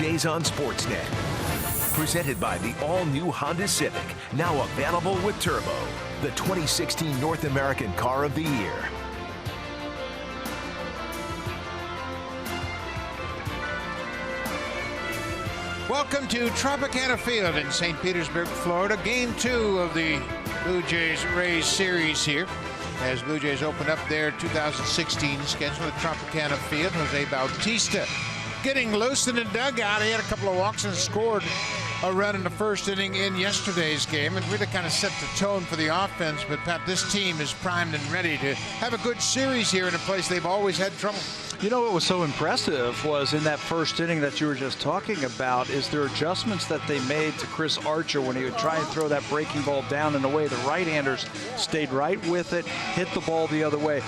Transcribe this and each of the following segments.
Jays on Sportsnet. Presented by the all-new Honda Civic, now available with Turbo, the 2016 North American Car of the Year. Welcome to Tropicana Field in St. Petersburg, Florida. Game 2 of the Blue Jays-Rays series here, as Blue Jays open up their 2016 schedule at Tropicana Field. Jose Bautista getting loose in the dugout. He had a couple of walks and scored a run in the first inning in yesterday's game, and really kind of set the tone for the offense. But Pat, this team is primed and ready to have a good series here in a place they've always had trouble. You know what was so impressive was in that first inning that you were just talking about is their adjustments that they made to Chris Archer when he would try and throw that breaking ball down in a way the right-handers stayed right with it, hit the ball the other way.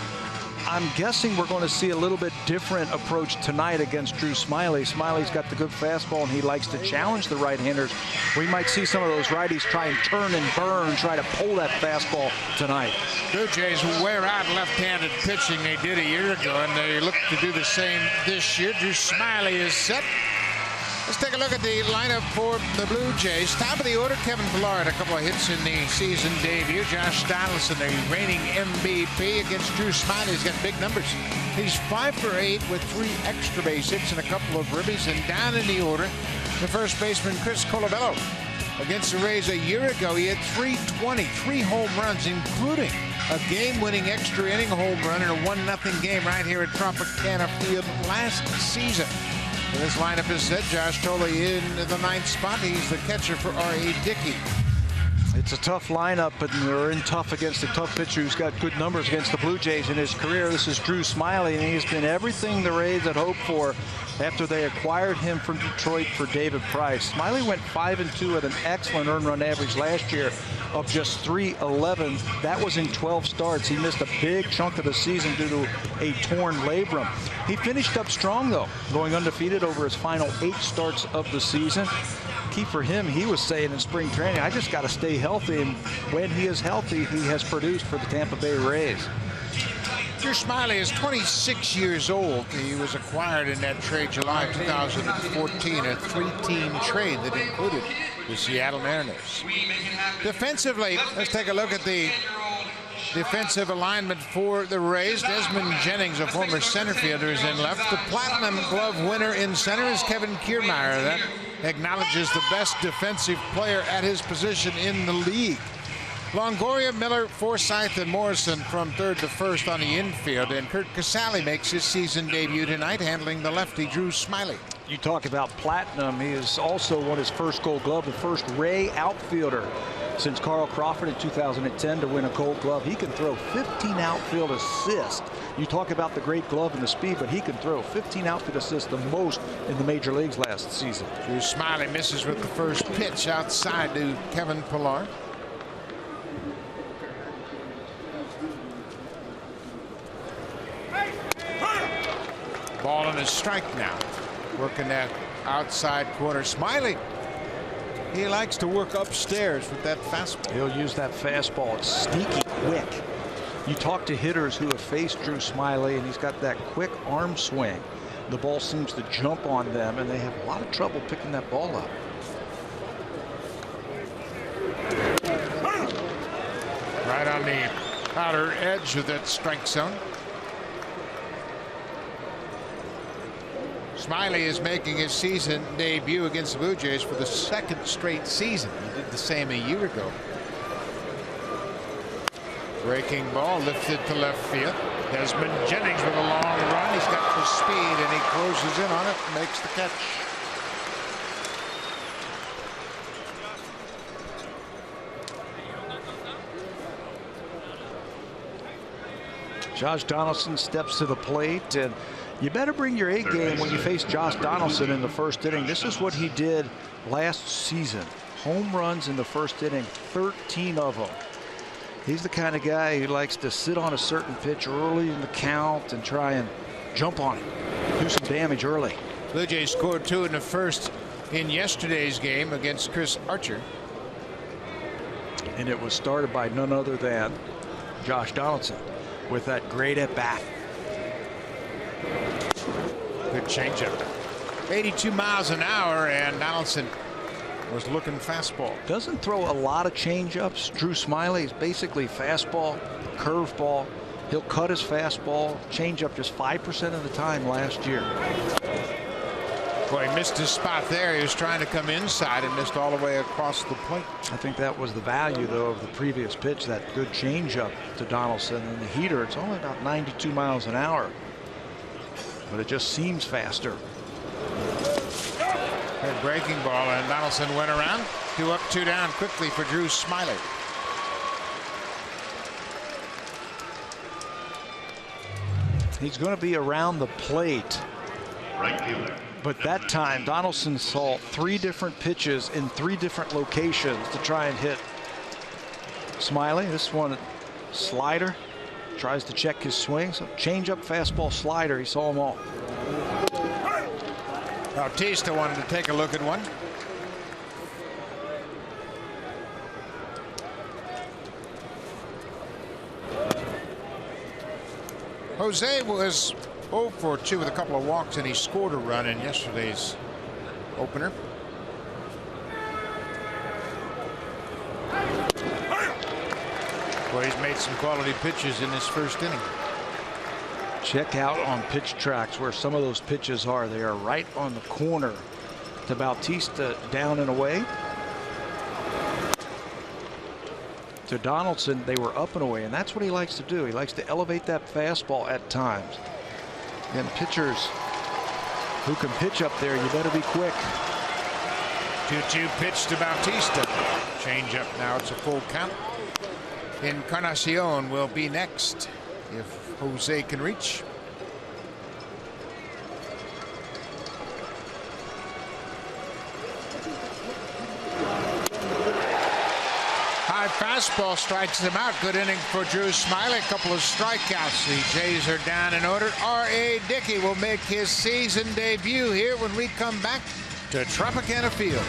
I'm guessing we're going to see a little bit different approach tonight against Drew Smyly. Smyly's got the good fastball, and he likes to challenge the right-handers. We might see some of those righties try and turn and burn, try to pull that fastball tonight. Blue Jays wear out left-handed pitching. They did a year ago, and they look to do the same this year. Drew Smyly is set. Let's take a look at the lineup for the Blue Jays. Top of the order, Kevin Pillar had a couple of hits in the season debut. Josh Donaldson, the reigning MVP, against Drew Smyly. He's got big numbers. He's 5 for 8 with 3 extra base hits and a couple of ribbies. And down in the order, the first baseman, Chris Colabello. Against the Rays a year ago, he had 320, 3 home runs, including a game-winning extra inning home run in a 1-0 game right here at Tropicana Field last season. This lineup is set. Josh Tolle in the 9th spot. He's the catcher for R.A. Dickey. It's a tough lineup, but they're in tough against a tough pitcher who's got good numbers against the Blue Jays in his career. This is Drew Smyly, and he's been everything the Rays had hoped for after they acquired him from Detroit for David Price. Smyly went 5-2 at an excellent earned run average last year of just .311. That was in 12 starts. He missed a big chunk of the season due to a torn labrum. He finished up strong, though, going undefeated over his final 8 starts of the season. Key for him, he was saying in spring training, I just got to stay healthy, and when he is healthy, he has produced for the Tampa Bay Rays. Drew Smyly is 26 years old. He was acquired in that trade July 2014, a 3-team trade that included the Seattle Mariners. Defensively, let's take a look at the defensive alignment for the Rays. Desmond Jennings, a former center fielder, is in left. The Platinum Glove winner in center is Kevin Kiermaier. That acknowledges the best defensive player at his position in the league. Longoria, Miller, Forsythe, and Morrison from 3rd to 1st on the infield. And Kurt Casale makes his season debut tonight, handling the lefty Drew Smyly. You talk about Platinum. He has also won his first Gold Glove, the first Ray outfielder since Carl Crawford in 2010 to win a Gold Glove. He can throw 15 outfield assists. You talk about the great glove and the speed, but he can throw 15 outfield assists, the most in the major leagues last season. Drew Smyly misses with the first pitch outside to Kevin Pillar. Ball and a strike now. Working that outside corner. Smyly, he likes to work upstairs with that fastball. He'll use that fastball. It's sneaky quick. You talk to hitters who have faced Drew Smyly, and he's got that quick arm swing. The ball seems to jump on them, and they have a lot of trouble picking that ball up. Right on the outer edge of that strike zone. Smyly is making his season debut against the Blue Jays for the 2nd straight season. He did the same a year ago. Breaking ball lifted to left field. Desmond Jennings with a long run. He's got the speed, and he closes in on it and makes the catch. Josh Donaldson steps to the plate, and you better bring your A game when you face Josh Donaldson in the first inning. This is what he did last season. Home runs in the first inning, 13 of them. He's the kind of guy who likes to sit on a certain pitch early in the count and try and jump on it, do some damage early. Blue Jays scored 2 in the first in yesterday's game against Chris Archer. And it was started by none other than Josh Donaldson with that great at bat. Good changeup. 82 miles an hour, and Donaldson was looking fastball. Doesn't throw a lot of changeups. Drew Smyly is basically fastball, curveball. He'll cut his fastball, changeup just 5% of the time last year. Boy, he missed his spot there. He was trying to come inside and missed all the way across the plate. I think that was the value, though, of the previous pitch, that good changeup to Donaldson. And the heater, it's only about 92 miles an hour, but it just seems faster. That breaking ball, and Donaldson went around. 2 up, 2 down quickly for Drew Smyly. He's going to be around the plate. But that time, Donaldson saw 3 different pitches in 3 different locations to try and hit Smyly. This one, slider, tries to check his swing. So changeup, fastball, slider. He saw them all. Bautista wanted to take a look at one. Jose was 0 for 2 with a couple of walks, and he scored a run in yesterday's opener. Well, he's made some quality pitches in this first inning. Check out on pitch tracks where some of those pitches are. They are right on the corner to Bautista, down and away. To Donaldson, they were up and away, and that's what he likes to do. He likes to elevate that fastball at times. And pitchers who can pitch up there, you better be quick. 2-2 pitch to Bautista. Change up now. It's a full count. Encarnacion will be next if Jose can reach. High fastball strikes him out. Good inning for Drew Smyly. A couple of strikeouts. The Jays are down in order. R.A. Dickey will make his season debut here when we come back to Tropicana Field.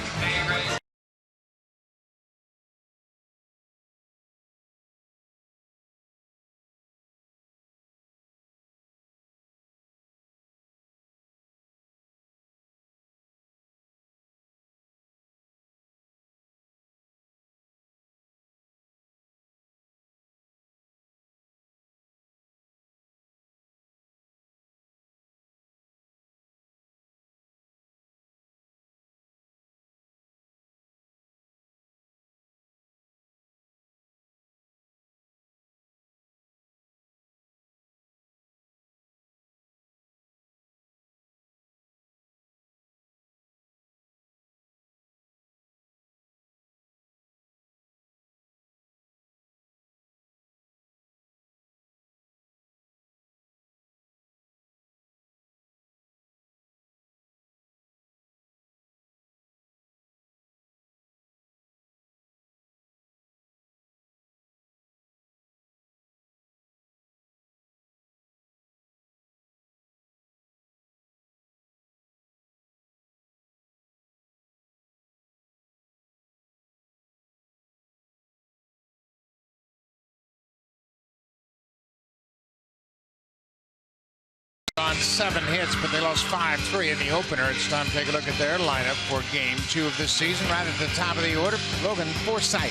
On 7 hits, but they lost 5-3 in the opener. It's time to take a look at their lineup for Game 2 of this season. Right at the top of the order, Logan Forsythe.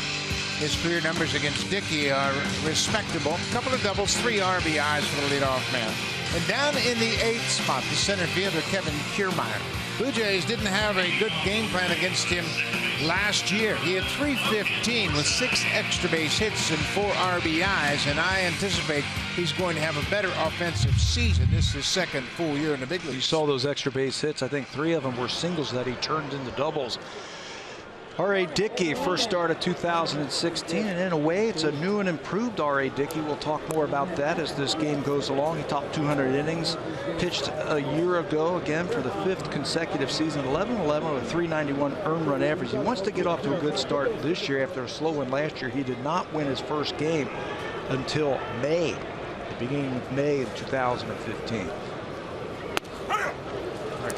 His career numbers against Dickey are respectable. A couple of doubles, 3 RBIs for the leadoff man. And down in the 8th spot, the center fielder, Kevin Kiermaier. Blue Jays didn't have a good game plan against him last year. He had .315 with 6 extra base hits and 4 RBIs, and I anticipate he's going to have a better offensive season. This is his second full year in the big leagues. You saw those extra base hits. I think 3 of them were singles that he turned into doubles. R.A. Dickey, first start of 2016, and in a way it's a new and improved R.A. Dickey. We'll talk more about that as this game goes along. He topped 200 innings, pitched a year ago again for the 5th consecutive season, 11-11 with a .391 earned run average. He wants to get off to a good start this year after a slow one last year. He did not win his first game until May, the beginning of May of 2015.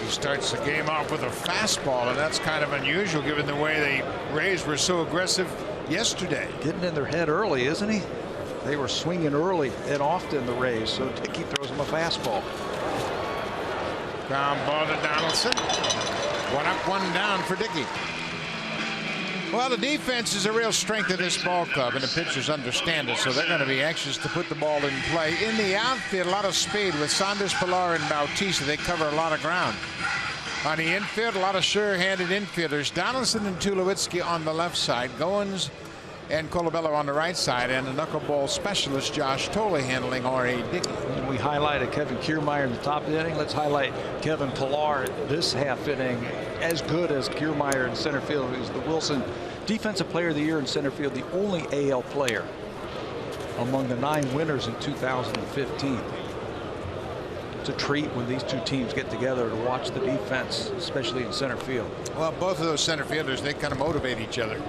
He starts the game off with a fastball, and that's kind of unusual given the way the Rays were so aggressive yesterday. Getting in their head early, isn't he? They were swinging early and often, the Rays, so Dickey throws him a fastball. Ground ball to Donaldson. One up, one down for Dickey. Well, the defense is a real strength of this ball club, and the pitchers understand it, so they're going to be anxious to put the ball in play. In the outfield, a lot of speed with Saunders, Pilar, and Bautista. They cover a lot of ground. On the infield, a lot of sure-handed infielders. Donaldson and Tulowitzki on the left side. Goins and Colabello on the right side, and the knuckleball specialist Josh Tolley handling R.A. Dickey. And we highlighted Kevin Kiermaier in the top of the inning. Let's highlight Kevin Pilar this half inning. As good as Kiermaier in center field. He's the Wilson Defensive Player of the Year in center field, the only AL player among the 9 winners in 2015. It's a treat when these two teams get together to watch the defense, especially in center field. Well, both of those center fielders, they kind of motivate each other.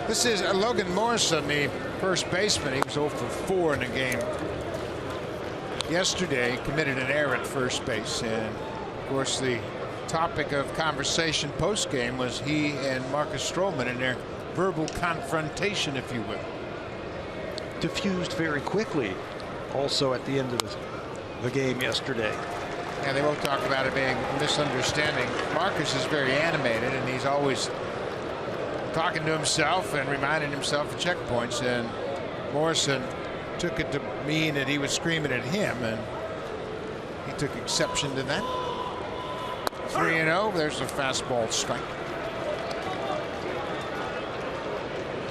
This is Logan Morrison, the first baseman. He was 0 for 4 in the game yesterday. Committed an error at first base, and of course the topic of conversation post game was he and Marcus Stroman in their verbal confrontation, if you will. Diffused very quickly also at the end of the game yesterday. Yeah, they both talk about it being a misunderstanding. Marcus is very animated, and he's always talking to himself and reminding himself of checkpoints, and Morrison took it to mean that he was screaming at him, and he took exception to that. 3-0. There's a fastball strike.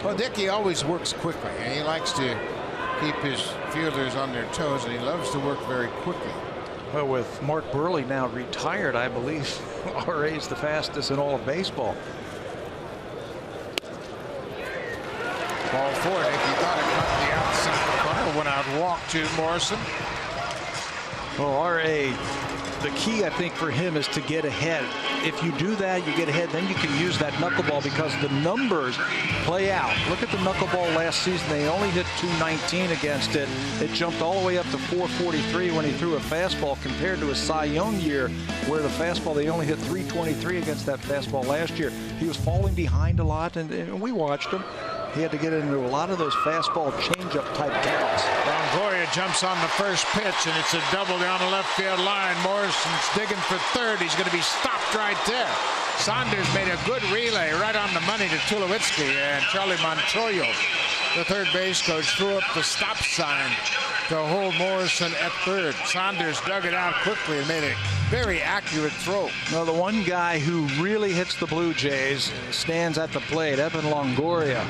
Well, Dickey always works quickly, and he likes to keep his fielders on their toes, and he loves to work very quickly. Well, with Mark Burley now retired, I believe R.A.'s the fastest in all of baseball. Ball four. Dickey thought it caught the outside corner. Went out, walk to Morrison. Well, R.A., the key, I think, for him is to get ahead. If you do that, you get ahead, then you can use that knuckleball because the numbers play out. Look at the knuckleball last season. They only hit .219 against it. It jumped all the way up to .443 when he threw a fastball compared to a Cy Young year where the fastball, they only hit .323 against that fastball last year. He was falling behind a lot, and we watched him. He had to get into a lot of those fastball changeup type counts. Longoria jumps on the first pitch, and it's a double down the left field line. Morrison's digging for third. He's going to be stopped right there. Saunders made a good relay right on the money to Tulowitzki, and Charlie Montoyo, the third base coach, threw up the stop sign to hold Morrison at third. Saunders dug it out quickly and made a very accurate throw. Now, the one guy who really hits the Blue Jays stands at the plate, Evan Longoria.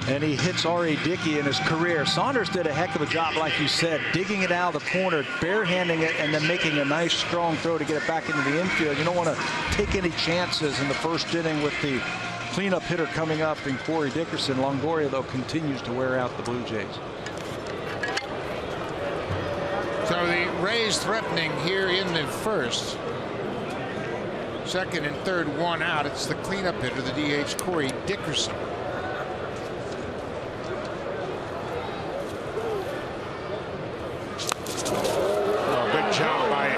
And he hits R.A. Dickey in his career. Saunders did a heck of a job, like you said, digging it out of the corner, barehanding it, and then making a nice, strong throw to get it back into the infield. You don't want to take any chances in the first inning with the cleanup hitter coming up in Corey Dickerson. Longoria, though, continues to wear out the Blue Jays. So the Rays threatening here in the first. Second and third, one out. It's the cleanup hitter, the DH, Corey Dickerson. Job by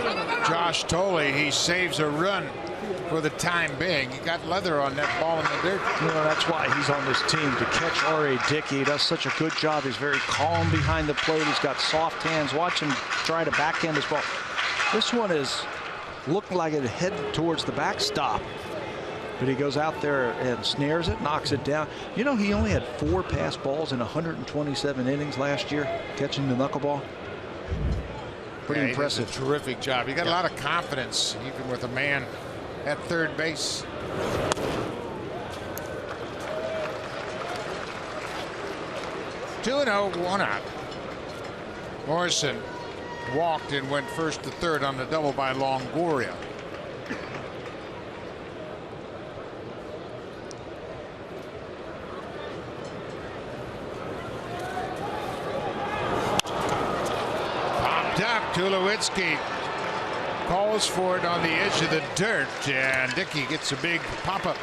Josh Tolley. He saves a run for the time being. He got leather on that ball in the dirt. You know, that's why he's on this team, to catch R.A. Dickey. He does such a good job. He's very calm behind the plate. He's got soft hands. Watch him try to backhand his ball. This one is looking like it headed towards the backstop, but he goes out there and snares it, knocks it down. You know, he only had 4 pass balls in 127 innings last year, catching the knuckleball. Pretty impressive. He does a terrific job. He got a lot of confidence, even with a man at third base. Two 2-0, 1 out. Morrison walked and went first to third on the double by Longoria. Tulowitzki calls for it on the edge of the dirt, and Dickey gets a big pop-up.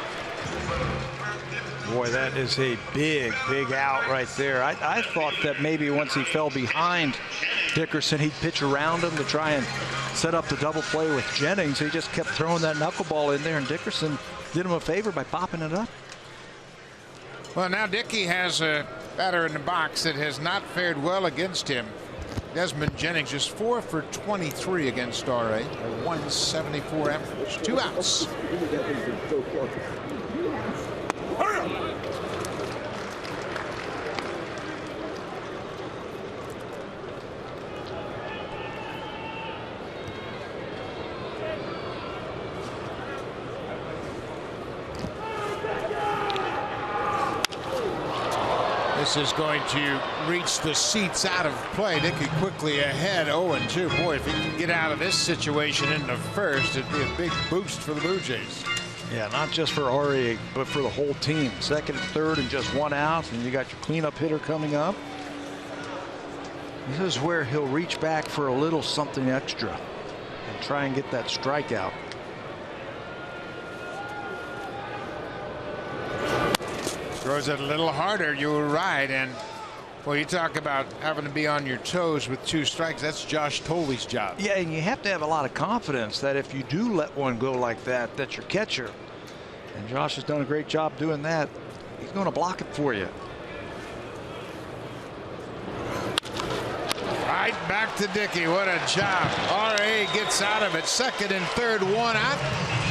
Boy, that is a big out right there. I thought that maybe once he fell behind Dickerson, he'd pitch around him to try and set up the double play with Jennings. He just kept throwing that knuckleball in there, and Dickerson did him a favor by popping it up. Well, now Dickey has a batter in the box that has not fared well against him Desmond Jennings just 4 for 23 against RA, a 174 average. 2 outs. This is going to reach the seats out of play. Dickey quickly ahead, 0-2. Boy, if he can get out of this situation in the first, it'd be a big boost for the Blue Jays. Yeah, not just for RA, but for the whole team. Second and third and just 1 out, and you got your cleanup hitter coming up. This is where he'll reach back for a little something extra and try and get that strikeout. Throws it a little harder. You were right. And well, you talk about having to be on your toes with 2 strikes. That's Josh Toley's job. Yeah, and you have to have a lot of confidence that if you do let one go like that, that's your catcher. And Josh has done a great job doing that. He's going to block it for you. Right back to Dickey. What a job. RA gets out of it. Second and third, 1 out.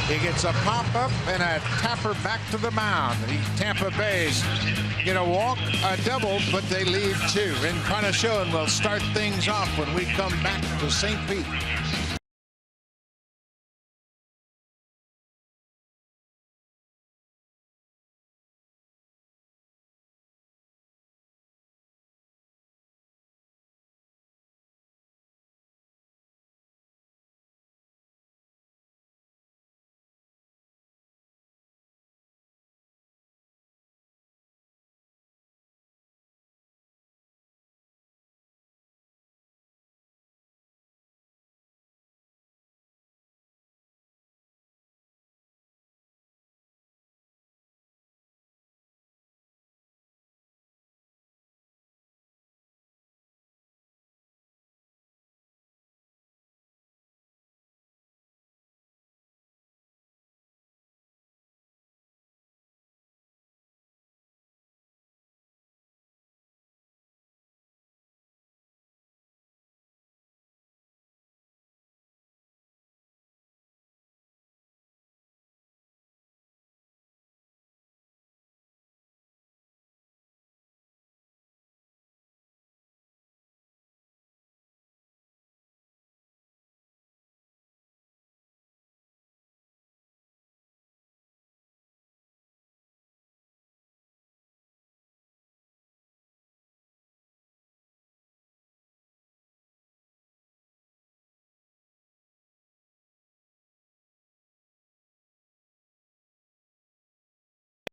He gets a pop-up and a tapper back to the mound. The Tampa Bay's get a walk, a double, but they leave 2. Encarnacion will start things off when we come back to St. Pete.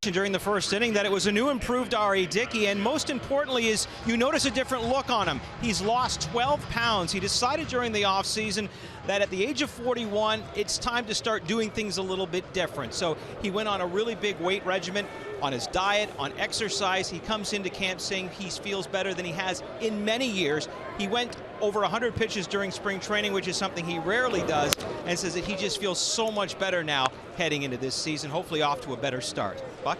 During the first inning that it was a new improved R.A. Dickey, and most importantly is you notice a different look on him. He's lost 12 pounds. He decided during the offseason that at the age of 41 it's time to start doing things a little bit different. So he went on a really big weight regimen, on his diet, on exercise. He comes into camp saying he feels better than he has in many years. He went over 100 pitches during spring training, which is something he rarely does, and says that he just feels so much better now heading into this season, hopefully off to a better start. Buck?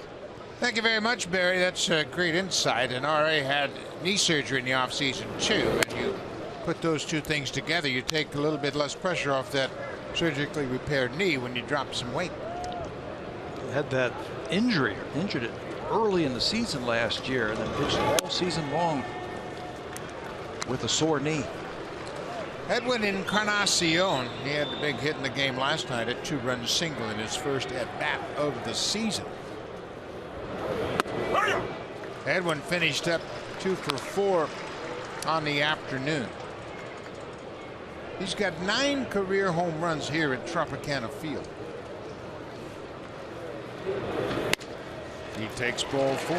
Thank you very much, Barry. That's great insight. And RA had knee surgery in the offseason, too. And you put those 2 things together, you take a little bit less pressure off that surgically repaired knee when you drop some weight. Had that injured it early in the season last year, and then pitched all season long with a sore knee. Edwin Encarnacion, he had the big hit in the game last night, a 2-run single in his first at-bat of the season. Edwin finished up 2 for 4 on the afternoon. He's got 9 career home runs here at Tropicana Field. He takes ball 4.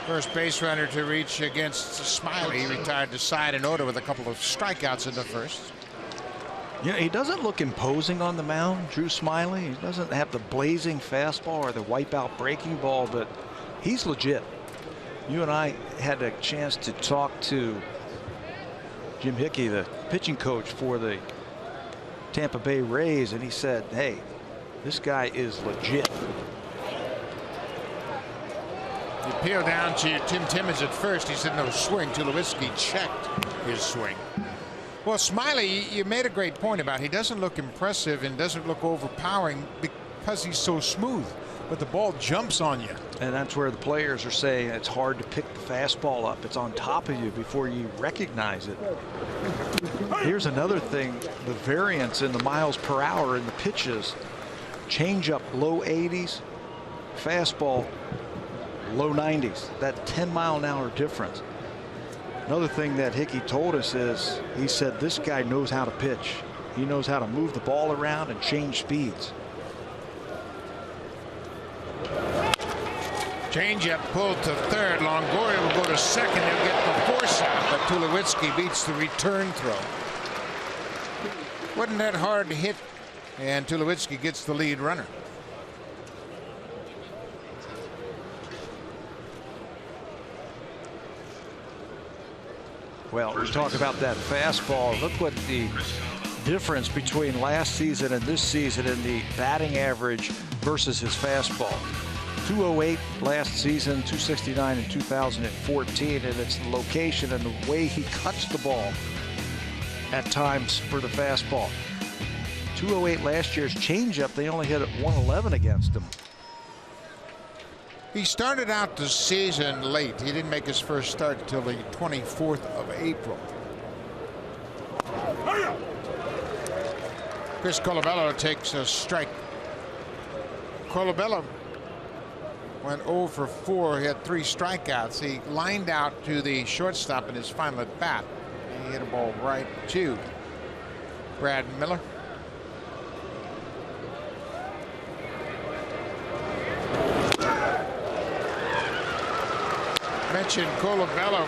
First base runner to reach against Smyly. He retired to side in order with a couple of strikeouts in the first. You know, he doesn't look imposing on the mound, Drew Smyly. He doesn't have the blazing fastball or the wipeout breaking ball, but he's legit. You and I had a chance to talk to Jim Hickey, the pitching coach for the Tampa Bay Rays, and he said, hey, this guy is legit. You peel down to Tim Timmons at first. He said no swing. Tulowitzki checked his swing. Well, Smyly, you made a great point about he doesn't look impressive and doesn't look overpowering because he's so smooth. But the ball jumps on you. And that's where the players are saying it's hard to pick the fastball up. It's on top of you before you recognize it. Here's another thing, the variance in the miles per hour in the pitches. Changeup low 80s, fastball low 90s. That 10-mile-an-hour difference. Another thing that Hickey told us is he said this guy knows how to pitch. He knows how to move the ball around and change speeds. Changeup pulled to third. Longoria will go to second. He'll get the force out, but Tulowitzki beats the return throw. Wasn't that hard to hit, and Tulowitzki gets the lead runner. Well, we talk about that fastball. Look what the difference between last season and this season in the batting average versus his fastball. 208 last season, 269 in 2014, and it's the location and the way he cuts the ball at times for the fastball. 208 last year's changeup, they only hit at 111 against him. He started out the season late. He didn't make his first start until the 24th of April. Chris Colabello takes a strike. Colabello went 0 for 4. He had 3 strikeouts. He lined out to the shortstop in his final at bat. He hit a ball right to Brad Miller. Mentioned Colabello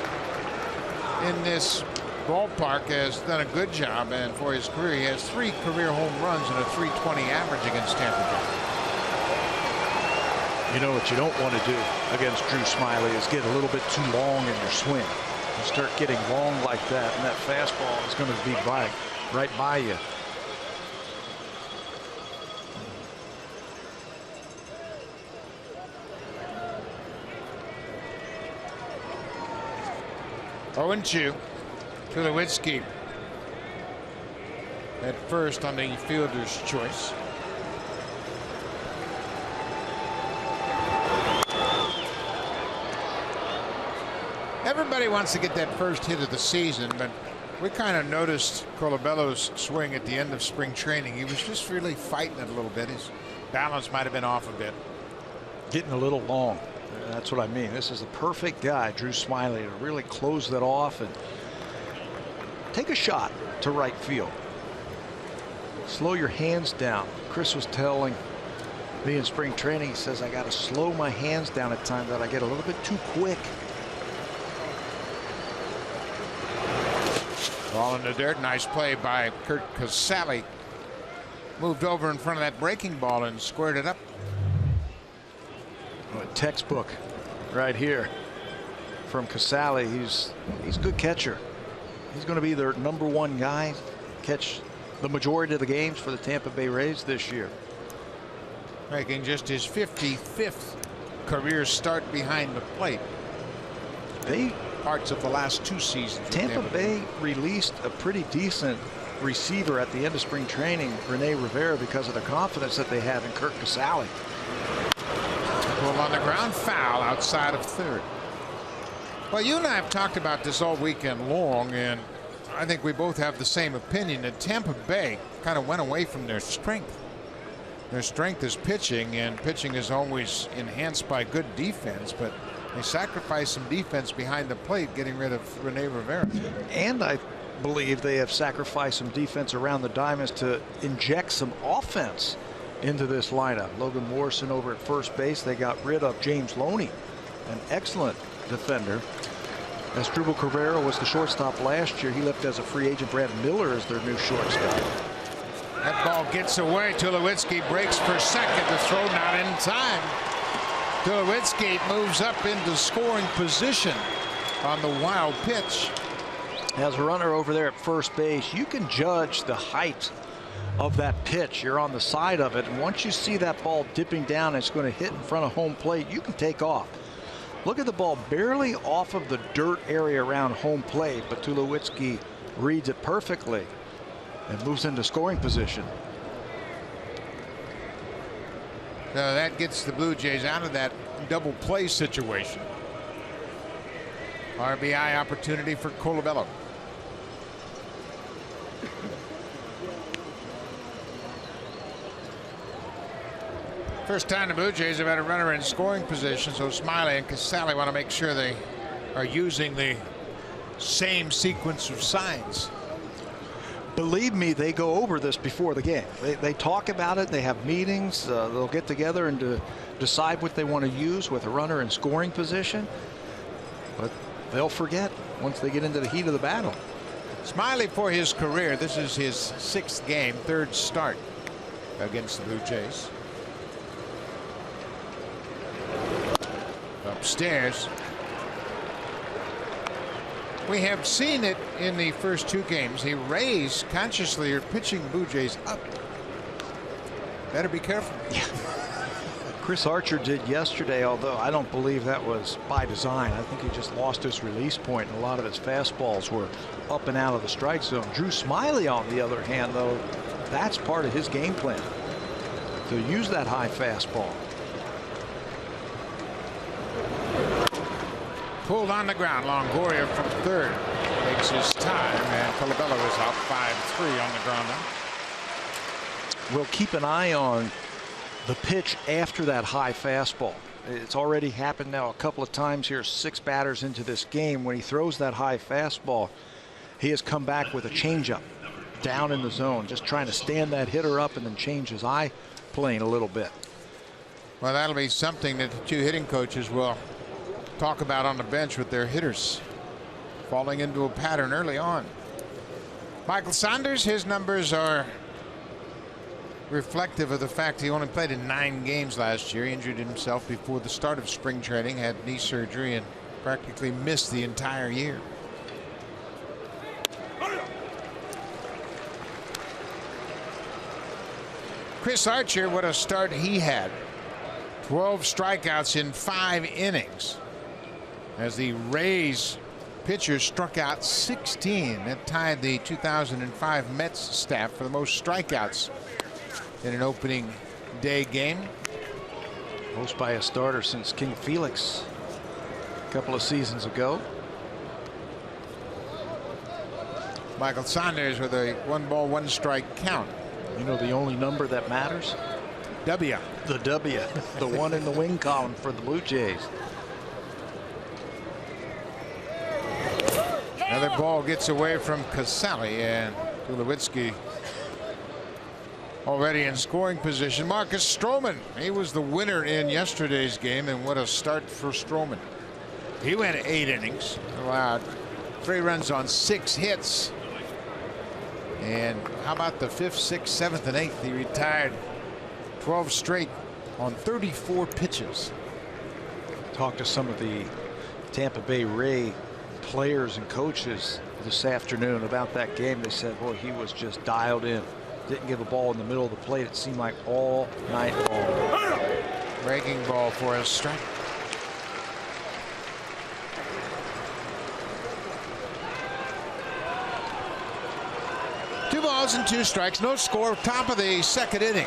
in this ballpark has done a good job, and for his career he has 3 career home runs and a .320 average against Tampa Bay. You know what you don't want to do against Drew Smyly is get a little bit too long in your swing. You start getting long like that, and that fastball is going to be right by you. Oh, and 2. Tulowitzki at first on the fielder's choice. Everybody wants to get that first hit of the season, but we kind of noticed Colabello's swing at the end of spring training. He was just really fighting it a little bit. His balance might have been off a bit. Getting a little long. That's what I mean. This is the perfect guy, Drew Smyly, to really close that off and take a shot to right field. Slow your hands down. Chris was telling me in spring training, he says, I got to slow my hands down at times that I get a little bit too quick. Ball in the dirt. Nice play by Kurt Casale. Moved over in front of that breaking ball and squared it up. A textbook right here from Casale. He's a good catcher. He's going to be their #1 guy, catch the majority of the games for the Tampa Bay Rays this year. Making just his 55th career start behind the plate. Parts of the last 2 seasons. Tampa Bay released a pretty decent receiver at the end of spring training, Rene Rivera, because of the confidence that they have in Kurt Casale. Well, on the ground, foul outside of third. Well, you and I have talked about this all weekend long, and I think we both have the same opinion that Tampa Bay kind of went away from their strength. Their strength is pitching, and pitching is always enhanced by good defense, but they sacrificed some defense behind the plate getting rid of Rene Rivera. And I believe they have sacrificed some defense around the diamonds to inject some offense into this lineup. Logan Morrison over at first base. They got rid of James Loney, an excellent defender. Asdrubal Cabrera was the shortstop last year. He left as a free agent. Brad Miller is their new shortstop. That ball gets away. Tulowitzki breaks for second. The throw not in time. Tulowitzki moves up into scoring position on the wild pitch. As a runner over there at first base, you can judge the height of that pitch. You're on the side of it, and once you see that ball dipping down, it's going to hit in front of home plate, you can take off. Look at the ball barely off of the dirt area around home plate, but Tulowitzki reads it perfectly and moves into scoring position. So that gets the Blue Jays out of that double play situation. RBI opportunity for Colabello. First time the Blue Jays have had a runner in scoring position, so Smyly and Casale want to make sure they are using the same sequence of signs. Believe me, they go over this before the game. They talk about it. They have meetings. They'll get together and decide what they want to use with a runner in scoring position. But they'll forget once they get into the heat of the battle. Smyly, for his career, this is his 6th game, 3rd start against the Blue Jays. Upstairs. We have seen it in the first 2 games. The Rays consciously are pitching Blue Jays up. Better be careful. Yeah. Chris Archer did yesterday, although I don't believe that was by design. I think he just lost his release point, and a lot of his fastballs were up and out of the strike zone. Drew Smyly, on the other hand, though, that's part of his game plan, to use that high fastball. Pulled on the ground. Longoria from 3rd takes his time, and Colabello is out 5-3 on the ground now. We'll keep an eye on the pitch after that high fastball. It's already happened now a couple of times here, 6 batters into this game. When he throws that high fastball, he has come back with a changeup down in the zone, just trying to stand that hitter up and then change his eye plane a little bit. Well, that'll be something that the 2 hitting coaches will talk about on the bench with their hitters falling into a pattern early on. Michael Saunders, his numbers are reflective of the fact he only played in 9 games last year. He injured himself before the start of spring training, had knee surgery, and practically missed the entire year. Chris Archer, what a start he had. 12 strikeouts in 5 innings. As the Rays pitchers struck out 16. That tied the 2005 Mets staff for the most strikeouts in an opening day game. Most by a starter since King Felix a couple of seasons ago. Michael Saunders with a 1-ball, 1-strike count. You know the only number that matters? W. The W. The 1 in the win column for the Blue Jays. Another ball gets away from Casale, and Tulowitzki already in scoring position. Marcus Stroman, he was the winner in yesterday's game, and what a start for Stroman. He went 8 innings, allowed 3 runs on 6 hits. And how about the 5th, 6th, 7th, and 8th? He retired 12 straight on 34 pitches. Talked to some of the Tampa Bay Ray players and coaches this afternoon about that game. They said, boy, he was just dialed in. Didn't give a ball in the middle of the plate, it seemed like, all night long. Breaking ball for a strike. Two balls and 2 strikes, no score, top of the 2nd inning.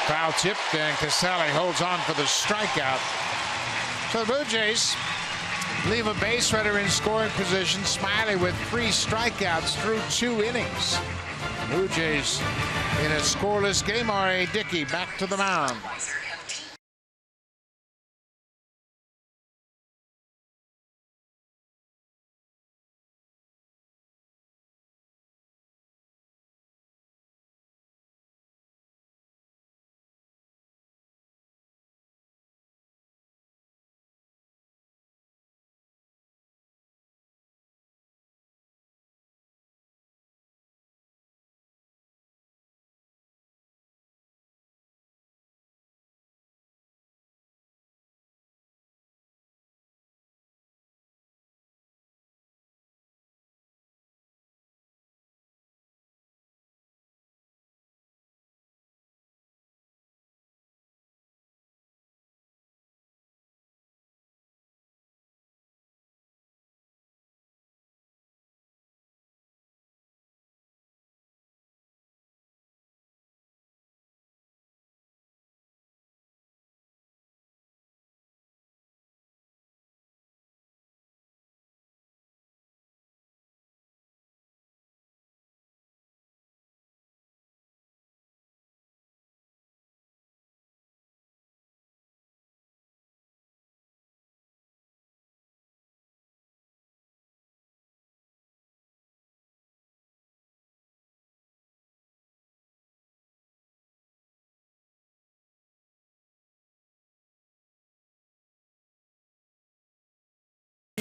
Foul tipped, and Casale holds on for the strikeout. So the Blue Jays leave a base runner in scoring position. Smyly with 3 strikeouts through 2 innings. Blue Jays in a scoreless game. R.A. Dickey back to the mound.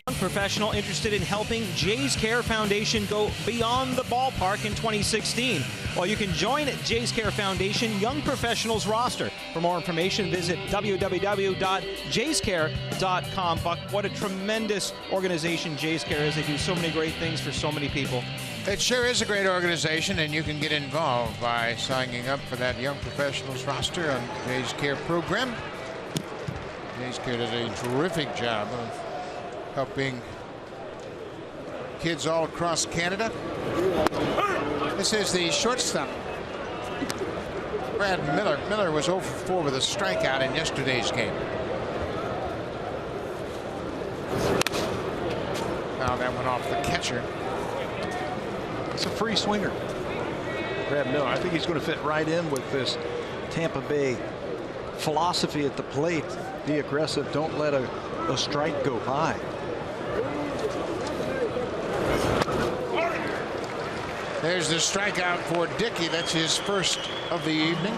Professional interested in helping Jays Care Foundation go beyond the ballpark in 2016. Well, you can join Jays Care Foundation Young Professionals roster. For more information, visit www.jayscare.com. Buck, what a tremendous organization Jays Care is. They do so many great things for so many people. It sure is a great organization, and you can get involved by signing up for that Young Professionals roster on Jays Care program. Jays Care does a terrific job of helping kids all across Canada. This is the shortstop, Brad Miller. Miller was 0 for 4 with a strikeout in yesterday's game. Now that went off the catcher. It's a free swinger, Brad Miller. I think he's going to fit right in with this Tampa Bay philosophy at the plate. Be aggressive. Don't let a strike go by. There's the strikeout for Dickey. That's his first of the evening.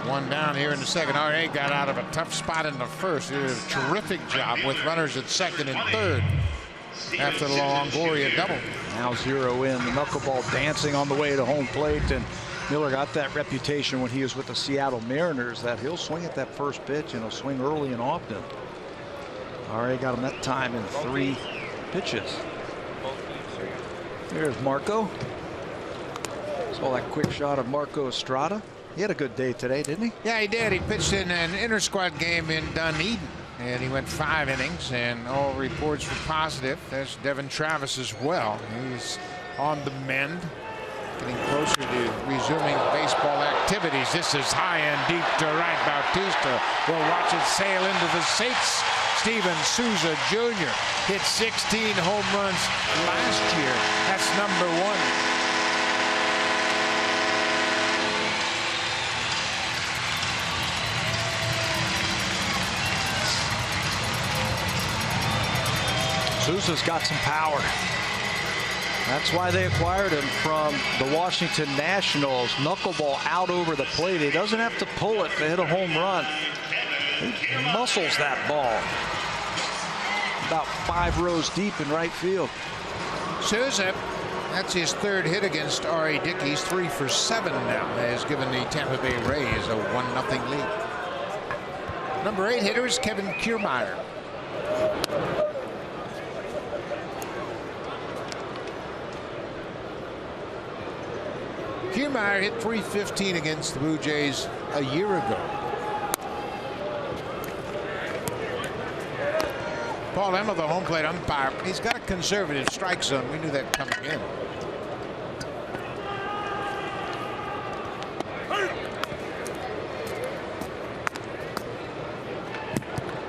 One down here in the second. RA got out of a tough spot in the first. He did a terrific job with runners at second and third after the Longoria double. Now 0 in. The knuckleball dancing on the way to home plate. And Miller got that reputation when he was with the Seattle Mariners that he'll swing at that first pitch and he'll swing early and often. RA got him that time in 3 pitches. There's Marco. Saw that quick shot of Marco Estrada. He had a good day today, didn't he? Yeah, he did. He pitched in an inter-squad game in Dunedin, and he went 5 innings, and all reports were positive. There's Devin Travis as well. He's on the mend, getting closer to resuming baseball activities. This is high and deep to right. Bautista will watch it sail into the seats. Steven Souza Jr. hit 16 home runs last year. That's number 1. Souza's got some power. That's why they acquired him from the Washington Nationals. Knuckleball out over the plate. He doesn't have to pull it to hit a home run. He muscles that ball. About 5 rows deep in right field. Souza, that's his 3rd hit against R.A. Dickey. He's 3 for 7 now. Has given the Tampa Bay Rays a 1-0 lead. Number 8 hitter is Kevin Kiermaier. Kiermaier hit .315 against the Blue Jays a year ago. Paul Emma, the home plate umpire, he's got a conservative strike zone. We knew that coming in.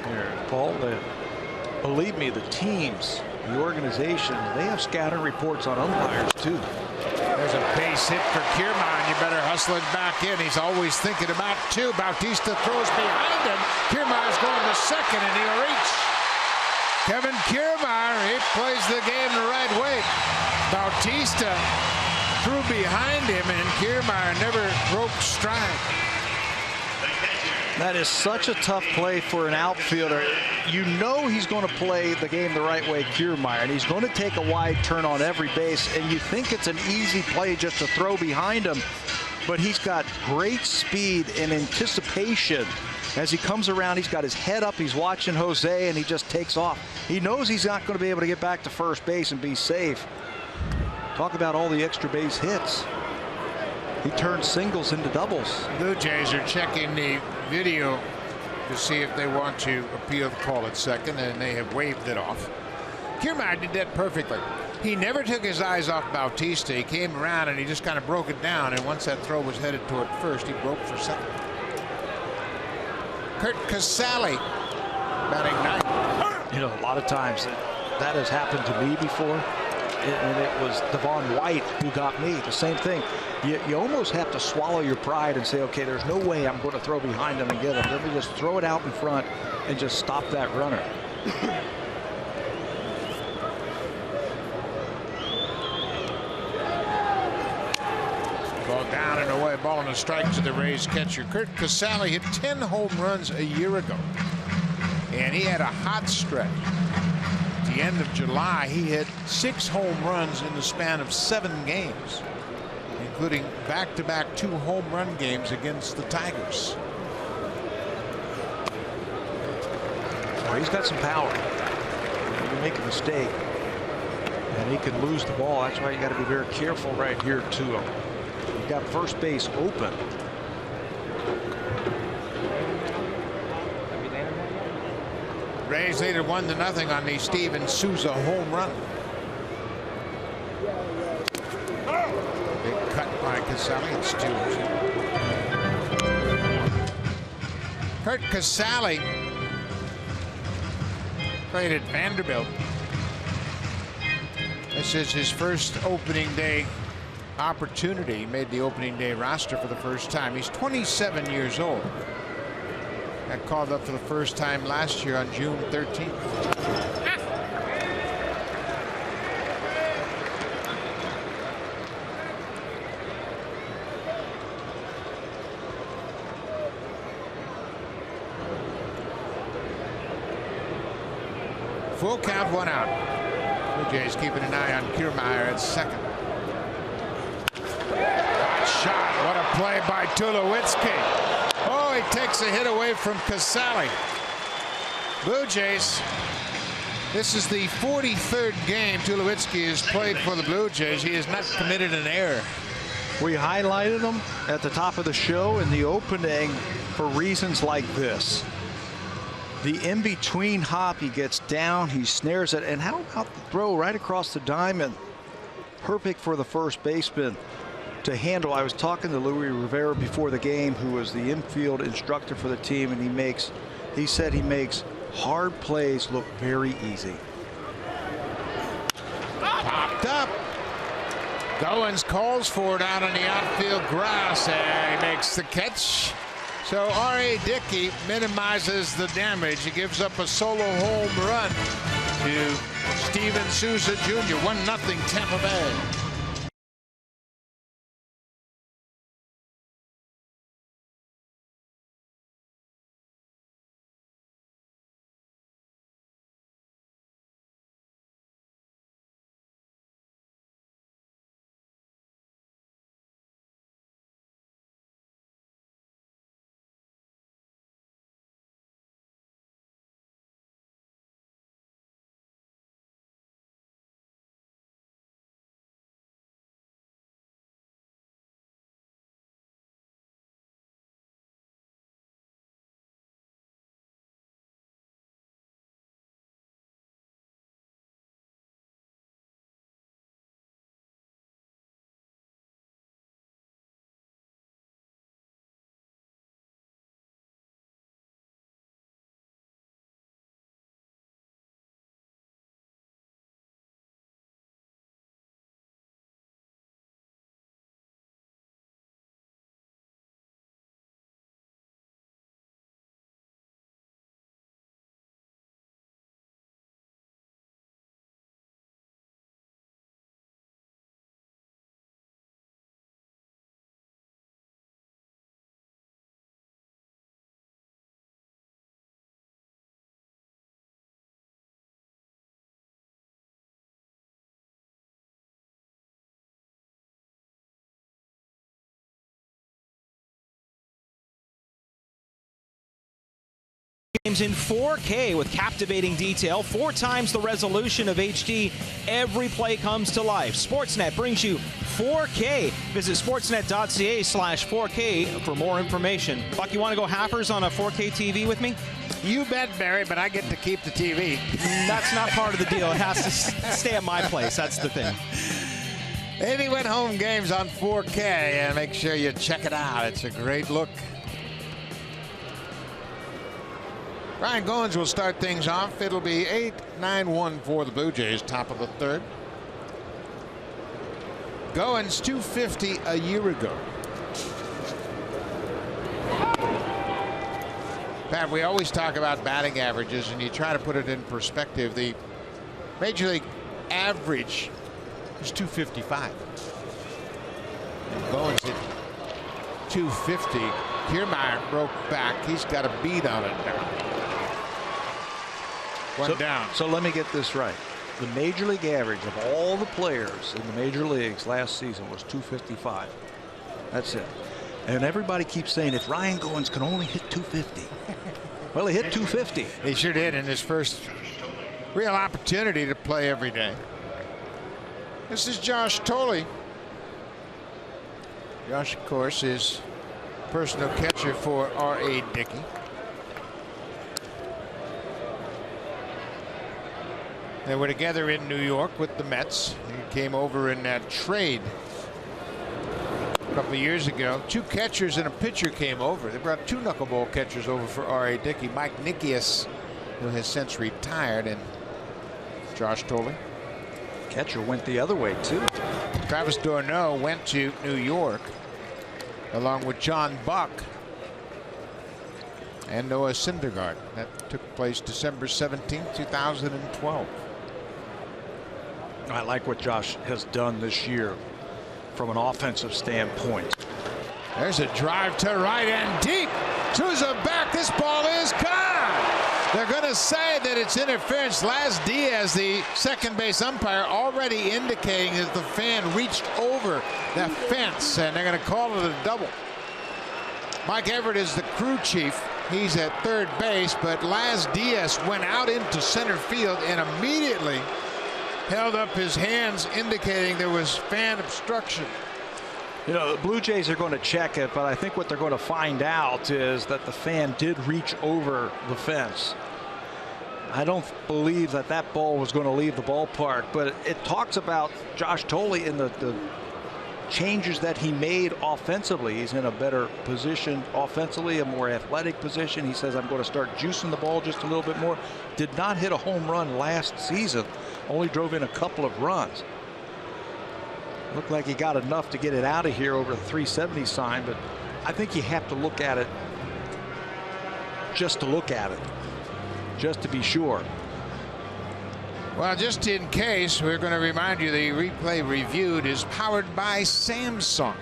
Here, Paul, believe me, the teams, the organization, they have scattered reports on umpires too. There's a base hit for Kiermaier, and you better hustle it back in. He's always thinking about 2. Bautista throws behind him. Kiermaier's going to second, and he'll reach. Kevin Kiermaier, he plays the game the right way. Bautista threw behind him, and Kiermaier never broke stride. That is such a tough play for an outfielder. You know he's going to play the game the right way, Kiermaier, and he's going to take a wide turn on every base, and you think it's an easy play just to throw behind him, but he's got great speed and anticipation. As he comes around, he's got his head up, he's watching Jose, and he just takes off. He knows he's not going to be able to get back to first base and be safe. Talk about all the extra base hits. He turns singles into doubles. Blue Jays are checking the video to see if they want to appeal the call at second, and they have waved it off. Kiermaier did that perfectly. He never took his eyes off Bautista. He came around and he just kind of broke it down, and once that throw was headed toward first, he broke for second. Kurt Casale batting 9th. You know, a lot of times that has happened to me before. And it was Devon White who got me. The same thing. You almost have to swallow your pride and say, okay, there's no way I'm going to throw behind him and get him. Let me just throw it out in front and just stop that runner. Ball down and away. Ball and a strike to the Rays catcher. Kurt Casale hit 10 home runs a year ago. And he had a hot stretch. The the end of July, he hit 6 home runs in the span of 7 games, including back-to-back 2 home run games against the Tigers. Well, he's got some power. You make a mistake, and he can lose the ball. That's why you got to be very careful right here to him. You've got first base open. Rays lead 1-0 on the Steven Souza home run. Big cut by Casale. It's 2-2. Curt Casale played at Vanderbilt. This is his first opening day opportunity. He made the opening day roster for the first time. He's 27 years old. Got called up for the first time last year on June 13th. Full count, 1 out. Blue Jays keeping an eye on Kiermaier at second. Hot shot. What a play by Tulowitzki. Oh, he takes a hit away from Casale. Blue Jays. This is the 43rd game Tulowitzki has played for the Blue Jays. He has not committed an error. We highlighted him at the top of the show in the opening for reasons like this. The in-between hop, he gets down, he snares it, and how about the throw right across the diamond? Perfect for the first baseman to handle. I was talking to Louis Rivera before the game, who was the infield instructor for the team, and he said he makes hard plays look very easy. Popped up. Goins calls for it out on the outfield grass, and he makes the catch. So R.A. Dickey minimizes the damage. He gives up a solo home run to Steven Souza Jr. 1-0 Tampa Bay. Games in 4K with captivating detail, 4 times the resolution of HD. Every play comes to life. Sportsnet brings you 4K. Visit sportsnet.ca/4K for more information. Buck, you want to go halfers on a 4K TV with me? You bet, Barry, but I get to keep the TV. That's not part of the deal. It has to stay at my place. That's the thing. 81 home games on 4K, and make sure you check it out. It's a great look. Ryan Goins will start things off. It'll be 8-9-1 for the Blue Jays, top of the third. Goins .250 a year ago. Pat, we always talk about batting averages, and you try to put it in perspective. The Major League average is .255. And Goins hit .250. Kiermaier broke back. He's got a beat on it now. One down. So let me get this right. The major league average of all the players in the major leagues last season was 255. That's it. And everybody keeps saying if Ryan Goins can only hit 250. Well, he hit 250. He sure did in his first real opportunity to play every day. This is Josh Thole. Josh, of course, is personal catcher for R.A. Dickey. They were together in New York with the Mets. He came over in that trade a couple of years ago. Two catchers and a pitcher came over. They brought two knuckleball catchers over for R.A. Dickey. Mike Nickius, who has since retired, and Josh Thole. Catcher went the other way, too. Travis d'Ormeau went to New York along with John Buck and Noah Syndergaard. That took place December 17, 2012. I like what Josh has done this year from an offensive standpoint. There's a drive to right and deep. Souza back. This ball is gone. They're going to say that it's interference. Laz Diaz, the second base umpire, already indicating that the fan reached over the fence, and they're going to call it a double. Mike Everett is the crew chief. He's at third base, but Laz Diaz went out into center field and immediately held up his hands, indicating there was fan obstruction. You know, the Blue Jays are going to check it, but I think what they're going to find out is that the fan did reach over the fence. I don't believe that that ball was going to leave the ballpark, but it talks about Josh Thole in the changes that he made offensively. He's in a better position offensively, a more athletic position. He says, I'm going to start juicing the ball just a little bit more. Did not hit a home run last season, only drove in a couple of runs. Looked like he got enough to get it out of here over the 370 sign, but I think you have to look at it just to look at it, just to be sure. Well, just in case, we're going to remind you the replay reviewed is powered by Samsung.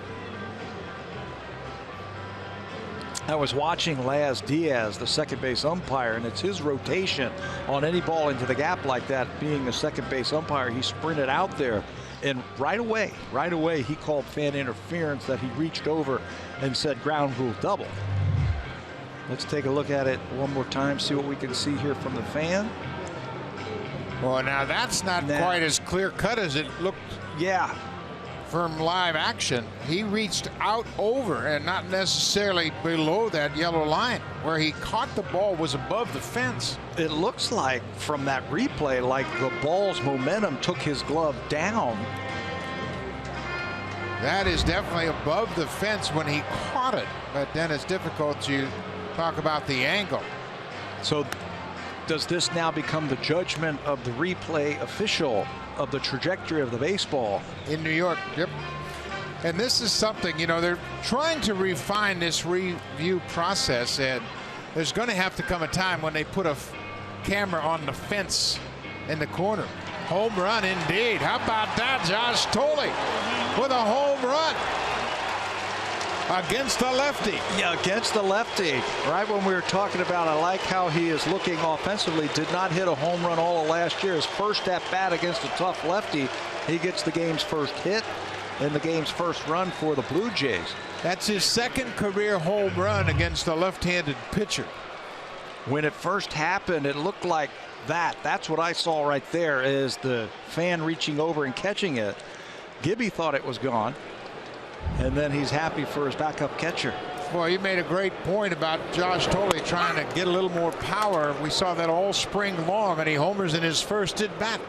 I was watching Laz Diaz, the second base umpire, and it's his rotation on any ball into the gap like that. Being the second base umpire, he sprinted out there, and right away he called fan interference that he reached over and said ground rule double. Let's take a look at it one more time, see what we can see here from the fan. Well, now that's not quite as clear cut as it looked. Yeah. From live action, he reached out over and not necessarily below that yellow line. Where he caught the ball was above the fence. It looks like from that replay like the ball's momentum took his glove down. That is definitely above the fence when he caught it, but then it's difficult to talk about the angle. So does this now become the judgment of the replay official of the trajectory of the baseball? In New York, yep. And this is something, you know, they're trying to refine this review process, and there's going to have to come a time when they put a camera on the fence in the corner. Home run indeed. How about that? Josh Thole with a home run against the lefty. Yeah, against the lefty. Right when we were talking about, I like how he is looking offensively. Did not hit a home run all of last year. His first at bat against a tough lefty. He gets the game's first hit and the game's first run for the Blue Jays. That's his second career home run against a left-handed pitcher. When it first happened, it looked like that. That's what I saw right there, is the fan reaching over and catching it. Gibby thought it was gone. And then he's happy for his backup catcher. Boy, you made a great point about Josh Thole trying to get a little more power. We saw that all spring long, and he homers in his first at bat.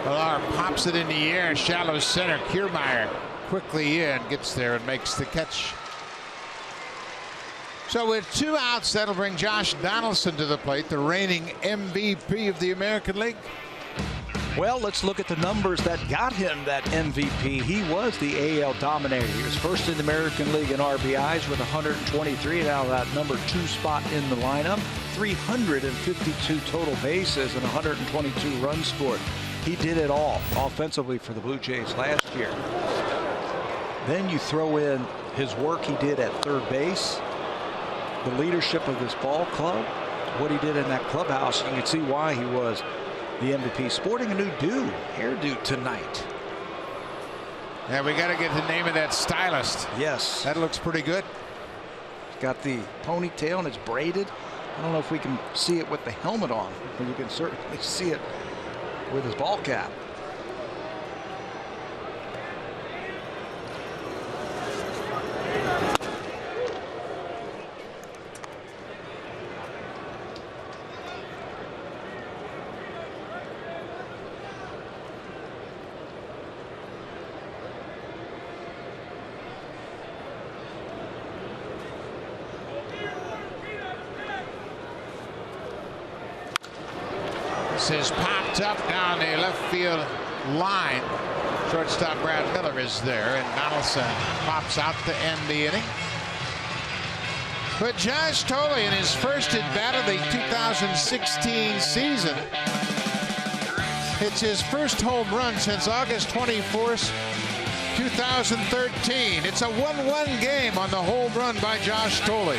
Millar pops it in the air, shallow center. Kiermaier quickly in, gets there and makes the catch. So with 2 outs, that'll bring Josh Donaldson to the plate, the reigning MVP of the American League. Well, let's look at the numbers that got him that MVP. He was the AL dominator. He was first in the American League in RBIs with 123. Now that number 2 spot in the lineup. 352 total bases and 122 runs scored. He did it all offensively for the Blue Jays last year. Then you throw in his work he did at third base, the leadership of this ball club, what he did in that clubhouse, you can see why he was the MVP. Sporting a new hairdo tonight. Yeah, we got to get the name of that stylist. Yes. That looks pretty good. He's got the ponytail and it's braided. I don't know if we can see it with the helmet on, but you can certainly see it with his ball cap. This is popped up down the left field line. Shortstop Brad Miller is there, and Donaldson pops out to end the inning. But Josh Thole, in his first at bat of the 2016 season, hits his first home run since August 24th, 2013. It's a 1-1 game on the home run by Josh Thole.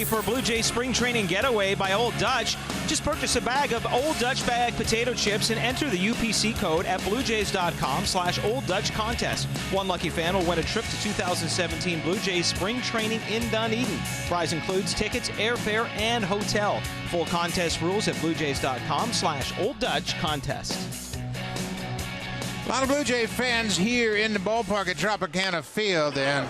For Blue Jays spring training getaway by Old Dutch. Just purchase a bag of Old Dutch bag potato chips and enter the UPC code at bluejays.com/Old Dutch contest. One lucky fan will win a trip to 2017 Blue Jays spring training in Dunedin. Prize includes tickets, airfare, and hotel. Full contest rules at bluejays.com/Old Dutch contest. A lot of Blue Jay fans here in the ballpark at Tropicana Field, and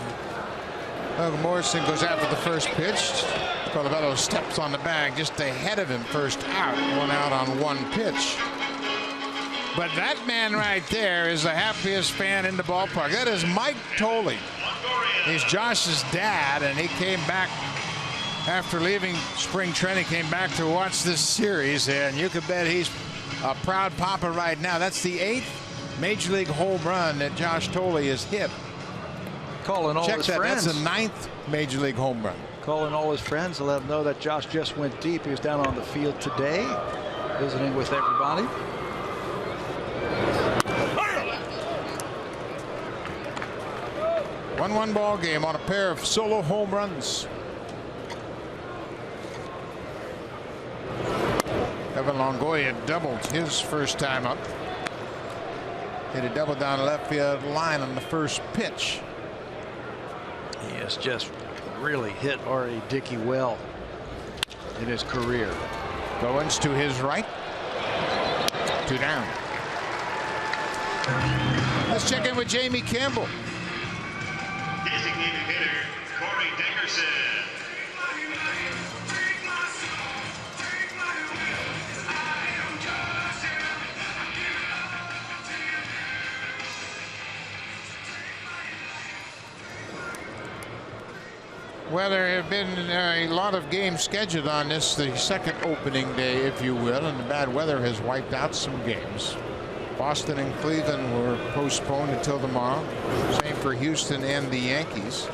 Morrison goes after the first pitch. Colavello steps on the bag just ahead of him, first out, one out on one pitch. But that man right there is the happiest fan in the ballpark. That is Mike Thole. He's Josh's dad, and he came back after leaving spring training, came back to watch this series, and you can bet he's a proud papa right now. That's the 8th Major League home run that Josh Thole has hit. Calling all his friends. That's the 9th Major League home run. Calling all his friends to let them know that Josh just went deep. He was down on the field today, visiting with everybody. One ball game on a pair of solo home runs. Evan Longoria doubled his first time up. Hit a double down the left field line on the first pitch. He has just really hit R.A. Dickey well in his career. Goins to his right. 2 down. Let's check in with Jamie Campbell. Designated hitter, Corey Dickerson. Well, there have been a lot of games scheduled on this, the second opening day, if you will, and the bad weather has wiped out some games. Boston and Cleveland were postponed until tomorrow. Same for Houston and the Yankees.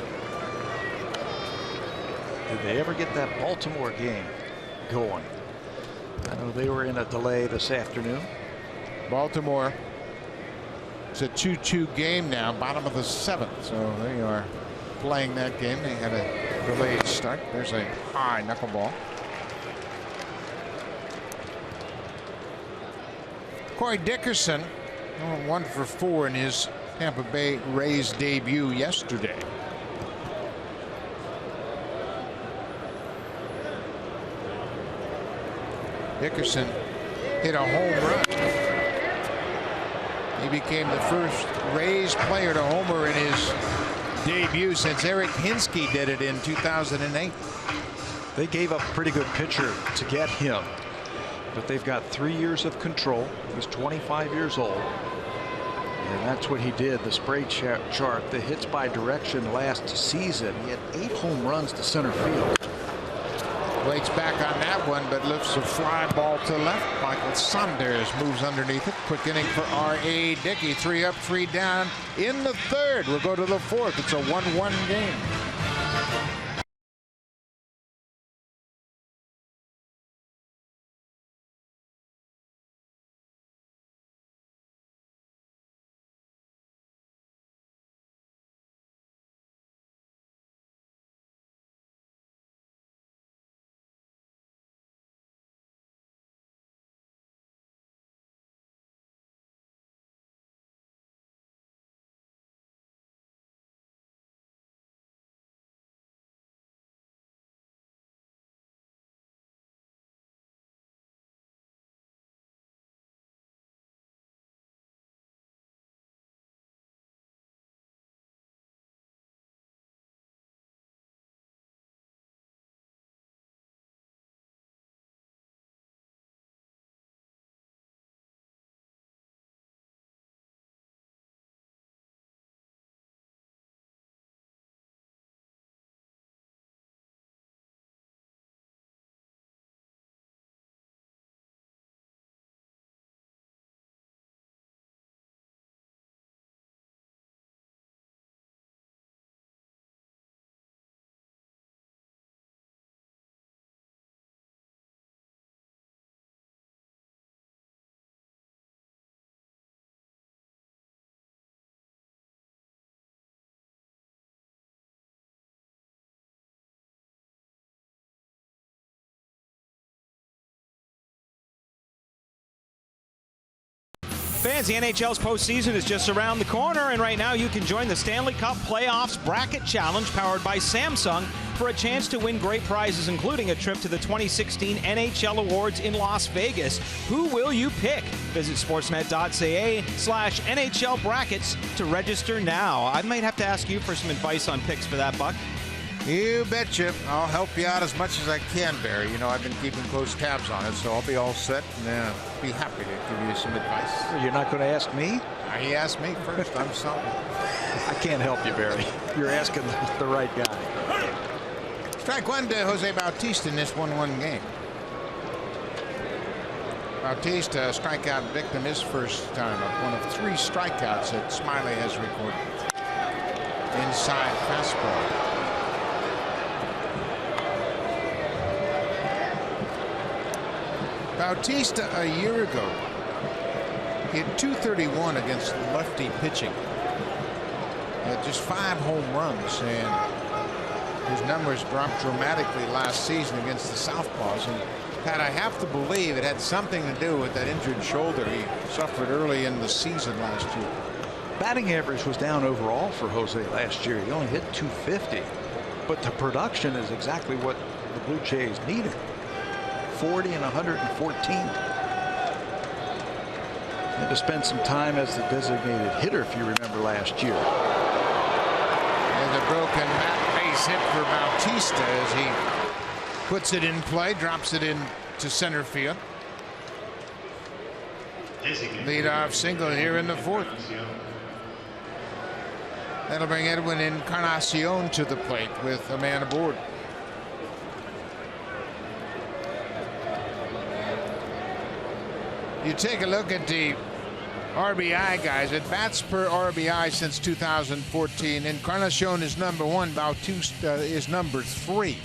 Did they ever get that Baltimore game going? I know they were in a delay this afternoon. Baltimore, it's a 2-2 game now, bottom of the 7th, so they are playing that game. They had a delayed start. There's a high knuckleball. Corey Dickerson 1 for 4 in his Tampa Bay Rays debut yesterday. Dickerson hit a home run. He became the first Rays player to homer in his debut since Eric Hinsky did it in 2008. They gave up a pretty good pitcher to get him, but they've got 3 years of control. He's 25 years old, and that's what he did. The spray chart, the hits by direction last season, he had 8 home runs to center field. Blake's back on that one, but lifts a fly ball to left. Michael Saunders moves underneath it. Quick inning for R.A. Dickey. 3 up, 3 down in the 3rd. We'll go to the 4th. It's a 1-1 game. Fans, the NHL's postseason is just around the corner, and right now you can join the Stanley Cup Playoffs Bracket Challenge powered by Samsung for a chance to win great prizes, including a trip to the 2016 NHL Awards in Las Vegas. Who will you pick? Visit sportsnet.ca/NHL brackets to register now. I might have to ask you for some advice on picks for that, Buck. You betcha. I'll help you out as much as I can, Barry. You know, I've been keeping close tabs on it, so I'll be all set and be happy to give you some advice. You're not going to ask me? He asked me first. I'm sorry. I can't help you, Barry. You're asking the right guy. Strike one to Jose Bautista in this 1-1 game. Bautista, strikeout victim, his first time up. One of 3 strikeouts that Smyly has recorded. Inside fastball. Bautista a year ago hit .231 against lefty pitching. He had just 5 home runs, and his numbers dropped dramatically last season against the Southpaws. And Pat, I have to believe it had something to do with that injured shoulder he suffered early in the season last year. Batting average was down overall for Jose last year. He only hit .250, but the production is exactly what the Blue Jays needed. 40 and 114. Had to spend some time as the designated hitter, if you remember, last year. And the broken bat base hit for Bautista as he puts it in play, drops it in to center field. Leadoff single here in the 4th. That'll bring Edwin Encarnacion to the plate with a man aboard. You take a look at the RBI guys. At bats per RBI since 2014, Encarnacion is #1. Bautista is #3.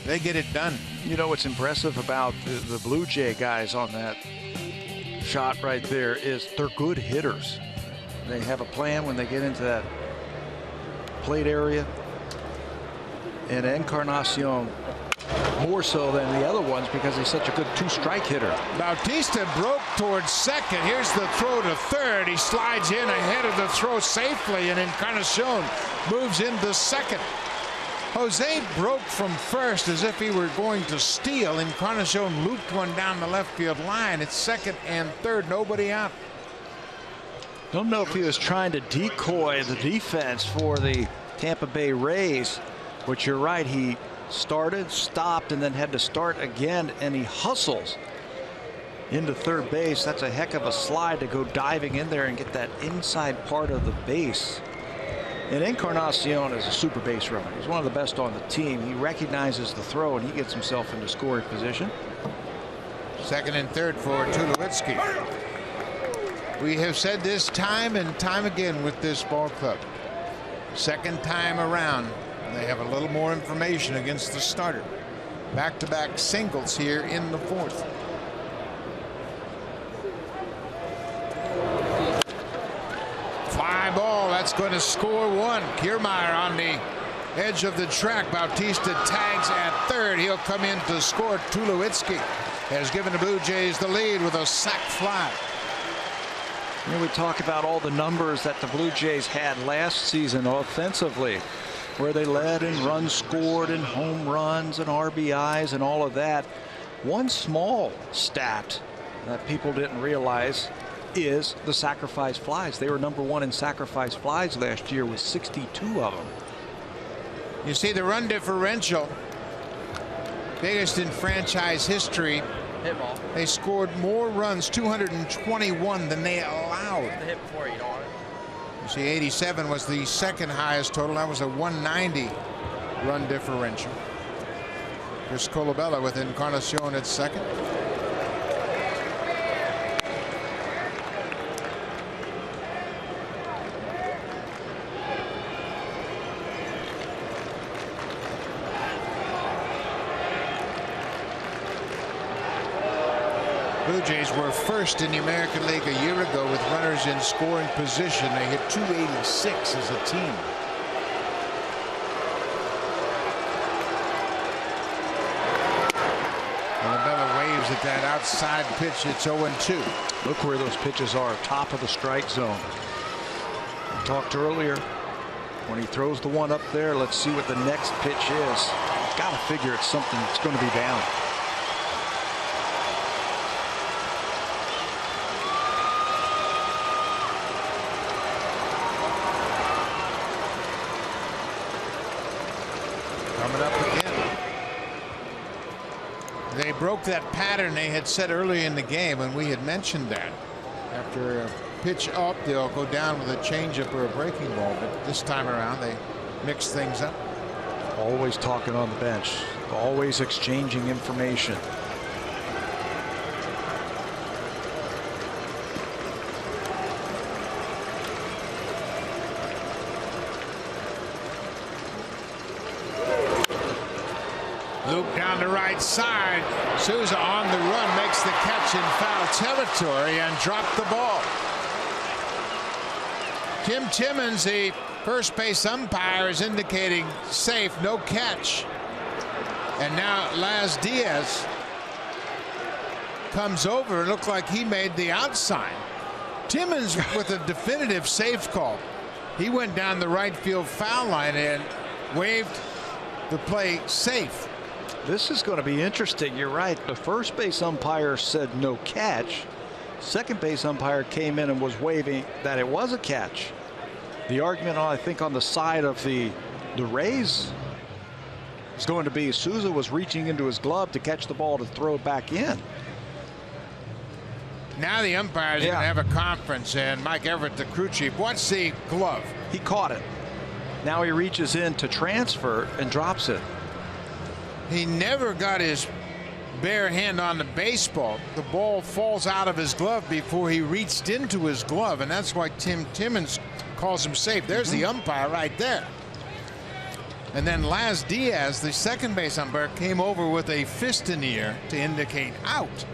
They get it done. You know what's impressive about the Blue Jay guys on that shot right there is they're good hitters. They have a plan when they get into that plate area. And Encarnacion more so than the other ones because he's such a good two-strike hitter. Bautista broke towards second. Here's the throw to third. He slides in ahead of the throw safely, and Encarnacion moves into second. Jose broke from first as if he were going to steal. Encarnacion looped one down the left field line. It's second and third, nobody out. Don't know if he was trying to decoy the defense for the Tampa Bay Rays, but you're right. He started, stopped, and then had to start again, and he hustles into third base. That's a heck of a slide to go diving in there and get that inside part of the base. And Encarnacion is a super base runner. He's one of the best on the team. He recognizes the throw and he gets himself into scoring position. Second and third for Tulowitzki. We have said this time and time again with this ball club. Second time around, they have a little more information against the starter. Back-to-back singles here in the fourth. Fly ball. That's going to score one. Kiermaier on the edge of the track. Bautista tags at third. He'll come in to score. Tulowitzki has given the Blue Jays the lead with a sac fly. You know, we talk about all the numbers that the Blue Jays had last season offensively, where they led in runs scored and home runs and RBIs and all of that. One small stat that people didn't realize is the sacrifice flies. They were #1 in sacrifice flies last year with 62 of them. You see the run differential, biggest in franchise history. They scored more runs, 221, than they allowed. You see 87 was the second highest total. That was a 190 run differential. Chris Colabella with Encarnacion at second. Blue Jays were first in the American League a year ago with runners in scoring position. They hit 286 as a team. Colabella waves at that outside pitch. It's 0-2. Look where those pitches are, top of the strike zone. We talked earlier, when he throws the one up there, let's see what the next pitch is. He's got to figure it's something that's going to be down. They broke that pattern they had set early in the game, and we had mentioned that. After a pitch up, they'll go down with a changeup or a breaking ball, but this time around they mix things up. Always talking on the bench, always exchanging information. Loop down the right side. Souza on the run, makes the catch in foul territory and dropped the ball. Tim Timmons, the first base umpire, is indicating safe, no catch. And now Laz Diaz comes over and looked like he made the out sign. Timmons with a definitive safe call. He went down the right field foul line and waved the play safe. This is going to be interesting. You're right. The first base umpire said no catch. Second base umpire came in and was waving that it was a catch. The argument, I think, on the side of the Rays is going to be Souza was reaching into his glove to catch the ball to throw it back in. Now the umpires are going to have a conference, and Mike Everett, the crew chief, what's the glove? He caught it. Now he reaches in to transfer and drops it. He never got his bare hand on the baseball. The ball falls out of his glove before he reached into his glove, and that's why Tim Timmons calls him safe. There's the umpire right there. And then Laz Diaz, the second base umpire, came over with a fist in the air to indicate out.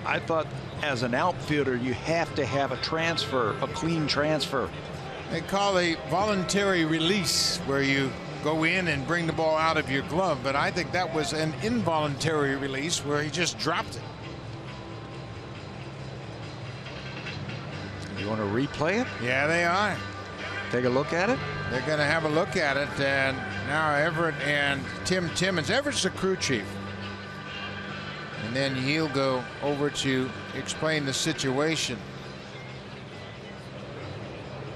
I thought as an outfielder you have to have a transfer, a clean transfer. They call a voluntary release where you go in and bring the ball out of your glove, but I think that was an involuntary release where he just dropped it. You want to replay it? Yeah, they are. Take a look at it. They're going to have a look at it, and now Everett and Tim Timmons. Everett's the crew chief, and then he'll go over to explain the situation.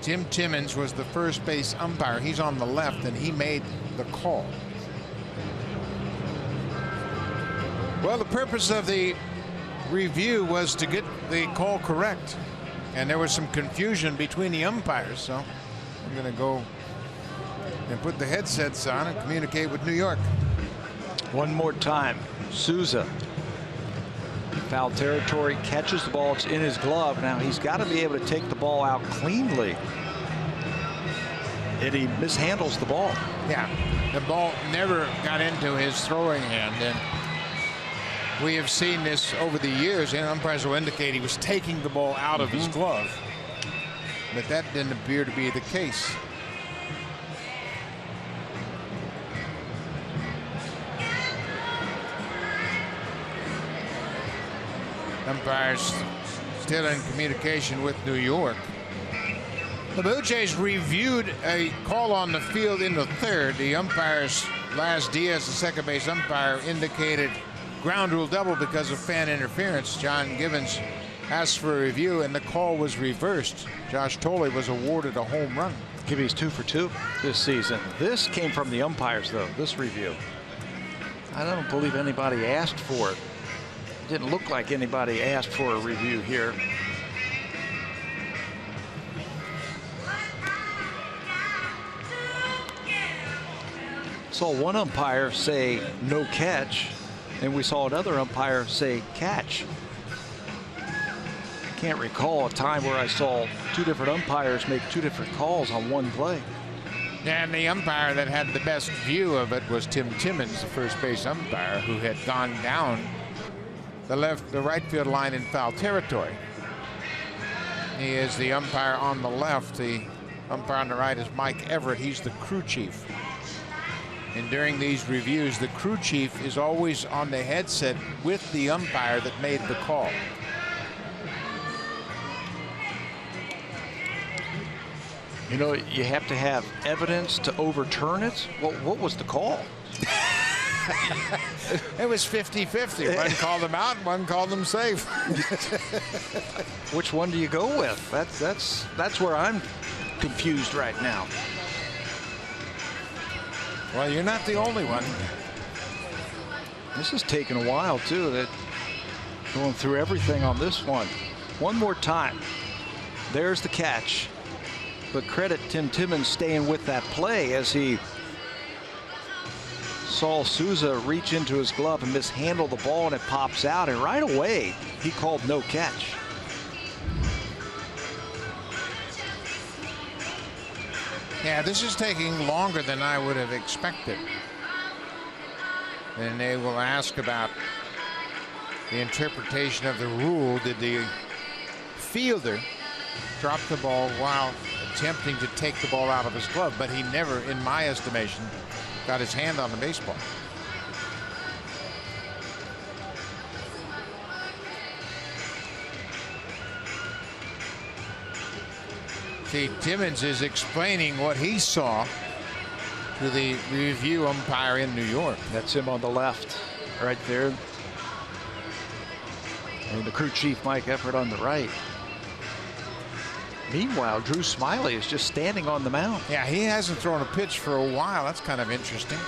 Tim Timmons was the first base umpire. He's on the left, and he made the call. Well, the purpose of the review was to get the call correct, and there was some confusion between the umpires, so I'm going to go and put the headsets on and communicate with New York. One more time. Souza. Foul territory, catches the ball. It's in his glove. Now he's got to be able to take the ball out cleanly. And he mishandles the ball. Yeah, the ball never got into his throwing hand, and we have seen this over the years, and umpires will indicate he was taking the ball out of his glove, but that didn't appear to be the case. Umpires still in communication with New York. The Blue Jays reviewed a call on the field in the third. The umpires, Laz Diaz, the second base umpire, indicated ground rule double because of fan interference. John Gibbons asked for a review, and the call was reversed. Josh Tolley was awarded a home run. Gibby's 2 for 2 this season. This came from the umpires, though, this review. I don't believe anybody asked for it. Didn't look like anybody asked for a review here. Saw one umpire say no catch, and we saw another umpire say catch. Can't recall a time where I saw two different umpires make two different calls on one play. And the umpire that had the best view of it was Tim Timmons, the first base umpire, who had gone down the right field line in foul territory. He is the umpire on the left. The umpire on the right is Mike Everett. He's the crew chief. And during these reviews, the crew chief is always on the headset with the umpire that made the call. You know, you have to have evidence to overturn it. Well, what was the call? It was 50-50. One called them out, one called them safe. Which one do you go with? That's where I'm confused right now. Well, you're not the only one. This is taking a while too. That going through everything on this one. One more time. There's the catch. But credit Tim Timmons staying with that play as he saw Souza reach into his glove and mishandle the ball, and it pops out, and right away he called no catch. Yeah, this is taking longer than I would have expected. And they will ask about the interpretation of the rule. Did the fielder drop the ball while attempting to take the ball out of his glove? But he never, in my estimation, got his hand on the baseball. See, Timmons is explaining what he saw to the review umpire in New York. That's him on the left right there. And the crew chief Mike Everett on the right. Meanwhile, Drew Smyly is just standing on the mound. Yeah, he hasn't thrown a pitch for a while. That's kind of interesting.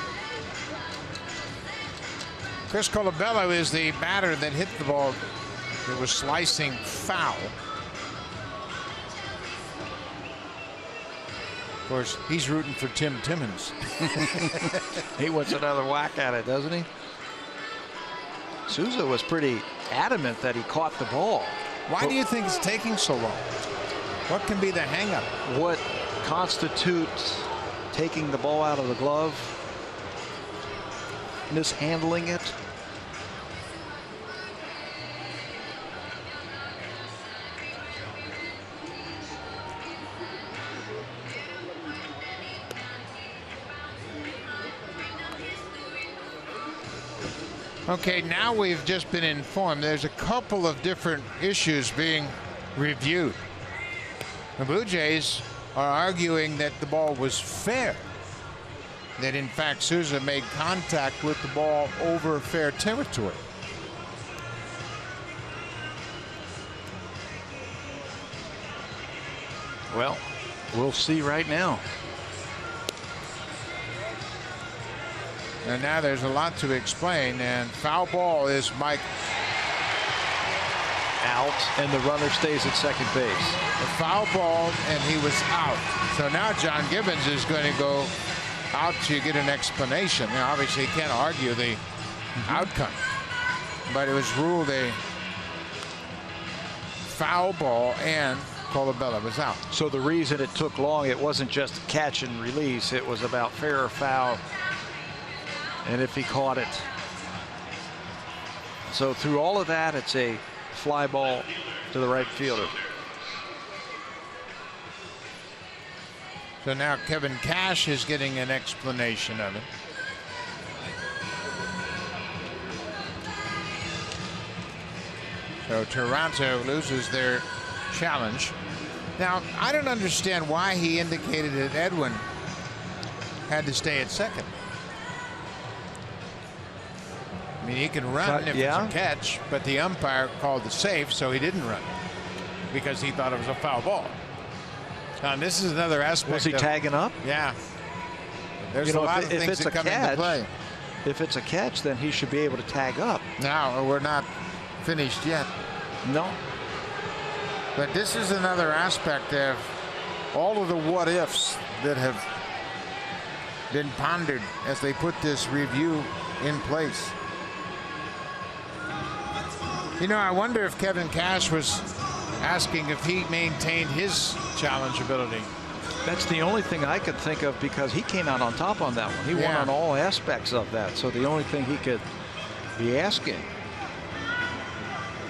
Chris Colabello is the batter that hit the ball. It was slicing foul. course, he's rooting for Tim Timmons. He wants another whack at it, doesn't he? Souza was pretty adamant that he caught the ball. Why do you think it's taking so long? What can be the hang-up? What constitutes taking the ball out of the glove? Mishandling it? Okay, now we've just been informed there's a couple of different issues being reviewed. The Blue Jays are arguing that the ball was fair, that in fact Souza made contact with the ball over fair territory. Well, we'll see right now. And now there's a lot to explain, and foul ball is Mike Out, and the runner stays at second base. The foul ball, and he was out. So now John Gibbons is going to go out to get an explanation. Now, obviously, he can't argue the outcome, but it was ruled a foul ball, and Colabella was out. So the reason it took long, it wasn't just catch and release. It was about fair or foul, and if he caught it. So through all of that, it's a fly ball to the right fielder. So now Kevin Cash is getting an explanation of it. So Toronto loses their challenge. Now, I don't understand why he indicated that Edwin had to stay at second. I mean, he can run if it's a catch, but the umpire called the safe, so he didn't run because he thought it was a foul ball. And this is another aspect. Was he tagging up? Yeah. There's a lot of things that come into play. If it's a catch, then he should be able to tag up. No, we're not finished yet. No. But this is another aspect of all of the what ifs that have been pondered as they put this review in place. You know, I wonder if Kevin Cash was asking if he maintained his challenge ability. That's the only thing I could think of, because he came out on top on that one. He won on all aspects of that. So the only thing he could be asking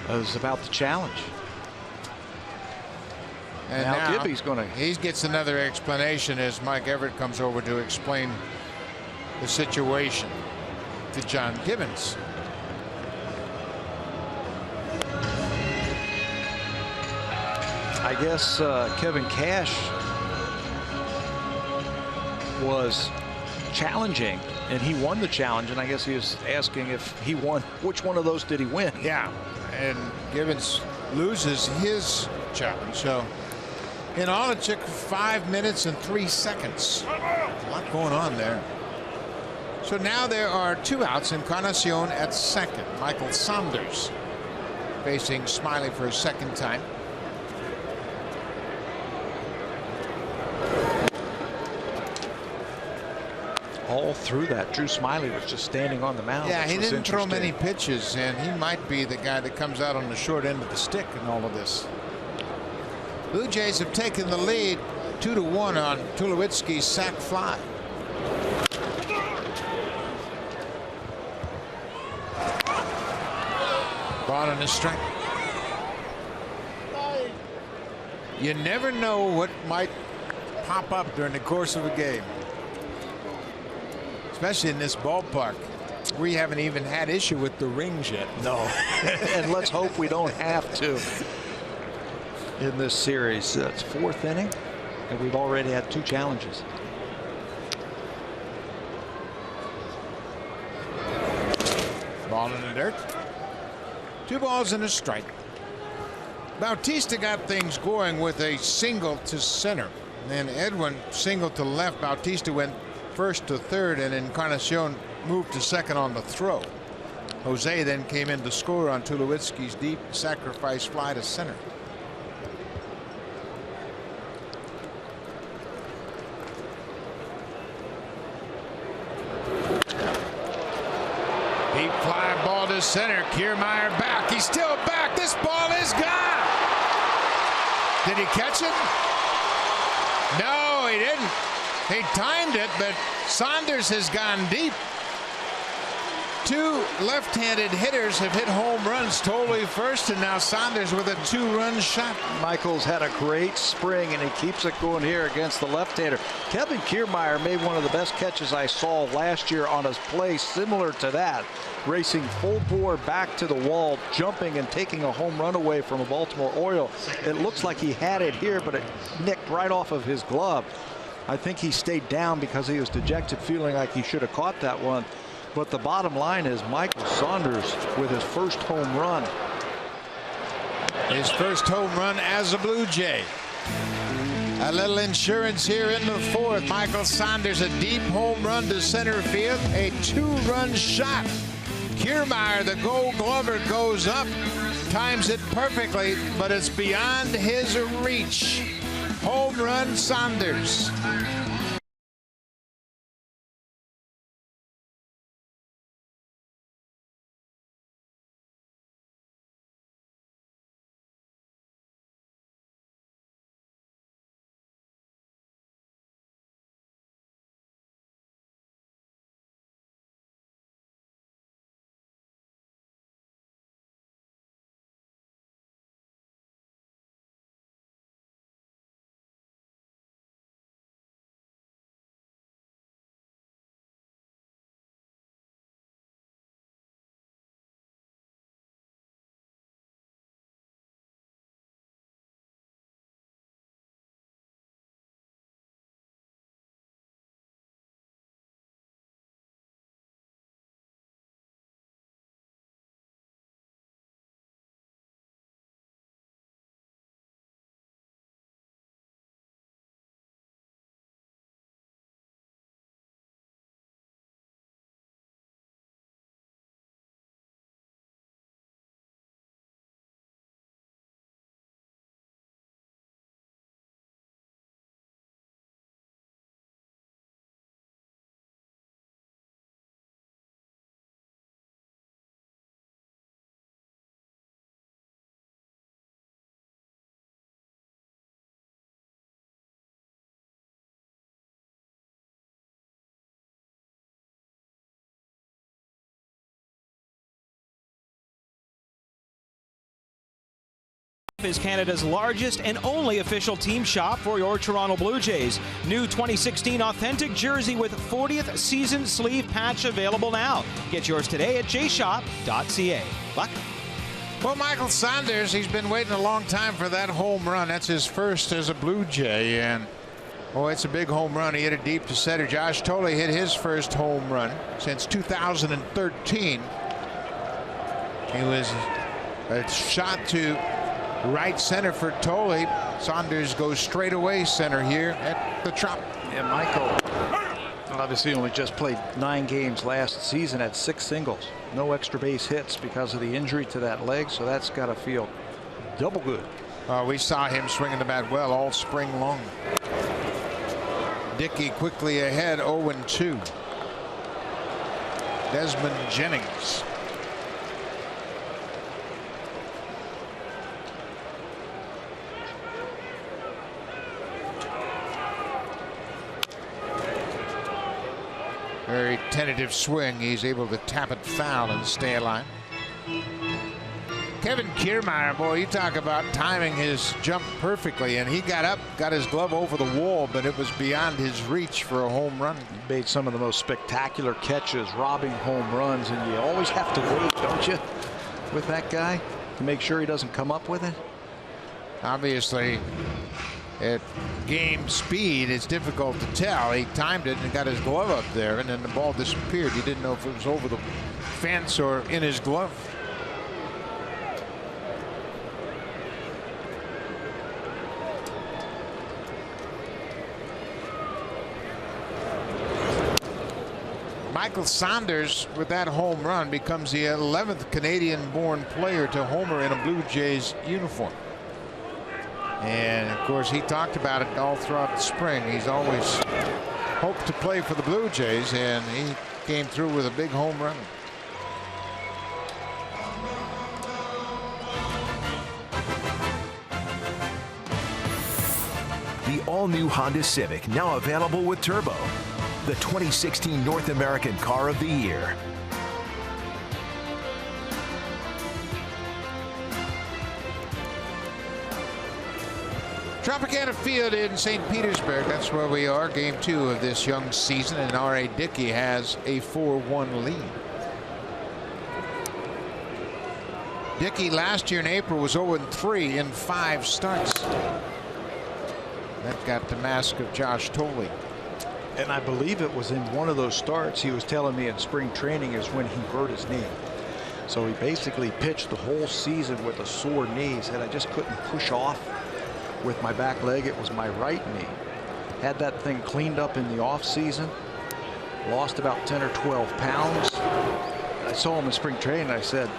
was about the challenge. And now Gibby's going to. He gets another explanation as Mike Everett comes over to explain the situation to John Gibbons. I guess Kevin Cash was challenging, and he won the challenge, and I guess he was asking if he won, which one of those did he win? Yeah, and Gibbons loses his challenge. So in all, it took 5 minutes and 3 seconds. A lot going on there. So now there are 2 outs. Encarnacion at second. Michael Saunders facing Smyly for a second time. All through that, Drew Smyly was just standing on the mound. Yeah, he didn't throw many pitches, and he might be the guy that comes out on the short end of the stick in all of this. Blue Jays have taken the lead 2-1 on Tulowitzki's sac fly. Ball on the strike. You never know what might pop up during the course of a game, especially in this ballpark. We haven't even had issue with the rings yet. No. And let's hope we don't have to in this series. It's 4th inning, and we've already had 2 challenges. Ball in the dirt. 2 balls and a strike. Bautista got things going with a single to center. Then Edwin singled to left. Bautista went first to third, and Encarnacion moved to second on the throw. Jose then came in to score on Tulowitzki's deep sacrifice fly to center. Deep fly ball to center. Kiermaier back. He's still back. This ball is gone. Did he catch it? No, he didn't. He timed it, but Saunders has gone deep. Two left-handed hitters have hit home runs. Tolley first, and now Saunders with a 2-run shot. Michael's had a great spring, and he keeps it going here against the left-hander. Kevin Kiermaier made one of the best catches I saw last year on his play, similar to that, racing full bore back to the wall, jumping and taking a home run away from a Baltimore Oriole. It looks like he had it here, but it nicked right off of his glove. I think he stayed down because he was dejected, feeling like he should have caught that one. But the bottom line is Michael Saunders with his first home run. His first home run as a Blue Jay. A little insurance here in the fourth. Michael Saunders, a deep home run to center field. A 2-run shot. Kiermaier, the Gold Glover, goes up. Times it perfectly, but it's beyond his reach. Home run Saunders. Is Canada's largest and only official team shop for your Toronto Blue Jays. New 2016 authentic jersey with 40th season sleeve patch available now. Get yours today at jshop.ca. Buck? Well, Michael Saunders, he's been waiting a long time for that home run. That's his first as a Blue Jay, and oh, it's a big home run. He hit it deep to center. Josh Tolley hit his first home run since 2013. He was a shot to right center for Tolley. Saunders goes straight away center here at the Trop. Yeah, Michael obviously only just played 9 games last season at 6 singles. No extra base hits because of the injury to that leg, so that's got to feel double good. We saw him swinging the bat well all spring long. Dickey quickly ahead, 0-2. Desmond Jennings. Very tentative swing. He's able to tap it foul and stay alive. Kevin Kiermaier, boy, you talk about timing his jump perfectly, and he got up, got his glove over the wall, but it was beyond his reach for a home run. He made some of the most spectacular catches, robbing home runs, and you always have to wait, don't you, with that guy to make sure he doesn't come up with it? Obviously, at game speed, it's difficult to tell. He timed it and got his glove up there, and then the ball disappeared. He didn't know if it was over the fence or in his glove. Michael Saunders, with that home run, becomes the 11th Canadian-born player to homer in a Blue Jays uniform. And of course, he talked about it all throughout the spring. He's always hoped to play for the Blue Jays, and he came through with a big home run. The all-new Honda Civic, now available with Turbo, the 2016 North American Car of the Year. Tropicana Field in St. Petersburg. That's where we are. Game 2 of this young season, and R.A. Dickey has a 4-1 lead. Dickey last year in April was 0-3 in 5 starts. That got the mask of Josh Thole. And I believe it was in one of those starts he was telling me in spring training is when he hurt his knee. So he basically pitched the whole season with a sore knee. He said, I just couldn't push off with my back leg. It was my right knee. Had that thing cleaned up in the off season. Lost about 10 or 12 pounds. I saw him in spring training. I said,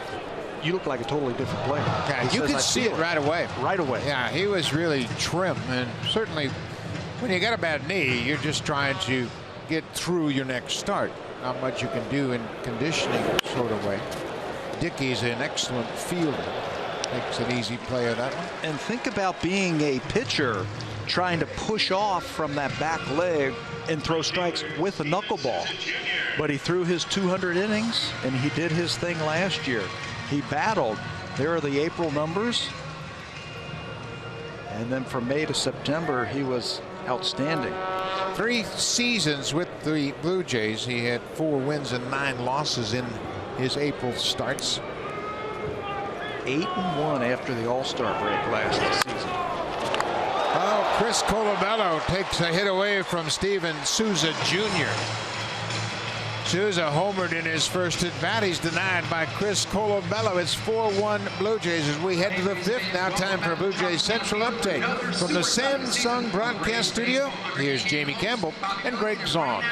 you look like a totally different player. Yeah, you could see it right away. Right away. Yeah, he was really trim, and certainly when you got a bad knee, you're just trying to get through your next start. Not much you can do in conditioning sort of way. Dickey's an excellent fielder. Makes an easy play of that one. And think about being a pitcher trying to push off from that back leg and throw strikes with a knuckleball. But he threw his 200 innings, and he did his thing last year. He battled. There are the April numbers. And then from May to September, he was outstanding. 3 seasons with the Blue Jays. He had 4 wins and 9 losses in his April starts. 8-1 after the All-Star break last season. Oh, Chris Colabello takes a hit away from Steven Souza Jr. Souza homered in his first at bat. He's denied by Chris Colabello. It's 4-1 Blue Jays as we head to the 5th. Now time for a Blue Jays Central update. From the Samsung broadcast studio, here's Jamie Campbell and Greg Zahn.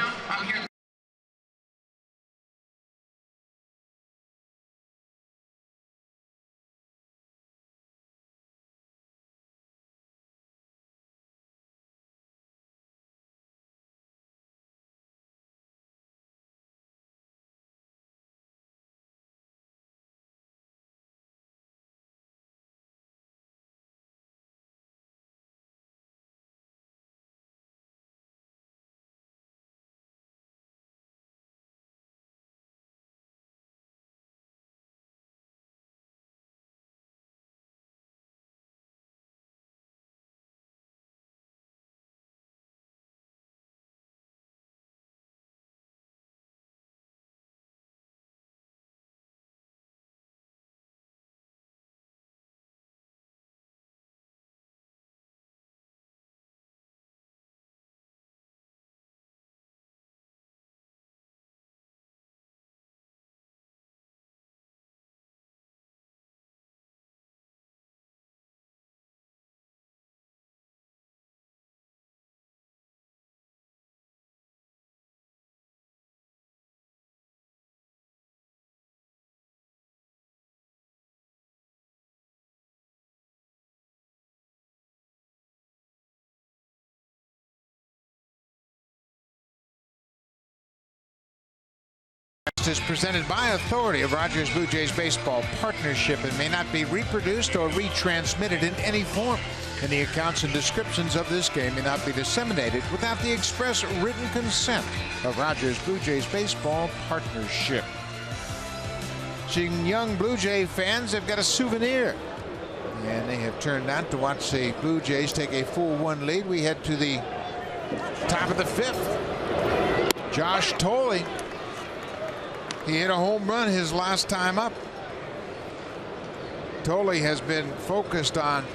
Is presented by authority of Rogers Blue Jays Baseball Partnership and may not be reproduced or retransmitted in any form. And the accounts and descriptions of this game may not be disseminated without the express written consent of Rogers Blue Jays Baseball Partnership. Seeing young Blue Jay fans have got a souvenir, and they have turned out to watch the Blue Jays take a 4-1 lead. We head to the top of the 5th. Josh Thole. He hit a home run his last time up. Thole has been focused on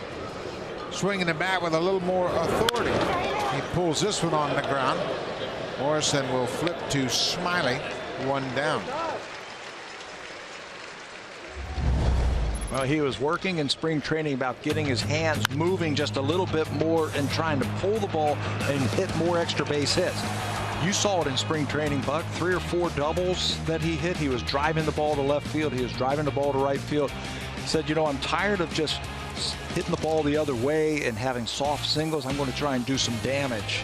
swinging the bat with a little more authority. He pulls this one on the ground. Morrison will flip to Smyly, 1 down. Well, he was working in spring training about getting his hands moving just a little bit more and trying to pull the ball and hit more extra base hits. You saw it in spring training, Buck. 3 or 4 doubles that he hit. He was driving the ball to left field. He was driving the ball to right field. He said, you know, I'm tired of just hitting the ball the other way and having soft singles. I'm going to try and do some damage.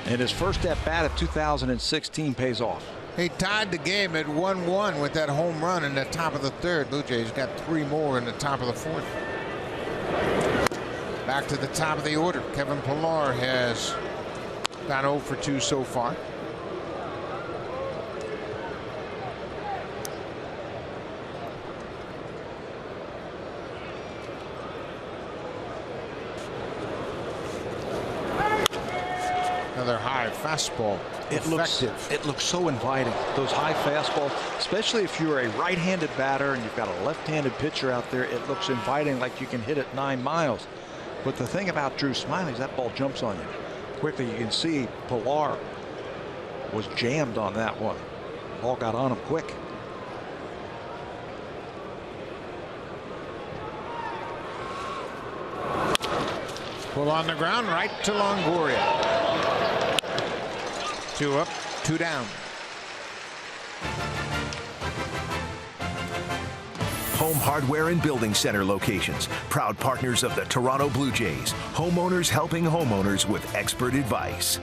And his first at bat of 2016 pays off. He tied the game at 1-1 with that home run in the top of the 3rd. Blue Jays got 3 more in the top of the 4th. Back to the top of the order. Kevin Pillar has gone 0 for 2 so far. Another high fastball. It looks so inviting. Those high fastballs, especially if you're a right-handed batter and you've got a left-handed pitcher out there, it looks inviting, like you can hit it 9 miles. But the thing about Drew Smyly is that ball jumps on you quickly. You can see Pillar was jammed on that one. Ball got on him quick. Pull on the ground, right to Longoria. 2 up, 2 down. Home Hardware and Building Center locations. Proud partners of the Toronto Blue Jays. Homeowners helping homeowners with expert advice.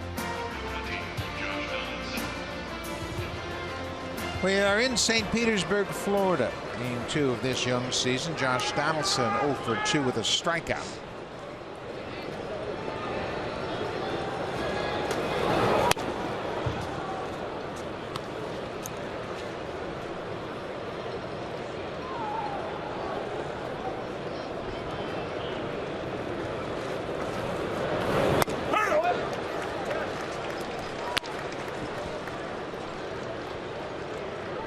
We are in St. Petersburg, Florida. Game 2 of this young season. Josh Donaldson 0 for 2 with a strikeout.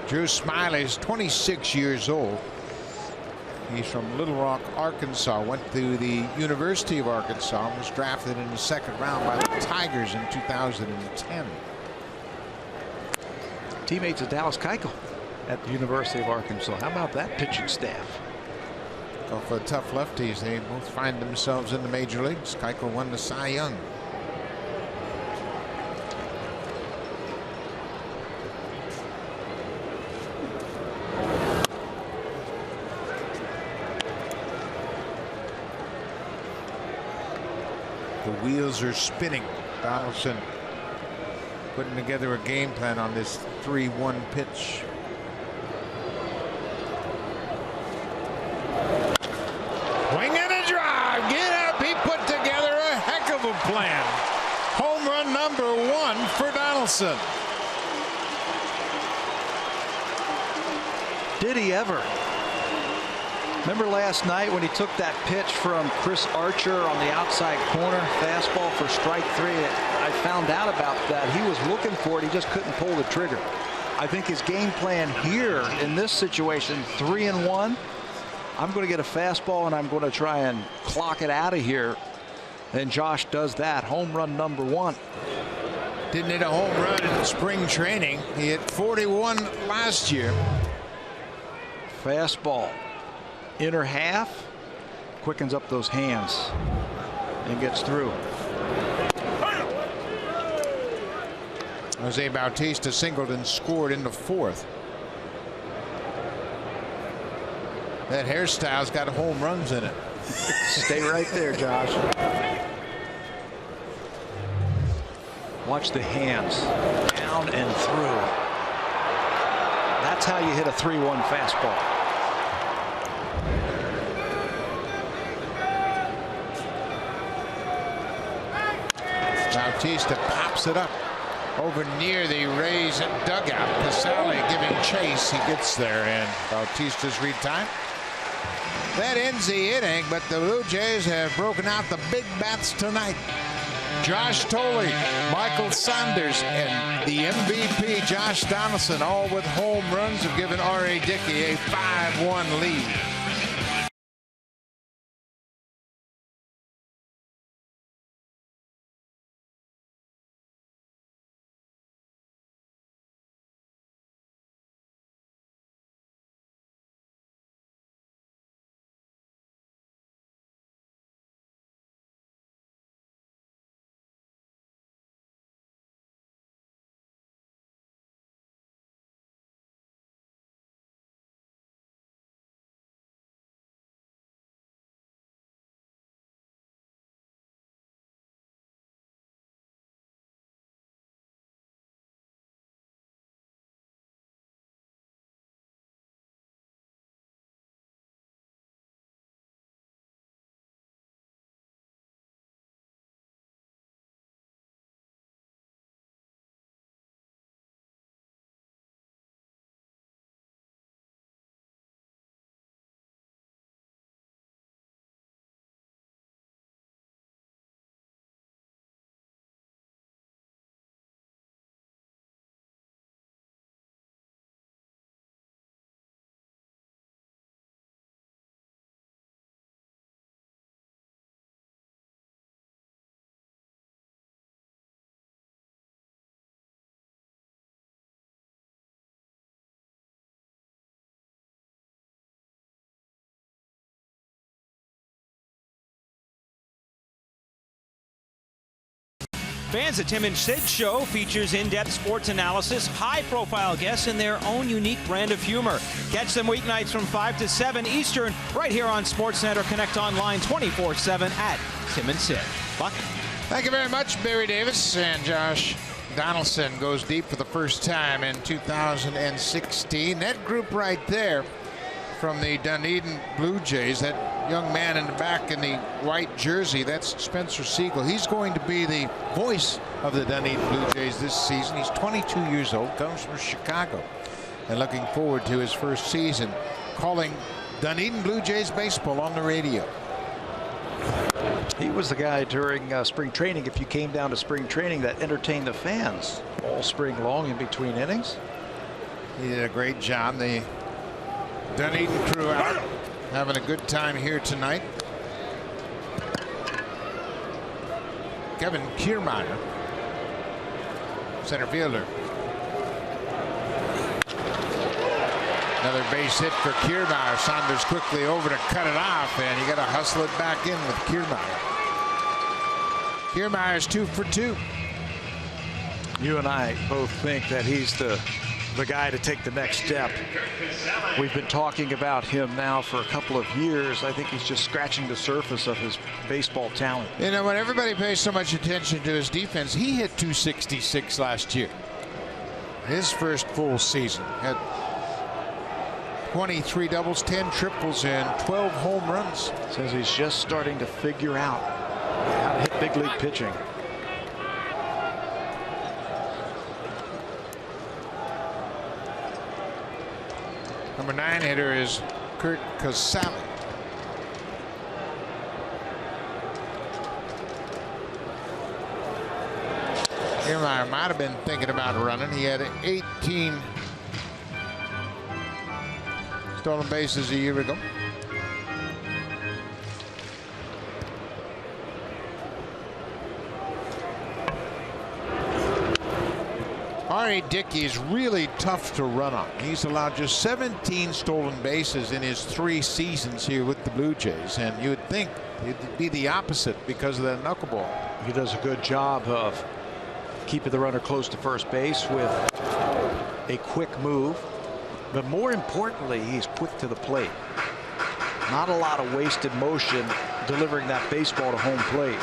Drew Smyly is 26 years old. He's from Little Rock, Arkansas. Went to the University of Arkansas and was drafted in the 2nd round by the Tigers in 2010. Teammates of Dallas Keuchel at the University of Arkansas. How about that pitching staff? Well, for the tough lefties, they both find themselves in the major leagues. Keuchel won the Cy Young. The wheels are spinning. Donaldson putting together a game plan on this 3-1 pitch. Swing and a drive. Get up. He put together a heck of a plan. Home run number 1 for Donaldson. Did he ever? Remember last night when he took that pitch from Chris Archer on the outside corner, fastball for strike 3? I found out about that. He was looking for it. He just couldn't pull the trigger. I think his game plan here in this situation, 3-1, I'm going to get a fastball and I'm going to try and clock it out of here. And Josh does that. Home run number 1. Didn't hit a home run in spring training. He hit 41 last year. Fastball. Inner half, quickens up those hands and gets through. Jose Bautista singled and scored in the 4th. That hairstyle's got home runs in it. Stay right there, Josh. Watch the hands down and through. That's how you hit a 3-1 fastball. Bautista pops it up over near the Rays dugout. Casale giving chase. He gets there and Bautista's retired. That ends the inning, but the Blue Jays have broken out the big bats tonight. Josh Tolley, Michael Saunders, and the MVP Josh Donaldson, all with home runs, have given R.A. Dickey a 5-1 lead. Fans, the Tim and Sid Show features in-depth sports analysis, high-profile guests, and their own unique brand of humor. Catch them weeknights from 5 to 7 Eastern, right here on SportsNet, or connect online 24/7 at Tim and Sid. Buck? Thank you very much, Barry Davis. And Josh Donaldson goes deep for the first time in 2016. That group right there from the Dunedin Blue Jays, that young man in the back in the white jersey, that's Spencer Siegel. He's going to be the voice of the Dunedin Blue Jays this season. He's 22 years old, comes from Chicago, and looking forward to his first season calling Dunedin Blue Jays baseball on the radio. He was the guy during spring training, if you came down to spring training, that entertained the fans all spring long in between innings. He did a great job. The Dunedin crew out having a good time here tonight. Kevin Kiermaier, center fielder. Another base hit for Kiermaier. Saunders quickly over to cut it off, and you got to hustle it back in with Kiermaier. Kiermaier's 2 for 2. You and I both think that he's the guy to take the next step. We've been talking about him now for a couple of years. I think he's just scratching the surface of his baseball talent. You know, when everybody pays so much attention to his defense, he hit .266 last year. His first full season. Had 23 doubles, 10 triples, and 12 home runs. Says he's just starting to figure out how to hit big league pitching. Number 9 hitter is Kurt Casale. Kiermaier might have been thinking about running. He had 18 stolen bases a year ago. Dickey is really tough to run on. He's allowed just 17 stolen bases in his 3 seasons here with the Blue Jays, and you would think it'd be the opposite because of that knuckleball. He does a good job of keeping the runner close to first base with a quick move, but more importantly, he's quick to the plate. Not a lot of wasted motion delivering that baseball to home plate.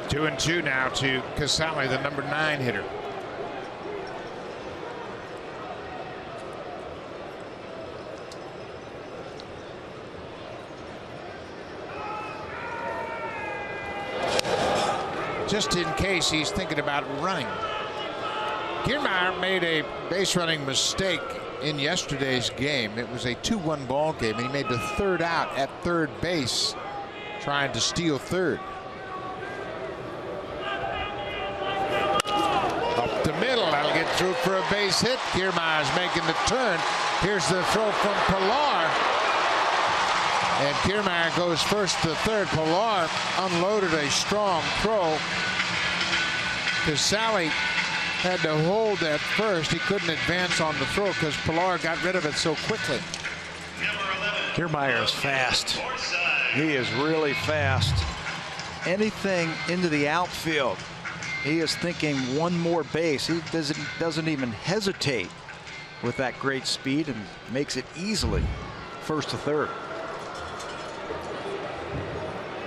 Two and two now to Casale, the number 9 hitter. Just in case he's thinking about running. Kiermaier made a base running mistake in yesterday's game. It was a 2-1 ball game, and he made the 3rd out at third base, trying to steal third. The middle, that'll get through for a base hit. Kiermaier's making the turn. Here's the throw from Pilar, and Kiermaier goes first to third. Pilar unloaded a strong throw. Casale had to hold at first. He couldn't advance on the throw because Pilar got rid of it so quickly. Kiermaier is fast. He is really fast. Anything into the outfield, he is thinking one more base. He doesn't even hesitate with that great speed and makes it easily first to third.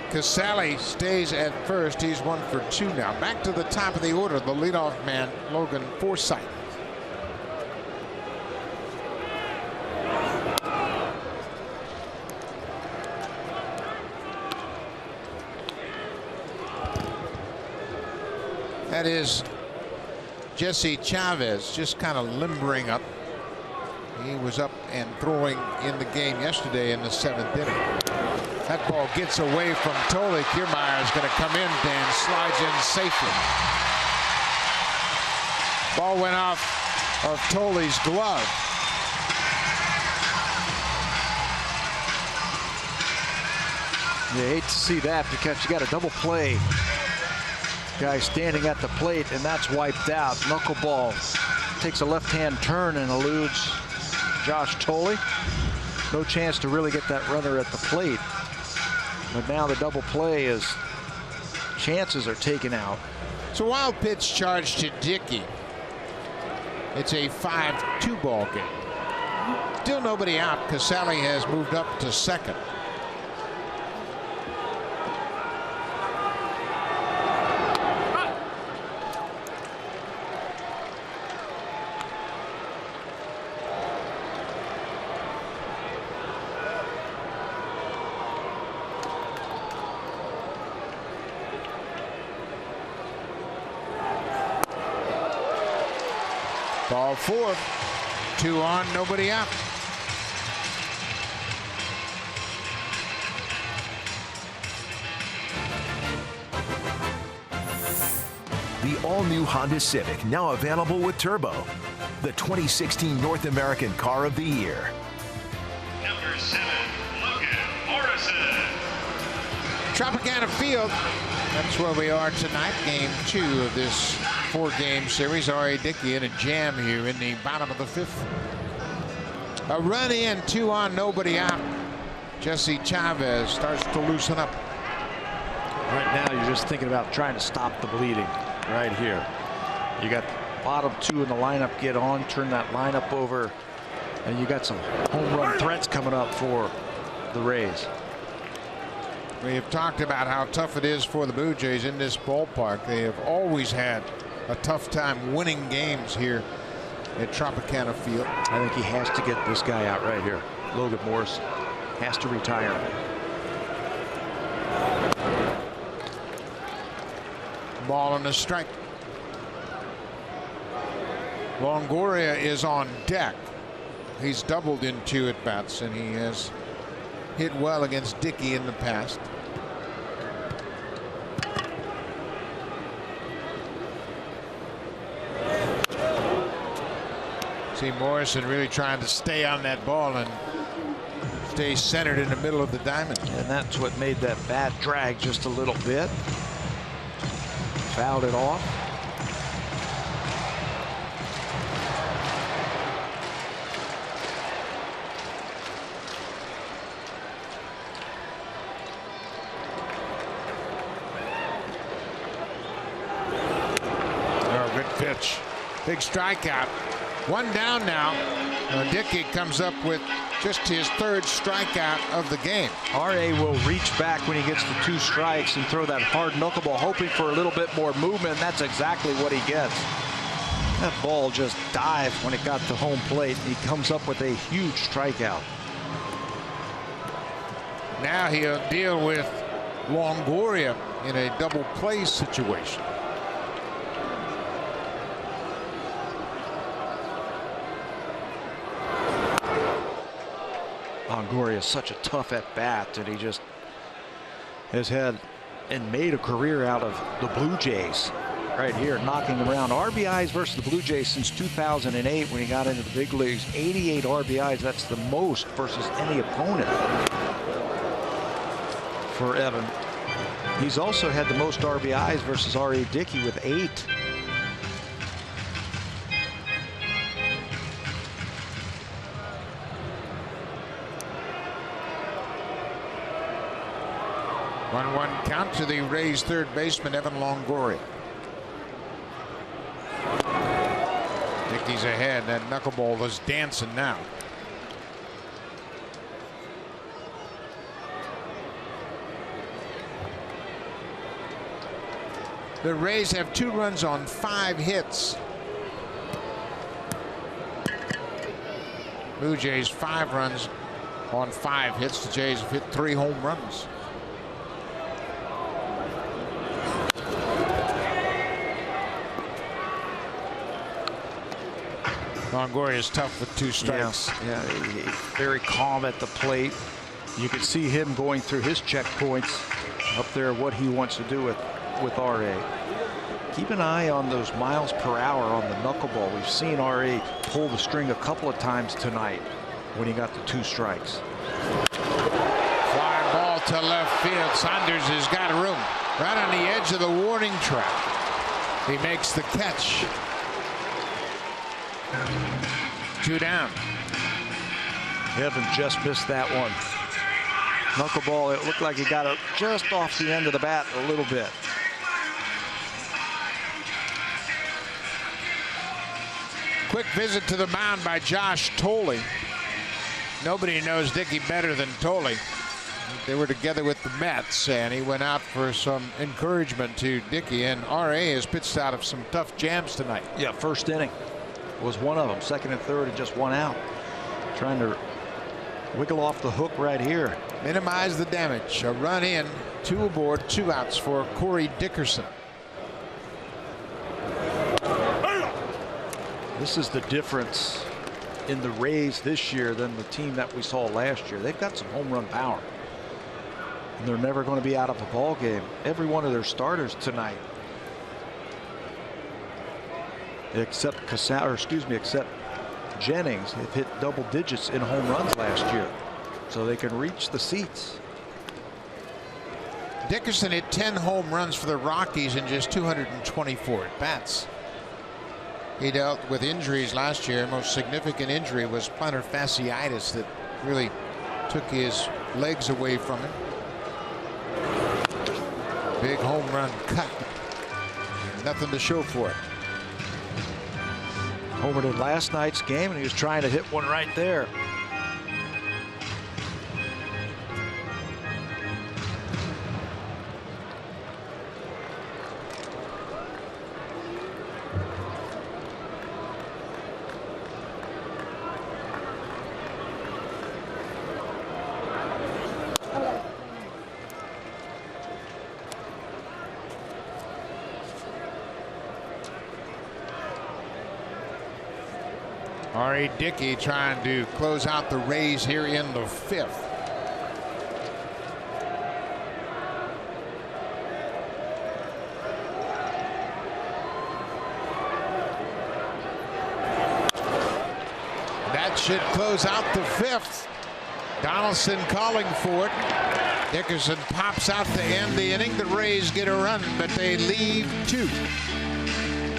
Casale stays at first. He's 1 for 2 now. Back to the top of the order, the leadoff man, Logan Forsythe. That is Jesse Chavez, just kind of limbering up. He was up and throwing in the game yesterday in the 7th inning. That ball gets away from Tolley. Kiermaier is going to come in and slides in safely. Ball went off of Tolley's glove. You hate to see that because you got a double play Guy standing at the plate, and that's wiped out. Knuckleball takes a left-hand turn and eludes Josh Tolley. No chance to really get that runner at the plate. But now the double play is chances are taken out. It's a wild pitch charge to Dickey. It's a 5-2 ball game. Still nobody out. Casale has moved up to second. Ball four. 2 on, nobody out. The all-new Honda Civic, now available with Turbo. The 2016 North American Car of the Year. Number 7, Logan Morrison. Tropicana Field. That's where we are tonight. Game 2 of this 4-game series. R.A. Dickey in a jam here in the bottom of the 5th. A run in, 2 on, nobody out. Jesse Chavez starts to loosen up. Right now, you're just thinking about trying to stop the bleeding right here. You got bottom 2 in the lineup. Get on, turn that lineup over, and you got some home run threats coming up for the Rays. We have talked about how tough it is for the Blue Jays in this ballpark. They have always had a tough time winning games here at Tropicana Field. I think he has to get this guy out right here. Logan Morris has to retire. Ball and a strike. Longoria is on deck. He's doubled in 2 at-bats, and he has hit well against Dickey in the past. See Morrison really trying to stay on that ball and stay centered in the middle of the diamond. And that's what made that bat drag just a little bit. Fouled it off. Oh, good pitch. Big strikeout. 1 down now. Dickey comes up with just his 3rd strikeout of the game. R.A. will reach back when he gets the 2 strikes and throw that hard knuckleball, hoping for a little bit more movement. That's exactly what he gets. That ball just dived when it got to home plate. He comes up with a huge strikeout. Now he'll deal with Longoria in a double play situation. Longoria is such a tough at bat, and he just has had and made a career out of the Blue Jays right here, knocking around RBIs versus the Blue Jays since 2008 when he got into the big leagues. 88 RBIs. That's the most versus any opponent for Evan. He's also had the most RBIs versus R.A. Dickey with 8. One count to the Rays' 3rd baseman, Evan Longoria. Dickey's ahead. That knuckleball is dancing now. The Rays have 2 runs on 5 hits. Blue Jays 5 runs on 5 hits. The Jays have hit 3 home runs. Longoria is tough with 2 strikes. Yeah, he's very calm at the plate. You can see him going through his checkpoints up there, what he wants to do with R.A. Keep an eye on those miles per hour on the knuckleball. We've seen R.A. pull the string a couple of times tonight when he got the 2 strikes. Fly ball to left field. Saunders has got room. Right on the edge of the warning track. He makes the catch. 2 down. Evan just missed that one. Knuckleball, it looked like he got it just off the end of the bat a little bit. Quick visit to the mound by Josh Thole. Nobody knows Dickey better than Thole. They were together with the Mets, and he went out for some encouragement to Dickey. And R.A. has pitched out of some tough jams tonight. Yeah, first inning was one of them. Second and third, and just 1 out. Trying to wiggle off the hook right here. Minimize the damage. A run in, 2 aboard, 2 outs for Corey Dickerson. This is the difference in the Rays this year than the team that we saw last year. They've got some home run power, and they're never going to be out of a ball game. Every one of their starters tonight, except except Jennings, have hit double digits in home runs last year, so they can reach the seats. Dickerson hit 10 home runs for the Rockies in just 224 at bats. He dealt with injuries last year. Most significant injury was plantar fasciitis that really took his legs away from him. Big home run cut. Nothing to show for it. Homered in last night's game, and he was trying to hit one right there. R.A. Dickey trying to close out the Rays here in the 5th. That should close out the 5th. Donaldson calling for it. Dickerson pops out to end the inning. The Rays get a run, but they leave 2.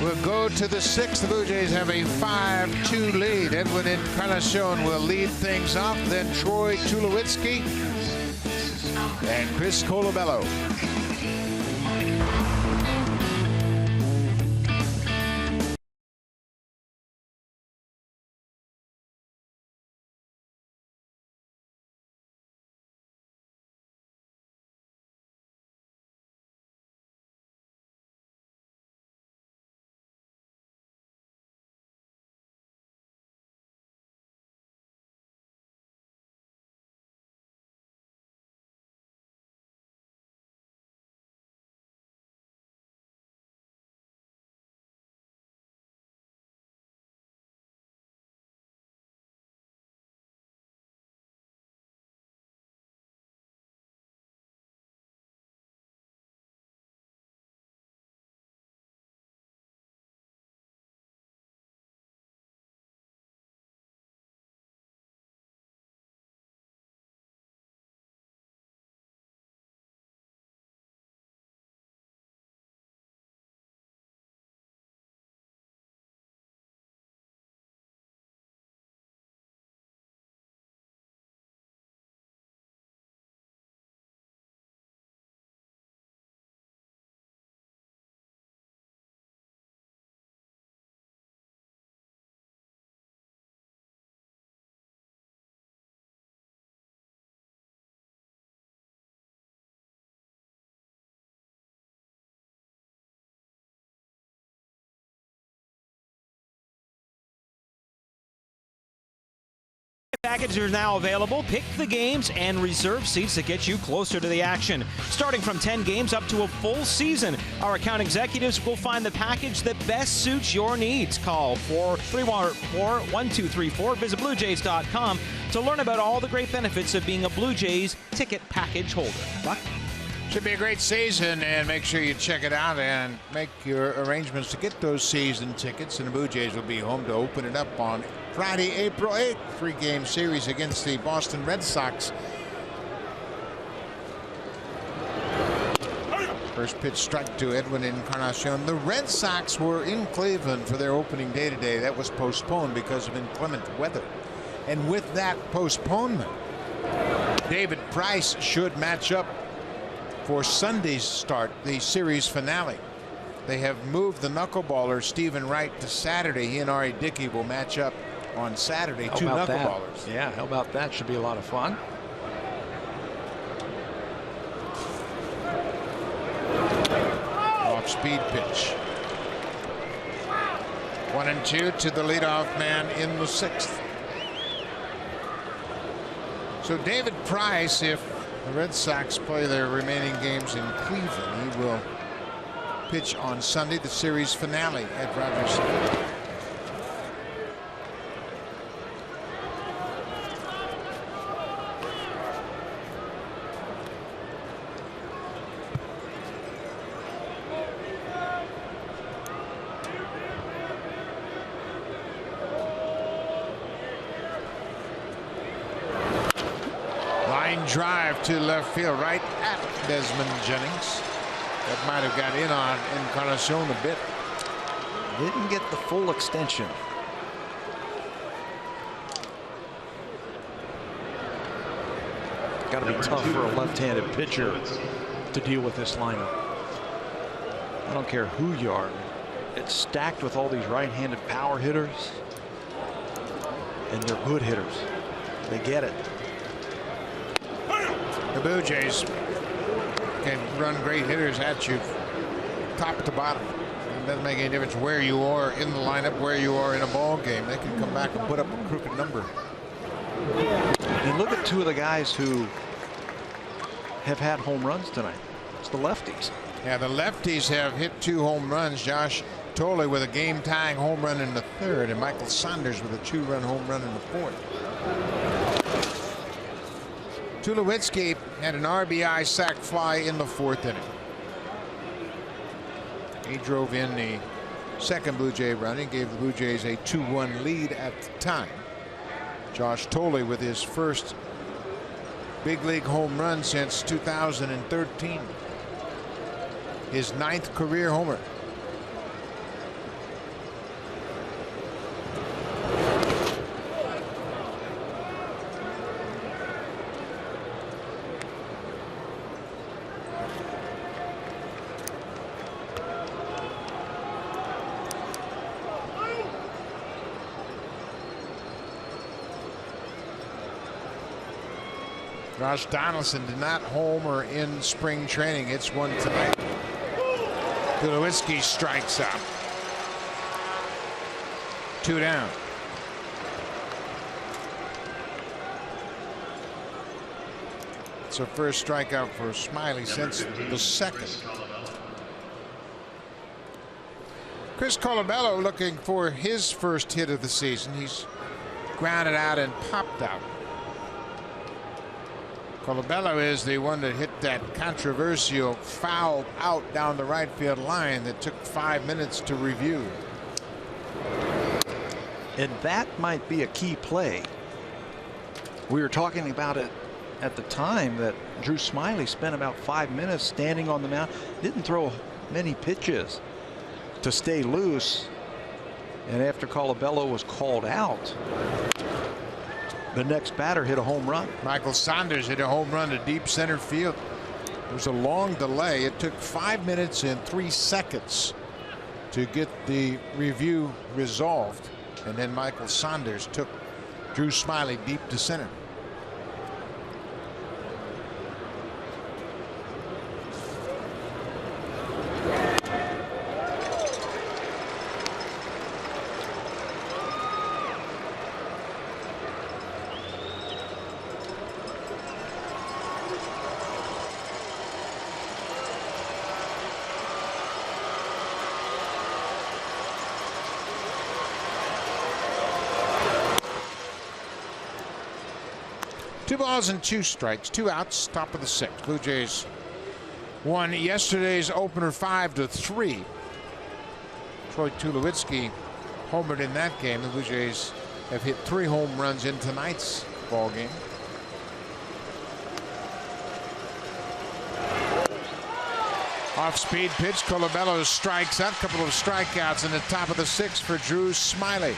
We'll go to the 6th. The Blue Jays have a 5-2 lead. Edwin Encarnacion will lead things off. Then Troy Tulowitzki and Chris Colabello. Packages are now available. Pick the games and reserve seats that get you closer to the action. Starting from 10 games up to a full season, our account executives will find the package that best suits your needs. Call 434-1234. Visit BlueJays.com to learn about all the great benefits of being a Blue Jays ticket package holder. Buck? Should be a great season, and make sure you check it out and make your arrangements to get those season tickets. And the Blue Jays will be home to open it up on Friday, April 8th. 3-game series against the Boston Red Sox. First pitch strike to Edwin Encarnacion. The Red Sox were in Cleveland for their opening day today. That was postponed because of inclement weather. And with that postponement, David Price should match up for Sunday's start, the series finale. They have moved the knuckleballer Stephen Wright to Saturday. He and R.A. Dickey will match up on Saturday. Two knuckleballers. Yeah, how about that? Should be a lot of fun. Speed pitch. 1-2 to the leadoff man in the 6th. So David Price, if the Red Sox play their remaining games in Cleveland, he will pitch on Sunday, the series finale at Rogers Field. Drive to left field, right at Desmond Jennings. That might have got in on Encarnacion a bit. Didn't get the full extension. Got to be tough for a left-handed pitcher to deal with this lineup. I don't care who you are. It's stacked with all these right-handed power hitters, and they're good hitters. They get it. The Blue Jays can run great hitters at you top to bottom. It doesn't make any difference where you are in the lineup, where you are in a ball game. They can come back and put up a crooked number. And look at two of the guys who have had home runs tonight. It's the lefties. Yeah, the lefties have hit 2 home runs. Josh Tolley with a game-tying home run in the 3rd, and Michael Saunders with a 2-run home run in the 4th. Tulowitzki had an RBI sac fly in the 4th inning. He drove in the 2nd Blue Jay run. He gave the Blue Jays a 2-1 lead at the time. Josh Tolley with his first big league home run since 2013. His 9th career homer. Josh Donaldson did not homer in spring training. It's one tonight. Tulowitzki strikes out. 2 down. It's a first strikeout for Smyly since the 2nd. Chris Colabello looking for his first hit of the season. He's grounded out and popped out. Colabello is the one that hit that controversial foul out down the right field line that took 5 minutes to review. And that might be a key play. We were talking about it at the time that Drew Smyly spent about 5 minutes standing on the mound, didn't throw many pitches to stay loose. And after Colabello was called out, the next batter hit a home run. Michael Saunders hit a home run to deep center field. It was a long delay. It took 5 minutes and 3 seconds to get the review resolved. And then Michael Saunders took Drew Smyly deep to center. Two balls and 2 strikes, 2 outs, top of the 6th. Blue Jays won yesterday's opener 5-3. Troy Tulowitzki homered in that game. The Blue Jays have hit 3 home runs in tonight's ball game. Off-speed pitch. Colabello strikes out. A couple of strikeouts in the top of the 6th for Drew Smyly.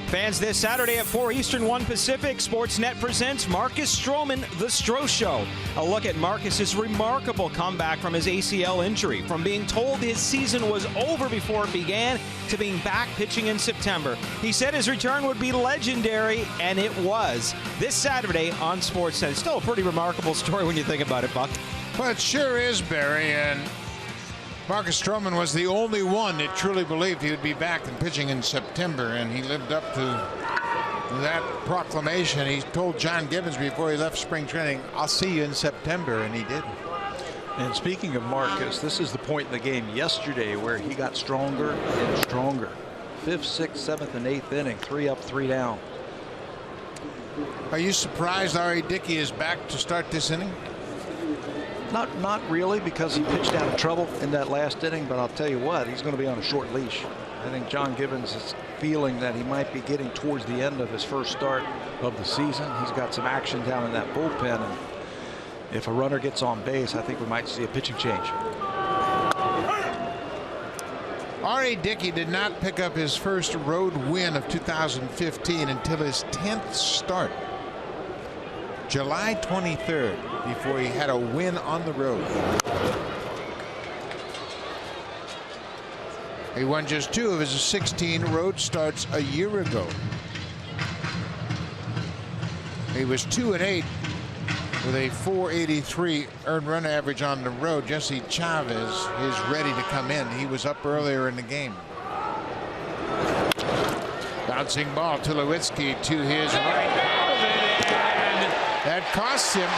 Fans, this Saturday at 4 Eastern, 1 Pacific, Sportsnet presents Marcus Stroman, The Stro Show. A look at Marcus's remarkable comeback from his ACL injury, from being told his season was over before it began to being back pitching in September. He said his return would be legendary, and it was. This Saturday on Sportsnet. It's still a pretty remarkable story when you think about it, Buck. Well, it sure is, Barry, and Marcus Stroman was the only one that truly believed he would be back and pitching in September, and he lived up to that proclamation. He told John Gibbons before he left spring training, "I'll see you in September," and he did. And speaking of Marcus, this is the point in the game yesterday where he got stronger and stronger. 5th, 6th, 7th, and 8th inning, 3 up, 3 down. Are you surprised R.A. Dickey is back to start this inning? Not really, because he pitched out of trouble in that last inning, but I'll tell you what, he's going to be on a short leash. I think John Gibbons is feeling that he might be getting towards the end of his first start of the season. He's got some action down in that bullpen, and if a runner gets on base, I think we might see a pitching change. R.A. Dickey did not pick up his first road win of 2015 until his 10th start, July 23rd, before he had a win on the road. He won just 2 of his 16 road starts a year ago. He was 2-8 with a .483 earned run average on the road. Jesse Chavez is ready to come in. He was up earlier in the game. Bouncing ball, Tulowitzki to his right. That cost him.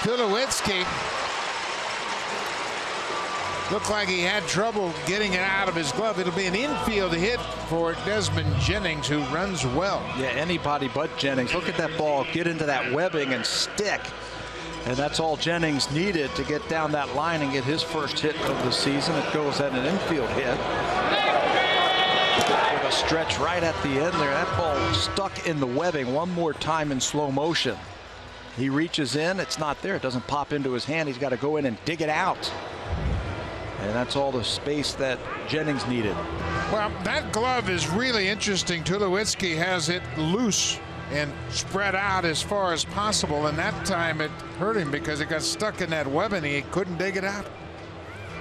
Tulowitzki looked like he had trouble getting it out of his glove. It'll be an infield hit for Desmond Jennings, who runs well. Yeah, anybody but Jennings. Look at that ball get into that webbing and stick. And that's all Jennings needed to get down that line and get his first hit of the season. It goes at an infield hit. With a stretch right at the end there. That ball stuck in the webbing one more time in slow motion. He reaches in. It's not there. It doesn't pop into his hand. He's got to go in and dig it out. And that's all the space that Jennings needed. Well, that glove is really interesting. Tulowitzki has it loose and spread out as far as possible, and that time it hurt him because it got stuck in that webbing. He couldn't dig it out.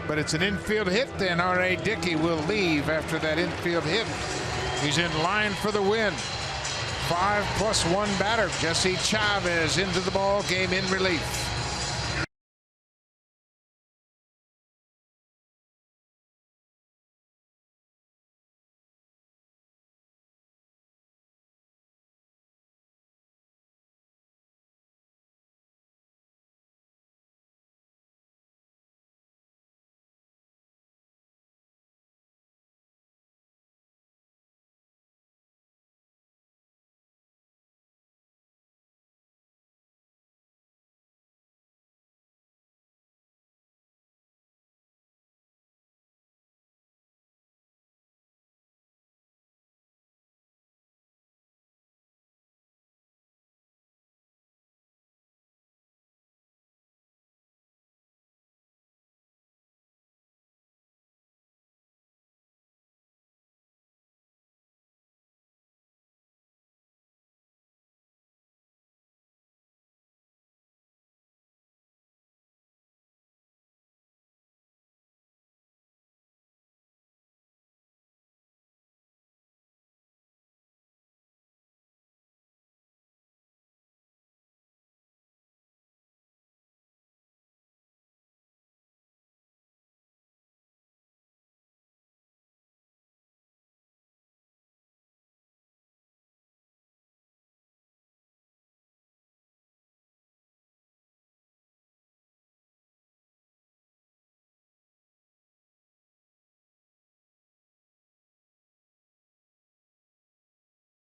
But it's an infield hit, then R.A. Dickey will leave after that infield hit. He's in line for the win. 5+1 batter. Jesse Chavez into the ball game in relief.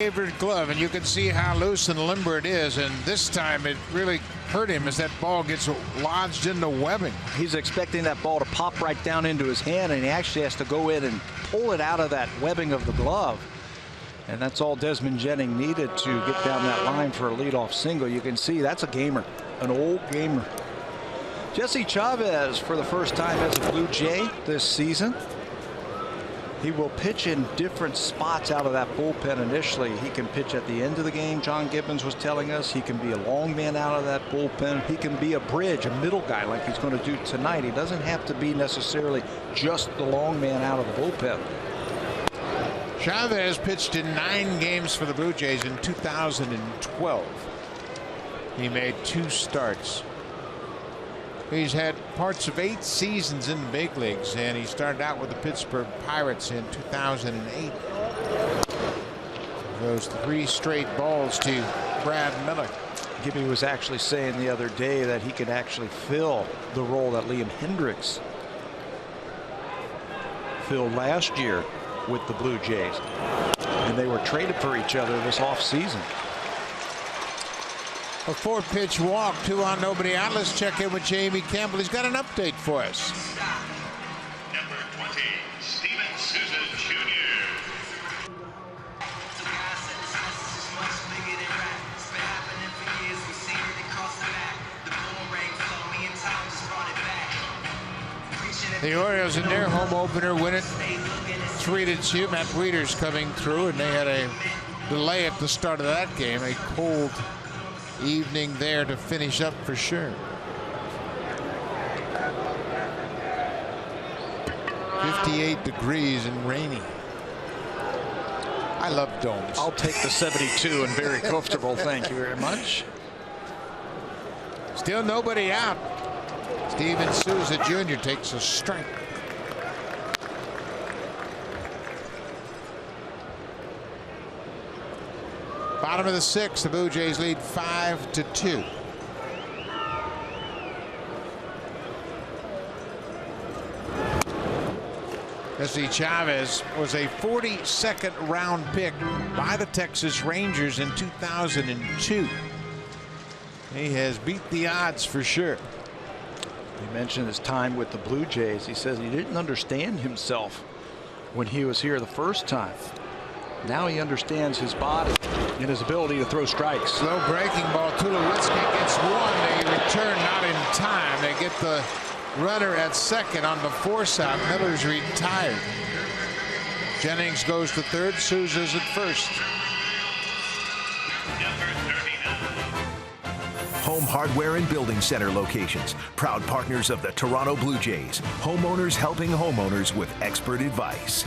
Favorite glove, and you can see how loose and limber it is, and this time it really hurt him as that ball gets lodged in the webbing. He's expecting that ball to pop right down into his hand, and he actually has to go in and pull it out of that webbing of the glove. And that's all Desmond Jennings needed to get down that line for a leadoff single. You can see that's a gamer, an old gamer. Jesse Chavez for the first time as a Blue Jay this season. He will pitch in different spots out of that bullpen initially. He can pitch at the end of the game, John Gibbons was telling us. He can be a long man out of that bullpen. He can be a bridge, a middle guy like he's going to do tonight. He doesn't have to be necessarily just the long man out of the bullpen. Chavez pitched in 9 games for the Blue Jays in 2012. He made 2 starts. He's had parts of 8 seasons in the big leagues, and he started out with the Pittsburgh Pirates in 2008. Those 3 straight balls to Brad Miller. Gibby was actually saying the other day that he could actually fill the role that Liam Hendricks filled last year with the Blue Jays, and they were traded for each other this offseason. A 4-pitch walk, 2 on, nobody out. Let's check in with Jamie Campbell. He's got an update for us. Number 20, Steven Souza Jr. The Orioles in their home opener win it 3-2. Matt Wieters coming through, and they had a delay at the start of that game. A cold evening there to finish up for sure. 58 degrees and rainy. I love domes. I'll take the 72 and very comfortable. Thank you very much. Still nobody out. Steven Souza Jr. takes a strike. Bottom of the 6th, the Blue Jays lead 5-2. Jesse Chavez was a 42nd round pick by the Texas Rangers in 2002. He has beat the odds for sure. He mentioned his time with the Blue Jays. He says he didn't understand himself when he was here the first time. Now he understands his body and his ability to throw strikes. Slow breaking ball. Tulowitzki gets 1. They return not in time. They get the runner at second on the force out. Miller's retired. Jennings goes to third. Souza's at first. Home Hardware and Building Center locations. Proud partners of the Toronto Blue Jays. Homeowners helping homeowners with expert advice.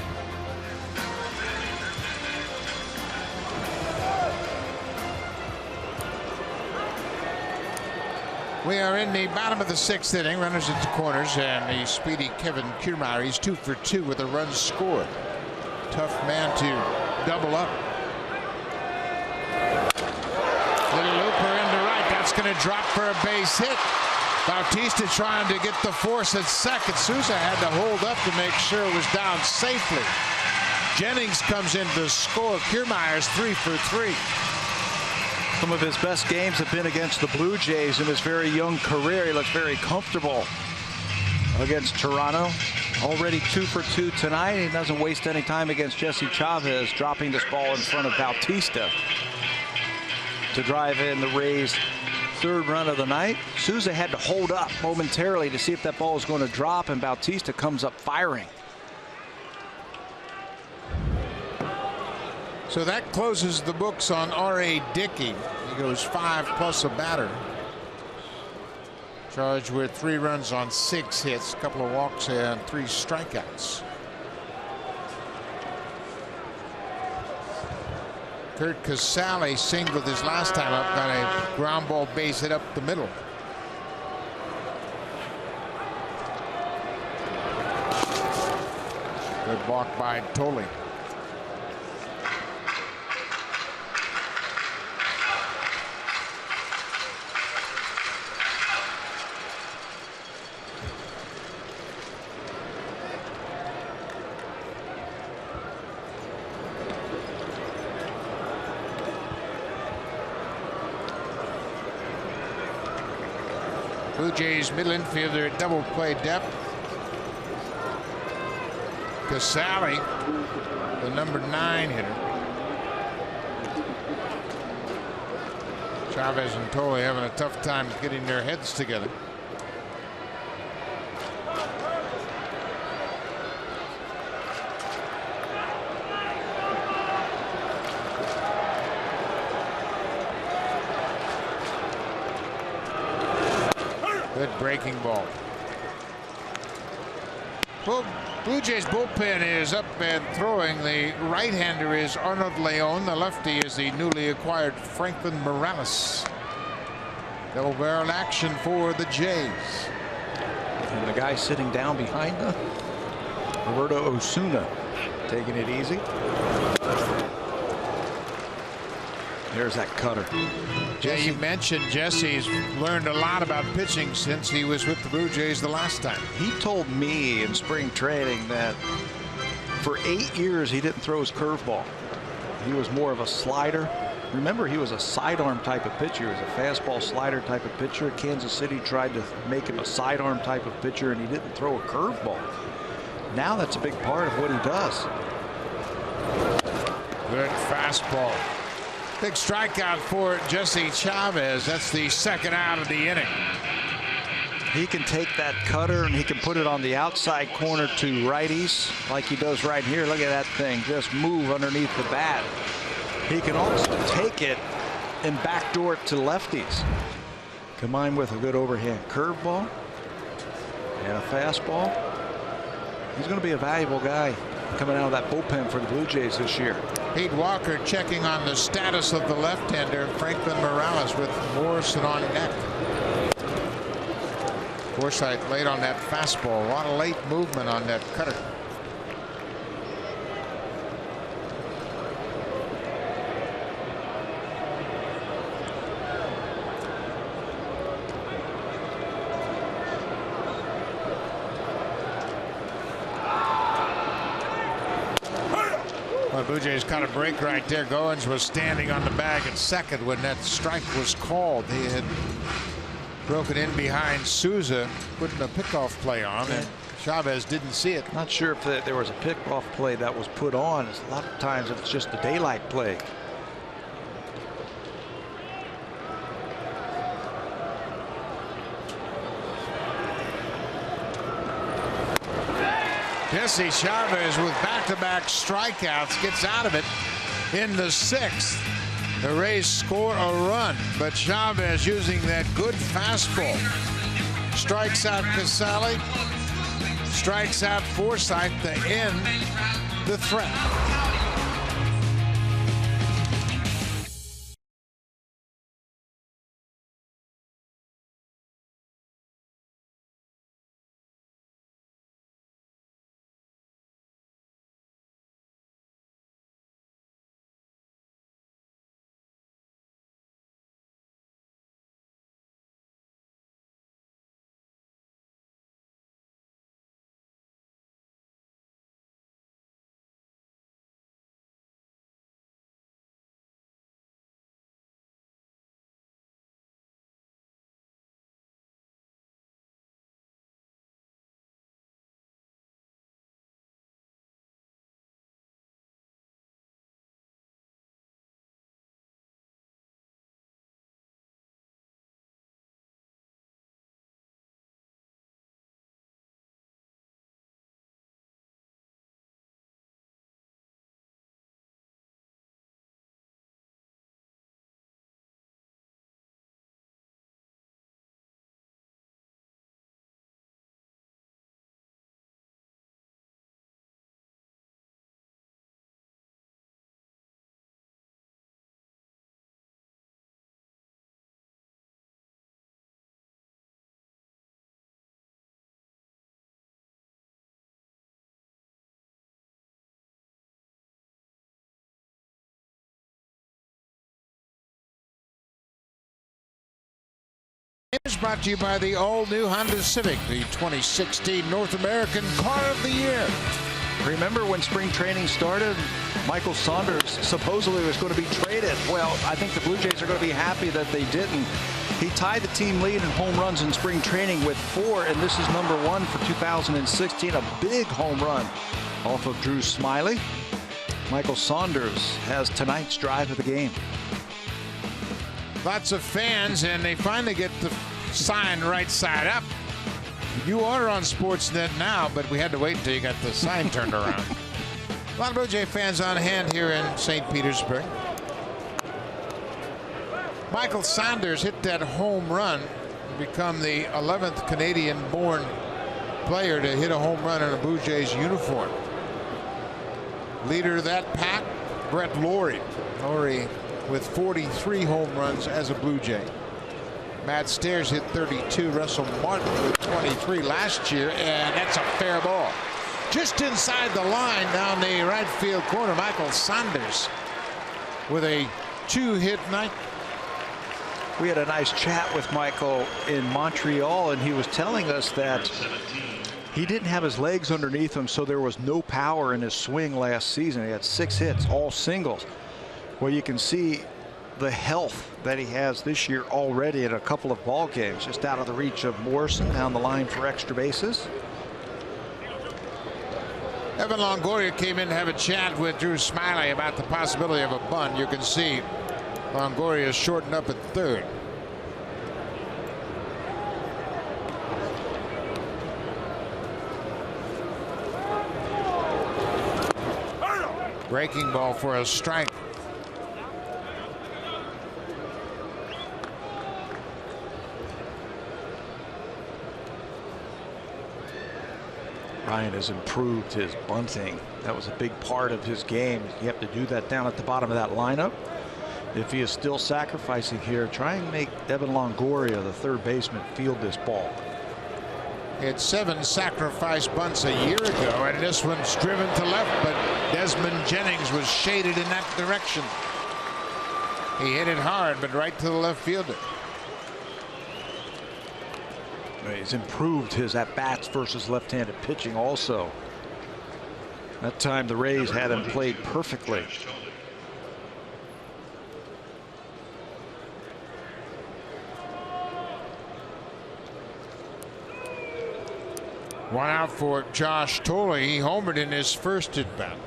We are in the bottom of the 6th inning. Runners at the corners, and the speedy Kevin Kiermaier. He's 2 for 2 with a run scored. Tough man to double up. Little looper into right. That's going to drop for a base hit. Bautista trying to get the force at second. Souza had to hold up to make sure it was down safely. Jennings comes in to score. Kiermaier's 3 for 3. Some of his best games have been against the Blue Jays in his very young career. He looks very comfortable against Toronto. Already 2 for 2 tonight. He doesn't waste any time against Jesse Chavez, dropping this ball in front of Bautista to drive in the Rays' 3rd run of the night. Souza had to hold up momentarily to see if that ball was going to drop, and Bautista comes up firing. So that closes the books on R.A. Dickey. He goes 5+ a batter. Charged with 3 runs on 6 hits, a couple of walks and 3 strikeouts. Kurt Casale singled his last time up, got a ground ball base hit up the middle. Good walk by Tolley. Blue Jays middle infielder at double play depth. Casale, the number 9 hitter. Chavez and Tolle having a tough time getting their heads together. Good breaking ball. Blue Jays bullpen is up and throwing. The right-hander is Arnold Leon. The lefty is the newly acquired Franklin Morales. Double barrel action for the Jays. And the guy sitting down behind them, Roberto Osuna, taking it easy. There's that cutter. Yeah, you mentioned Jesse's learned a lot about pitching since he was with the Blue Jays the last time. He told me in spring training that for 8 years he didn't throw his curveball. He was more of a slider. Remember, he was a sidearm type of pitcher. He was a fastball slider type of pitcher. Kansas City tried to make him a sidearm type of pitcher, and he didn't throw a curveball. Now that's a big part of what he does. Good fastball. Big strikeout for Jesse Chavez. That's the second out of the inning. He can take that cutter and he can put it on the outside corner to righties like he does right here. Look at that thing just move underneath the bat. He can also take it and backdoor it to lefties. Combined with a good overhand curveball and a fastball. He's going to be a valuable guy coming out of that bullpen for the Blue Jays this year. Pete Walker checking on the status of the left-hander Franklin Morales with Morrison on deck. Forsythe late on that fastball. A lot of late movement on that cutter. Well, Blue Jays caught a break right there. Goins was standing on the bag at second when that strike was called. He had broken in behind Souza, putting a pickoff play on, and Chavez didn't see it. Not sure if there was a pickoff play that was put on. A lot of times it's just a daylight play. Jesse Chavez with back-to-back strikeouts gets out of it in the 6th. The Rays score a run, but Chavez using that good fastball strikes out Casale, strikes out Forsythe to end the threat. Is brought to you by the all-new Honda Civic, the 2016 North American Car of the Year. Remember when spring training started, Michael Saunders supposedly was going to be traded. Well, I think the Blue Jays are going to be happy that they didn't. He tied the team lead in home runs in spring training with 4, and this is number 1 for 2016. A big home run off of Drew Smyly. Michael Saunders has tonight's drive of the game. Lots of fans, and they finally get the sign right side up. You order on Sportsnet now, but we had to wait until you got the sign turned around. A lot of Blue Jay fans on hand here in St. Petersburg. Michael Saunders hit that home run to become the 11th Canadian-born player to hit a home run in a Blue Jays uniform. Leader of that pack, Brett Lawrie. Lawrie with 43 home runs as a Blue Jay. Matt Stairs hit 32. Russell Martin with 23 last year, and that's a fair ball. Just inside the line down the right field corner, Michael Saunders with a 2-hit night. We had a nice chat with Michael in Montreal, and he was telling us that he didn't have his legs underneath him, so there was no power in his swing last season. He had 6 hits, all singles. Well, you can see the health that he has this year already in a couple of ball games, just out of the reach of Morrison down the line for extra bases. Evan Longoria came in to have a chat with Drew Smyly about the possibility of a bunt. You can see Longoria is shortened up at third. Breaking ball for a strike. Ryan has improved his bunting. That was a big part of his game. You have to do that down at the bottom of that lineup. If he is still sacrificing here, try and make Evan Longoria, the third baseman, field this ball. He had 7 sacrifice bunts a year ago, and this one's driven to left, but Desmond Jennings was shaded in that direction. He hit it hard, but right to the left fielder. He's improved his at-bats versus left-handed pitching also. That time the Rays had him played perfectly. One out for Josh Tolley. He homered in his first at bat.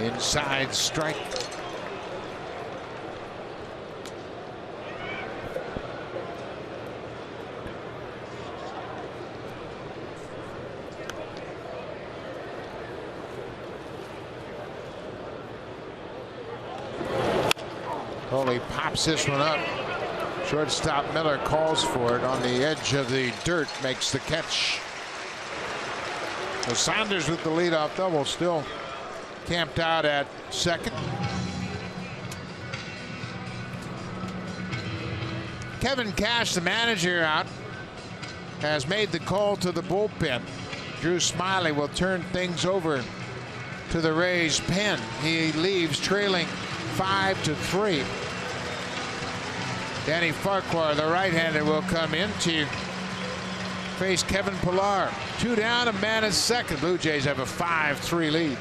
Inside strike. Tolley pops this one up. Shortstop Miller calls for it on the edge of the dirt, makes the catch. So Saunders with the leadoff double, still camped out at second. Kevin Cash, the manager, out, has made the call to the bullpen. Drew Smyly will turn things over to the Rays pen. He leaves trailing 5-3. Danny Farquhar, the right-hander, will come in to face Kevin Pillar. 2 down, a man at second. Blue Jays have a 5-3 lead.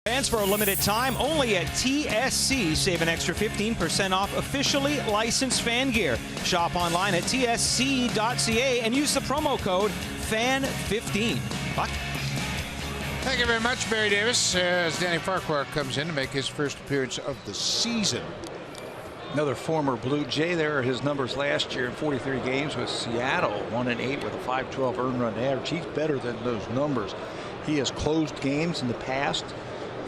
Fans, for a limited time, only at TSC, save an extra 15% off officially licensed fan gear. Shop online at tsc.ca and use the promo code FAN15. Buck? Thank you very much, Barry Davis, as Danny Farquhar comes in to make his first appearance of the season. Another former Blue Jay. There are his numbers last year in 43 games with Seattle, 1-8 with a .512 earned run average. He's better than those numbers. He has closed games in the past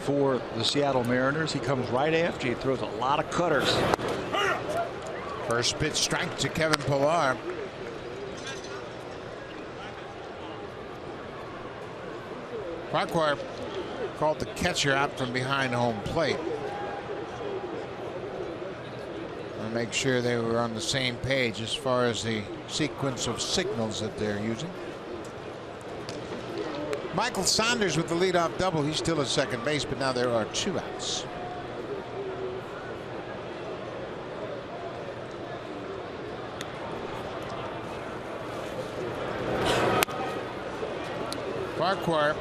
for the Seattle Mariners. He comes right after you. He throws a lot of cutters. First pitch strike to Kevin Pillar. Farquhar called the catcher out from behind home plate. And make sure they were on the same page as far as the sequence of signals that they're using. Michael Saunders with the leadoff double. He's still at second base, but now there are 2 outs. Farquhar,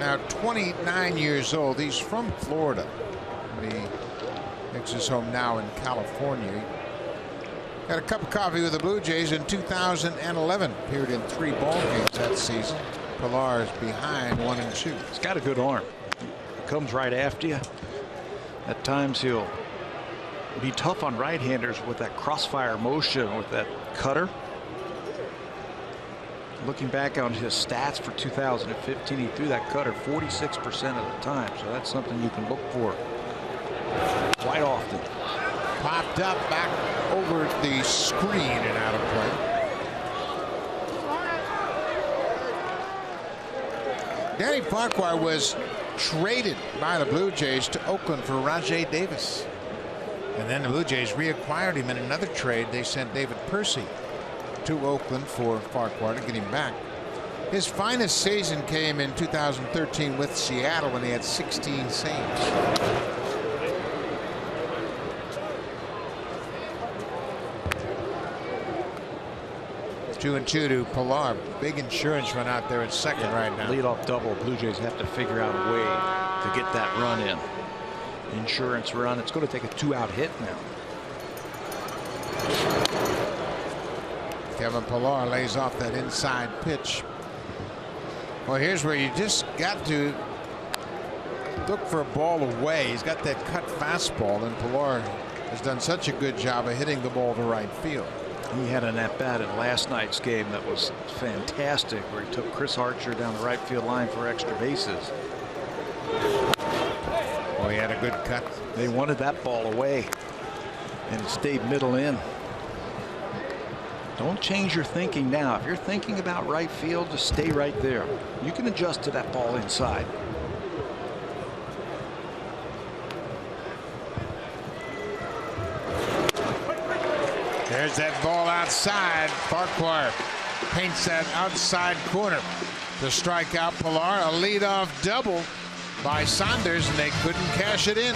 now 29 years old. He's from Florida, but he makes his home now in California. He got a cup of coffee with the Blue Jays in 2011. Appeared in 3 ball games that season. Pillar is behind 1-2. He's got a good arm. He comes right after you. At times he'll be tough on right-handers with that crossfire motion, with that cutter. Looking back on his stats for 2015, he threw that cutter 46% of the time, so that's something you can look for quite often. Popped up back over the screen and out of play. Danny Farquhar was traded by the Blue Jays to Oakland for Rajay Davis. And then the Blue Jays reacquired him in another trade. They sent David Percy to Oakland for Farquhar to get him back. His finest season came in 2013 with Seattle when he had 16 saves. 2-2 to Pillar. Big insurance run out there at second right now. Leadoff double. Blue Jays have to figure out a way to get that run in. Insurance run. It's going to take a 2-out hit now. Kevin Pillar lays off that inside pitch. Well, here's where you just got to look for a ball away. He's got that cut fastball, and Pillar has done such a good job of hitting the ball to right field. He had an at-bat in last night's game that was fantastic, where he took Chris Archer down the right field line for extra bases. Well, he had a good cut. They wanted that ball away, and it stayed middle in. Don't change your thinking now. If you're thinking about right field, just stay right there. You can adjust to that ball inside. There's that ball outside. Farquhar paints that outside corner to strike out Pillar. A leadoff double by Saunders, and they couldn't cash it in.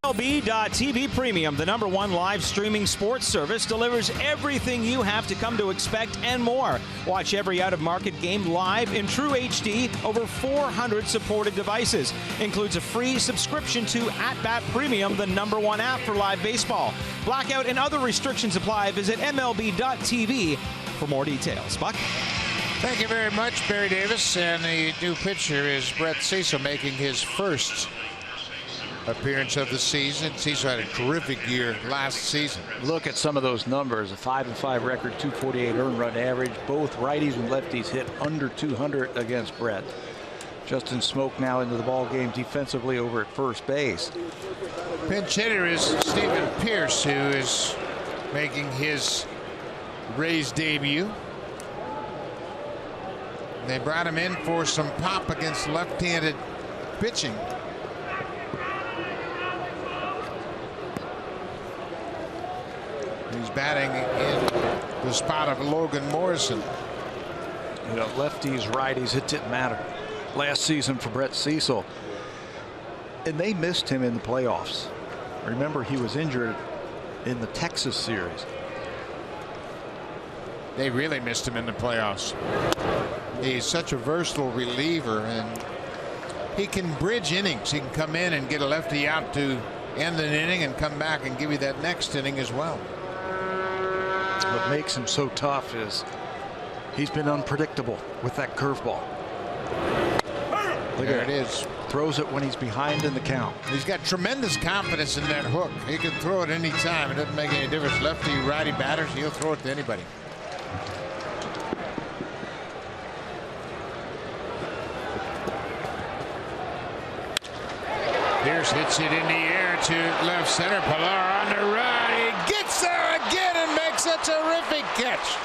MLB.TV Premium, the #1 live streaming sports service, delivers everything you have to come to expect and more. Watch every out-of-market game live in true HD, over 400 supported devices. Includes a free subscription to At Bat Premium, the #1 app for live baseball. Blackout and other restrictions apply. Visit MLB.TV for more details. Buck? Thank you very much, Barry Davis. And the new pitcher is Brett Cecil, making his first appearance of the season. Cecil had a terrific year last season. Look at some of those numbers. A 5-5 record, 248 earned run average. Both righties and lefties hit under 200 against Brett. Justin Smoke now into the ball game defensively over at first base. Pinch hitter is Stephen Pierce, who is making his Rays debut. They brought him in for some pop against left-handed pitching. He's batting in the spot of Logan Morrison. You know, lefties, righties, it didn't matter last season for Brett Cecil. And they missed him in the playoffs. Remember, he was injured in the Texas series. They really missed him in the playoffs. He's such a versatile reliever, and he can bridge innings. He can come in and get a lefty out to end an inning and come back and give you that next inning as well. What makes him so tough is he's been unpredictable with that curveball. There it is. Throws it when he's behind in the count. He's got tremendous confidence in that hook. He can throw it any time. It doesn't make any difference. Lefty, righty batters, he'll throw it to anybody. Pierce hits it in the air to left center. Pilar on the run. He gets there again and makes a terrific catch.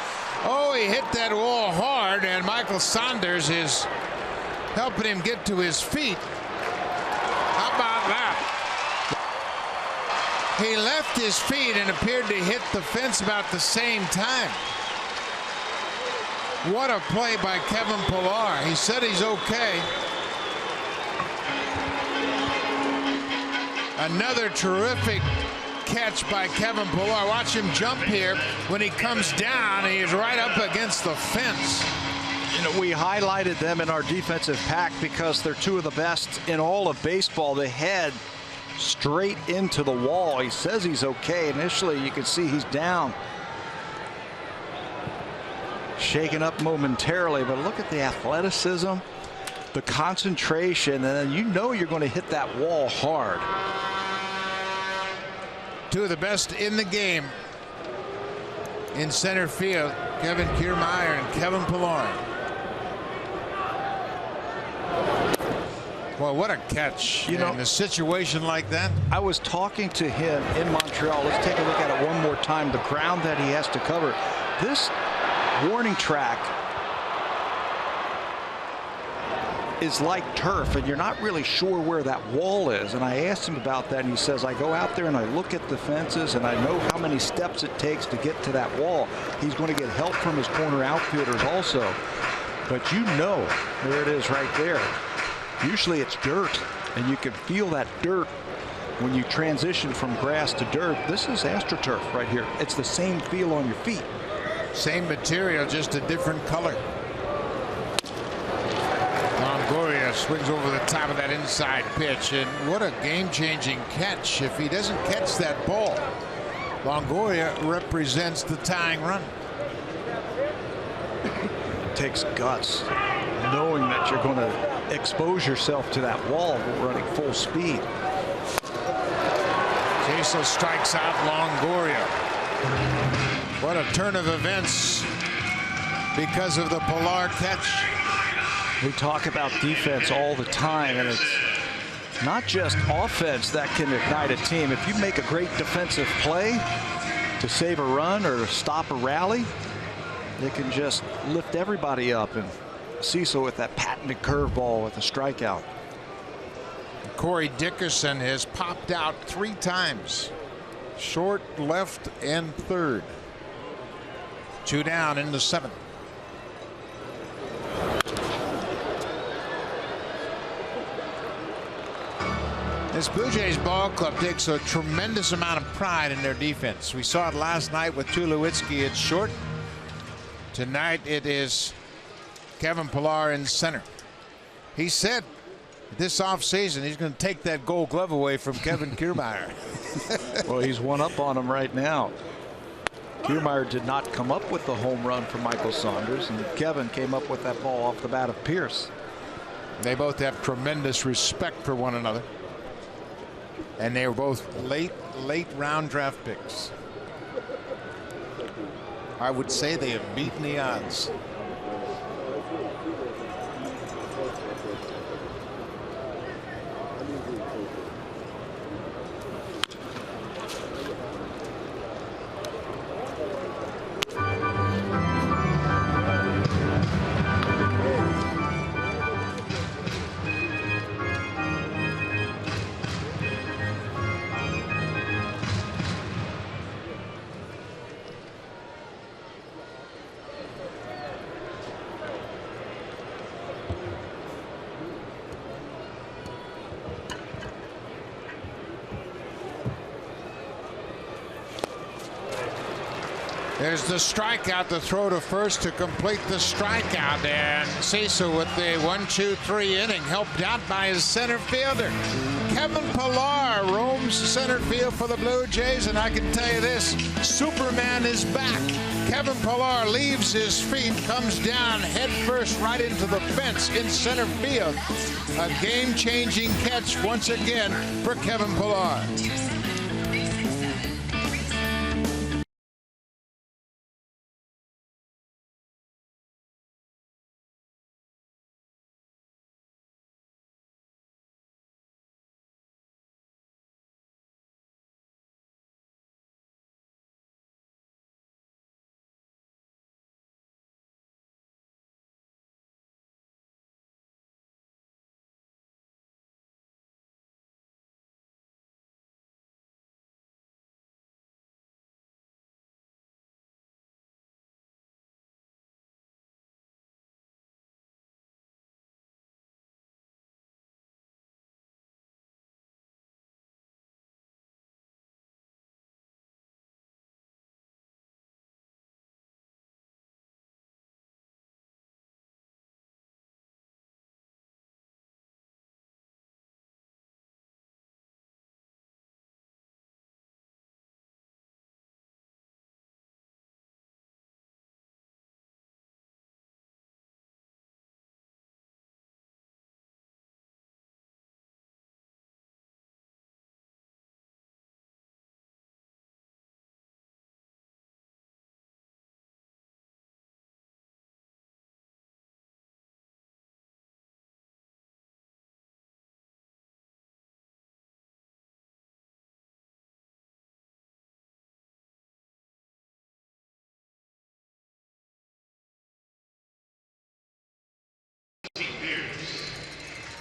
Oh, he hit that wall hard, and Michael Saunders is helping him get to his feet. How about that? He left his feet and appeared to hit the fence about the same time. What a play by Kevin Pilar. He said he's okay. Another terrific catch by Kevin Pilar. Watch him jump here. When he comes down, he is right up against the fence. You know, we highlighted them in our defensive pack because they're two of the best in all of baseball. They head straight into the wall. He says he's okay. Initially, you can see he's down, shaken up momentarily, but look at the athleticism, the concentration, and then you know you're going to hit that wall hard. Two of the best in the game in center field, Kevin Kiermaier and Kevin Pilar. Well, what a catch. You know, in a situation like that. I was talking to him in Montreal. Let's take a look at it one more time. The ground that he has to cover. This warning track is like turf, and you're not really sure where that wall is. And I asked him about that, and he says, I go out there and I look at the fences and I know how many steps it takes to get to that wall. He's going to get help from his corner outfielders also. But you know, there it is right there. Usually it's dirt, and you can feel that dirt when you transition from grass to dirt. This is AstroTurf right here. It's the same feel on your feet. Same material, just a different color. Longoria swings over the top of that inside pitch, and what a game-changing catch. If he doesn't catch that ball, Longoria represents the tying run. It takes guts, knowing that you're going to expose yourself to that wall running full speed. Cecil strikes out Longoria. What a turn of events because of the Pilar catch. We talk about defense all the time, and it's not just offense that can ignite a team. If you make a great defensive play to save a run or to stop a rally, they can just lift everybody up. And Cecil with that patented curveball with a strikeout. Corey Dickerson has popped out 3 times. Short, left, and third. 2 down in the 7th. This Blue Jays ball club takes a tremendous amount of pride in their defense. We saw it last night with Tulowitzki at short. Tonight it is Kevin Pillar in center. He said this offseason he's going to take that Gold Glove away from Kevin Kiermaier. Well, he's one up on him right now. Kiermaier did not come up with the home run for Michael Saunders, and Kevin came up with that ball off the bat of Pierce. They both have tremendous respect for one another. And they were both late round draft picks. I would say they have beaten the odds. There's the strikeout, the throw to first to complete the strikeout, and Cecil with the 1-2-3 inning, helped out by his center fielder. Kevin Pillar roams center field for the Blue Jays, and I can tell you this, Superman is back. Kevin Pillar leaves his feet, comes down head first right into the fence in center field. A game-changing catch once again for Kevin Pillar.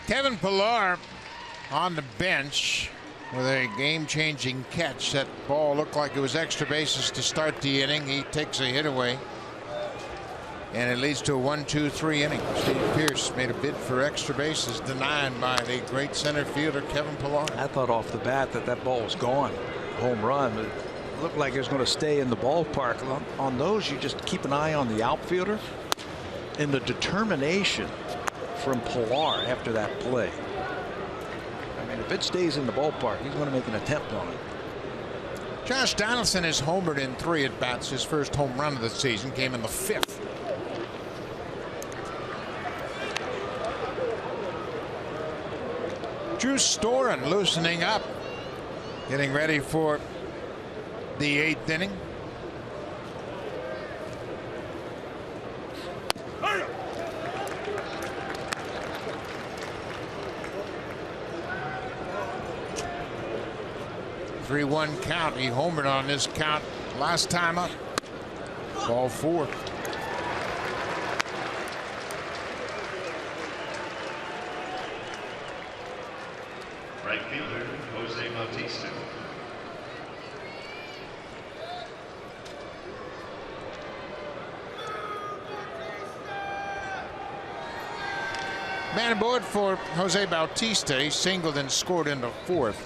Kevin Pillar on the bench with a game-changing catch. That ball looked like it was extra bases to start the inning. He takes a hit away, and it leads to a 1-2-3 inning. Steve Pearce made a bid for extra bases, denied by the great center fielder Kevin Pillar. I thought off the bat that ball was gone, home run. But it looked like it was going to stay in the ballpark. On those, you just keep an eye on the outfielder and the determination from Pillar after that play. I mean, if it stays in the ballpark, he's going to make an attempt on it. Josh Donaldson has homered in 3 at-bats. His first home run of the season came in the 5th. Drew Storen loosening up, getting ready for the 8th inning. Three-one count. He homered on this count last time up. Ball 4. Right fielder, Jose Bautista. Man aboard for Jose Bautista. He singled and scored in the fourth.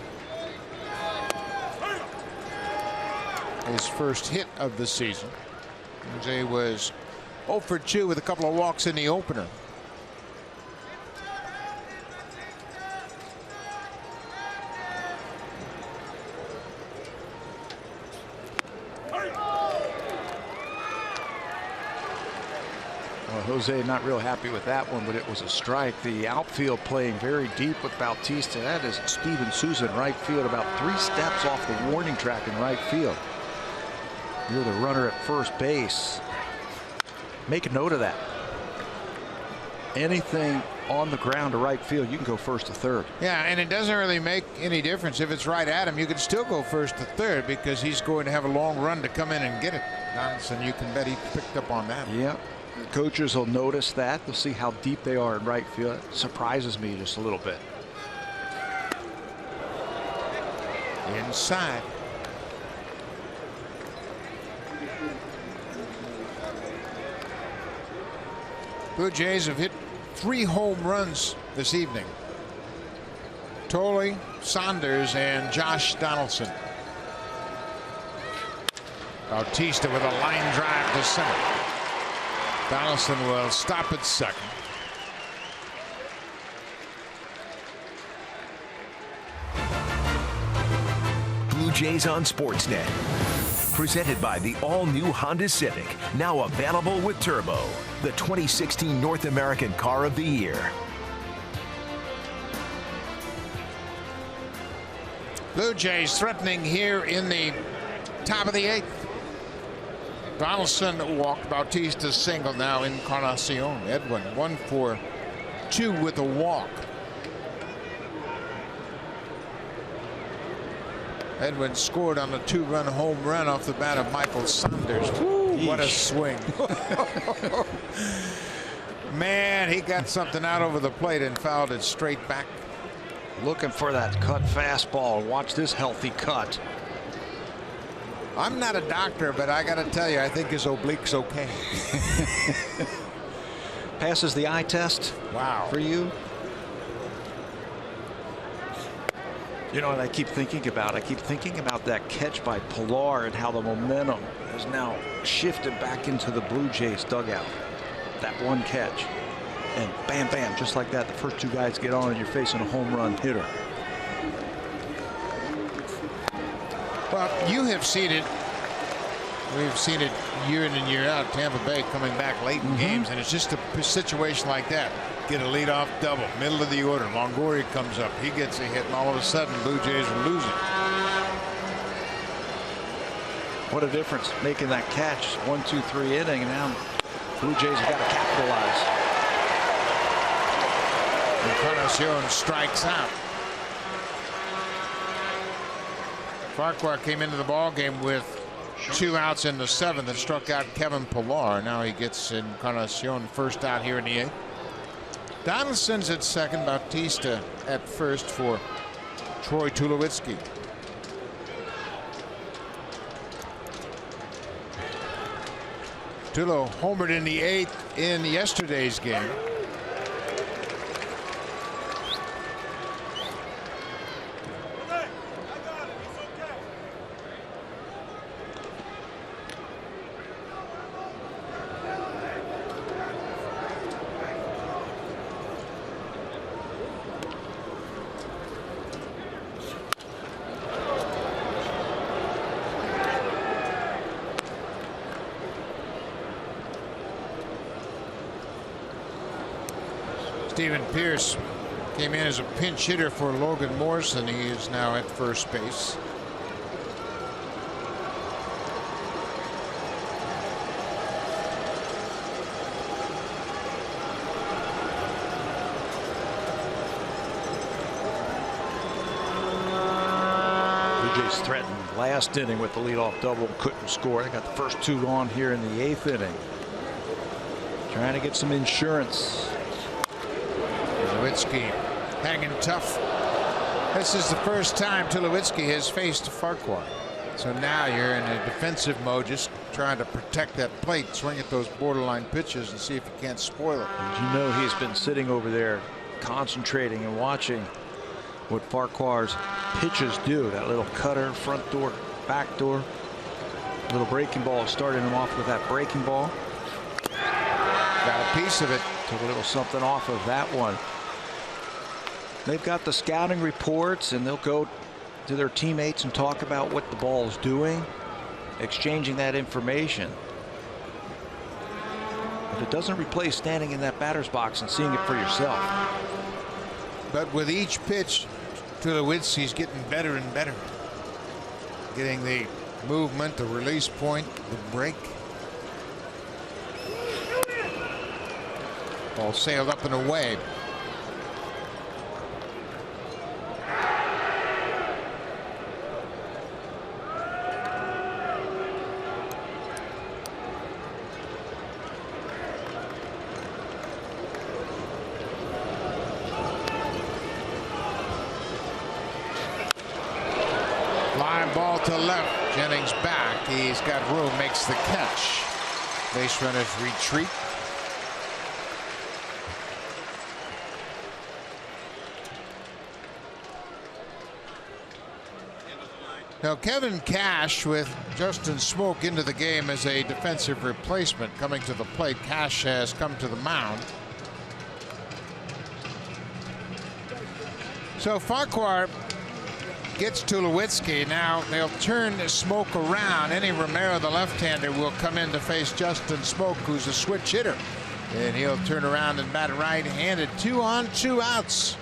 His first hit of the season. Jose was 0 for 2 with a couple of walks in the opener. Jose not real happy with that one, but it was a strike. The outfield playing very deep with Bautista. That is Steven Souza in right field, about 3 steps off the warning track in right field. You're the runner at first base. Make a note of that. Anything on the ground to right field, you can go first to third. Yeah, and it doesn't really make any difference if it's right at him. You can still go first to third because he's going to have a long run to come in and get it. Donaldson, you can bet he picked up on that. Yeah. The coaches will notice that. They'll see how deep they are in right field. It surprises me just a little bit. Inside. Blue Jays have hit 3 home runs this evening. Tolley, Saunders, and Josh Donaldson. Bautista with a line drive to center. Donaldson will stop at second. Blue Jays on Sportsnet. Presented by the all-new Honda Civic, now available with Turbo, the 2016 North American Car of the Year. Blue Jays threatening here in the top of the 8th. Donaldson walked. Bautista single. Now Encarnacion. Edwin 1 for 2 with a walk. Edwin scored on a 2-run home run off the bat of Michael Saunders. Woo, what a swing. Man, he got something out over the plate and fouled it straight back. Looking for that cut fastball. Watch this healthy cut. I'm not a doctor, but I got to tell you, I think his oblique's okay. Passes the eye test. Wow. For you. You know what I keep thinking about? I keep thinking about that catch by Pilar and how the momentum has now shifted back into the Blue Jays dugout. That one catch. And bam, bam, just like that, the first 2 guys get on and you're facing a home run hitter. Well, you have seen it. We've seen it year in and year out. Tampa Bay coming back late in games, and it's just a situation like that. Get a leadoff double, middle of the order. Longoria comes up. He gets a hit, and all of a sudden, Blue Jays are losing. What a difference making that catch. 1, 2, 3 inning, and now Blue Jays have got to capitalize. Encarnacion strikes out. Farquhar came into the ball game with 2 outs in the 7th and struck out Kevin Pilar. Now he gets Encarnacion first out here in the 8th. Donaldson's at second. Bautista at first for Troy Tulowitzki. Tulo homered in the 8th in yesterday's game. Steven Pierce came in as a pinch hitter for Logan Morrison. He is now at first base. Blue Jays threatened last inning with the leadoff double, couldn't score. They got the first 2 on here in the 8th inning. Trying to get some insurance. Tulowitzki hanging tough. This is the first time Tulowitzki has faced Farquhar. So now you're in a defensive mode, just trying to protect that plate, swing at those borderline pitches and see if you can't spoil it. You know he's been sitting over there concentrating and watching what Farquhar's pitches do. That little cutter, front door, back door, little breaking ball, starting him off with that breaking ball. Got a piece of it. Took a little something off of that one. They've got the scouting reports, and they'll go to their teammates and talk about what the ball is doing, exchanging that information. But it doesn't replace standing in that batter's box and seeing it for yourself. But with each pitch, Tulowitzki's getting better and better. Getting the movement, the release point, the break. Ball sailed up and away. Ball to left. Jennings back. He's got room. Makes the catch. Base runners retreat. Now Kevin Cash with Justin Smoke into the game as a defensive replacement coming to the plate. Cash has come to the mound. So Farquhar gets Tulowitzki. Now they'll turn Smoke around. Eddie Romero, the left-hander, will come in to face Justin Smoke, who's a switch hitter. And he'll turn around and bat right-handed. 2 on, 2 outs.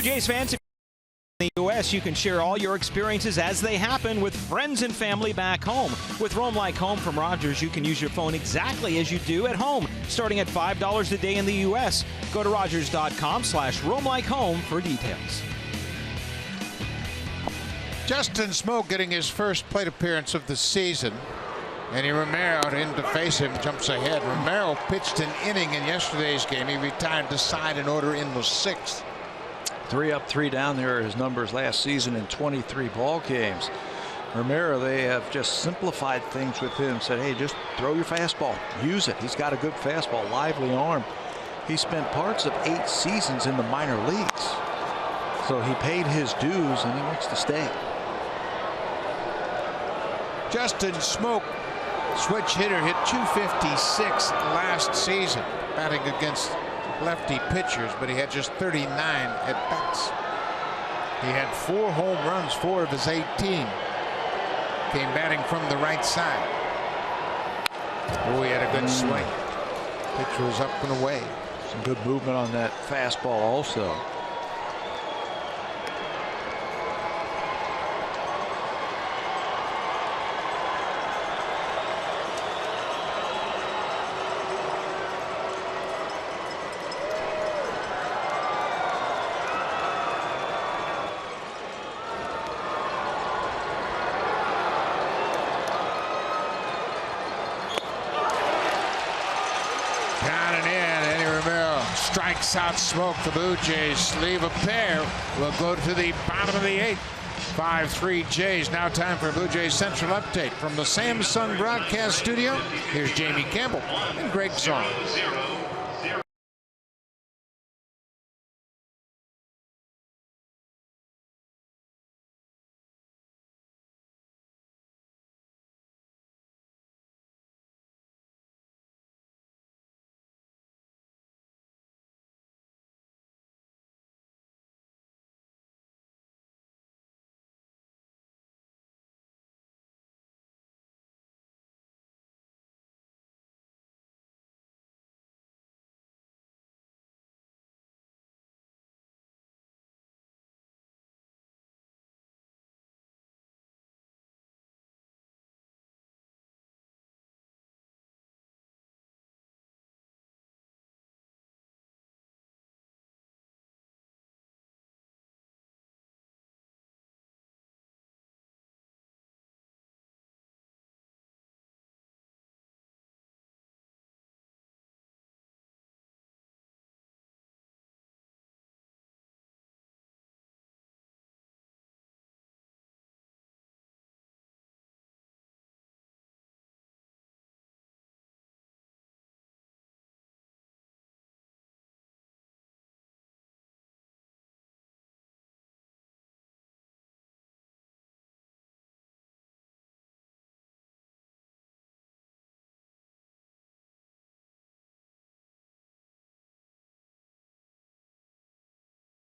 Jays fans, if you're in the U.S., you can share all your experiences as they happen with friends and family back home. With Roam Like Home from Rogers, you can use your phone exactly as you do at home, starting at $5 a day in the U.S. Go to Rogers.com/RoamLikeHome for details. Justin Smoke getting his first plate appearance of the season. Eddie Romero in to face him, jumps ahead. Romero pitched an inning in yesterday's game. He retired to side in order in the 6th. 3 up, 3 down. There are his numbers last season in 23 ball games. Romero, they have just simplified things with him. Said, hey, just throw your fastball. Use it. He's got a good fastball, lively arm. He spent parts of 8 seasons in the minor leagues. So he paid his dues, and he wants to stay. Justin Smoke, switch hitter, hit .256 last season, batting against lefty pitchers, but he had just 39 at bats. He had 4 home runs, 4 of his 18. Came batting from the right side. Oh, he had a good swing. Pitch was up and away. Some good movement on that fastball also. strikes out Smoke. The Blue Jays leave a pair. We'll go to the bottom of the 8th. 5-3 Jays. Now time for a Blue Jays Central update from the Samsung broadcast studio. Here's Jamie Campbell and Greg Zorn.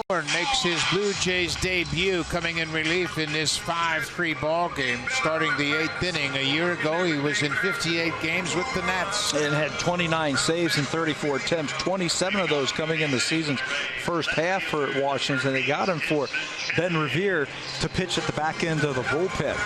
Makes his Blue Jays debut, coming in relief in this 5-3 ball game, starting the 8th inning. A year ago, he was in 58 games with the Nats and had 29 saves in 34 attempts, 27 of those coming in the season's first half for Washington. They got him for Ben Revere to pitch at the back end of the bullpen.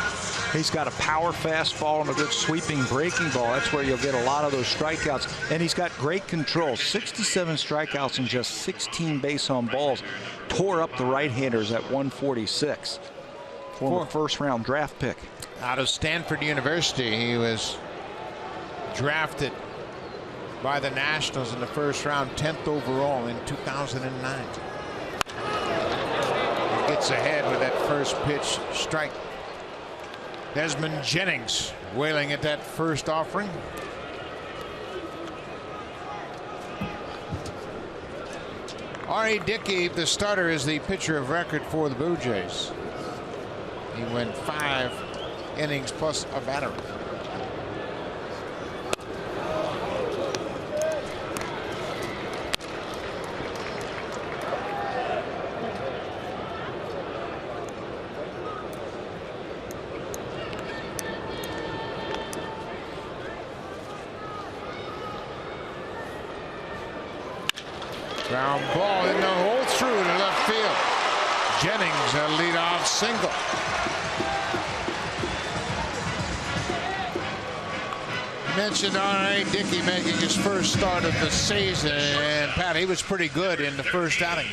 He's got a power fastball and a good sweeping breaking ball. That's where you'll get a lot of those strikeouts. And he's got great control. 67 strikeouts and just 16 base on balls. Tore up the right-handers at 146. Former first-round draft pick. Out of Stanford University, he was drafted by the Nationals in the first round, 10th overall in 2009. He gets ahead with that first pitch strike. Desmond Jennings wailing at that first offering. R.A. Dickey, the starter, is the pitcher of record for the Blue Jays. He went 5 innings plus a batter. Ground ball in the hole through to left field. Jennings, a leadoff single. You mentioned R.A. Dickey making his first start of the season, and Pat, he was pretty good in the first outing.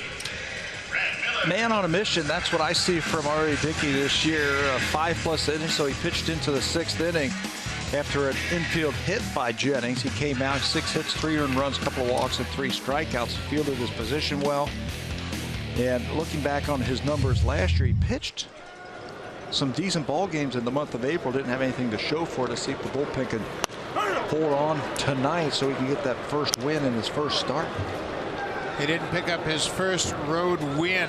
Man on a mission, that's what I see from R.A. Dickey this year. 5+ innings, so he pitched into the 6th inning. After an infield hit by Jennings, he came out 6 hits, 3 earned runs, a couple of walks, and 3 strikeouts. He fielded his position well. And looking back on his numbers last year, he pitched some decent ball games in the month of April. Didn't have anything to show for it. To see if the bullpen can hold on tonight so he can get that first win in his first start. He didn't pick up his first road win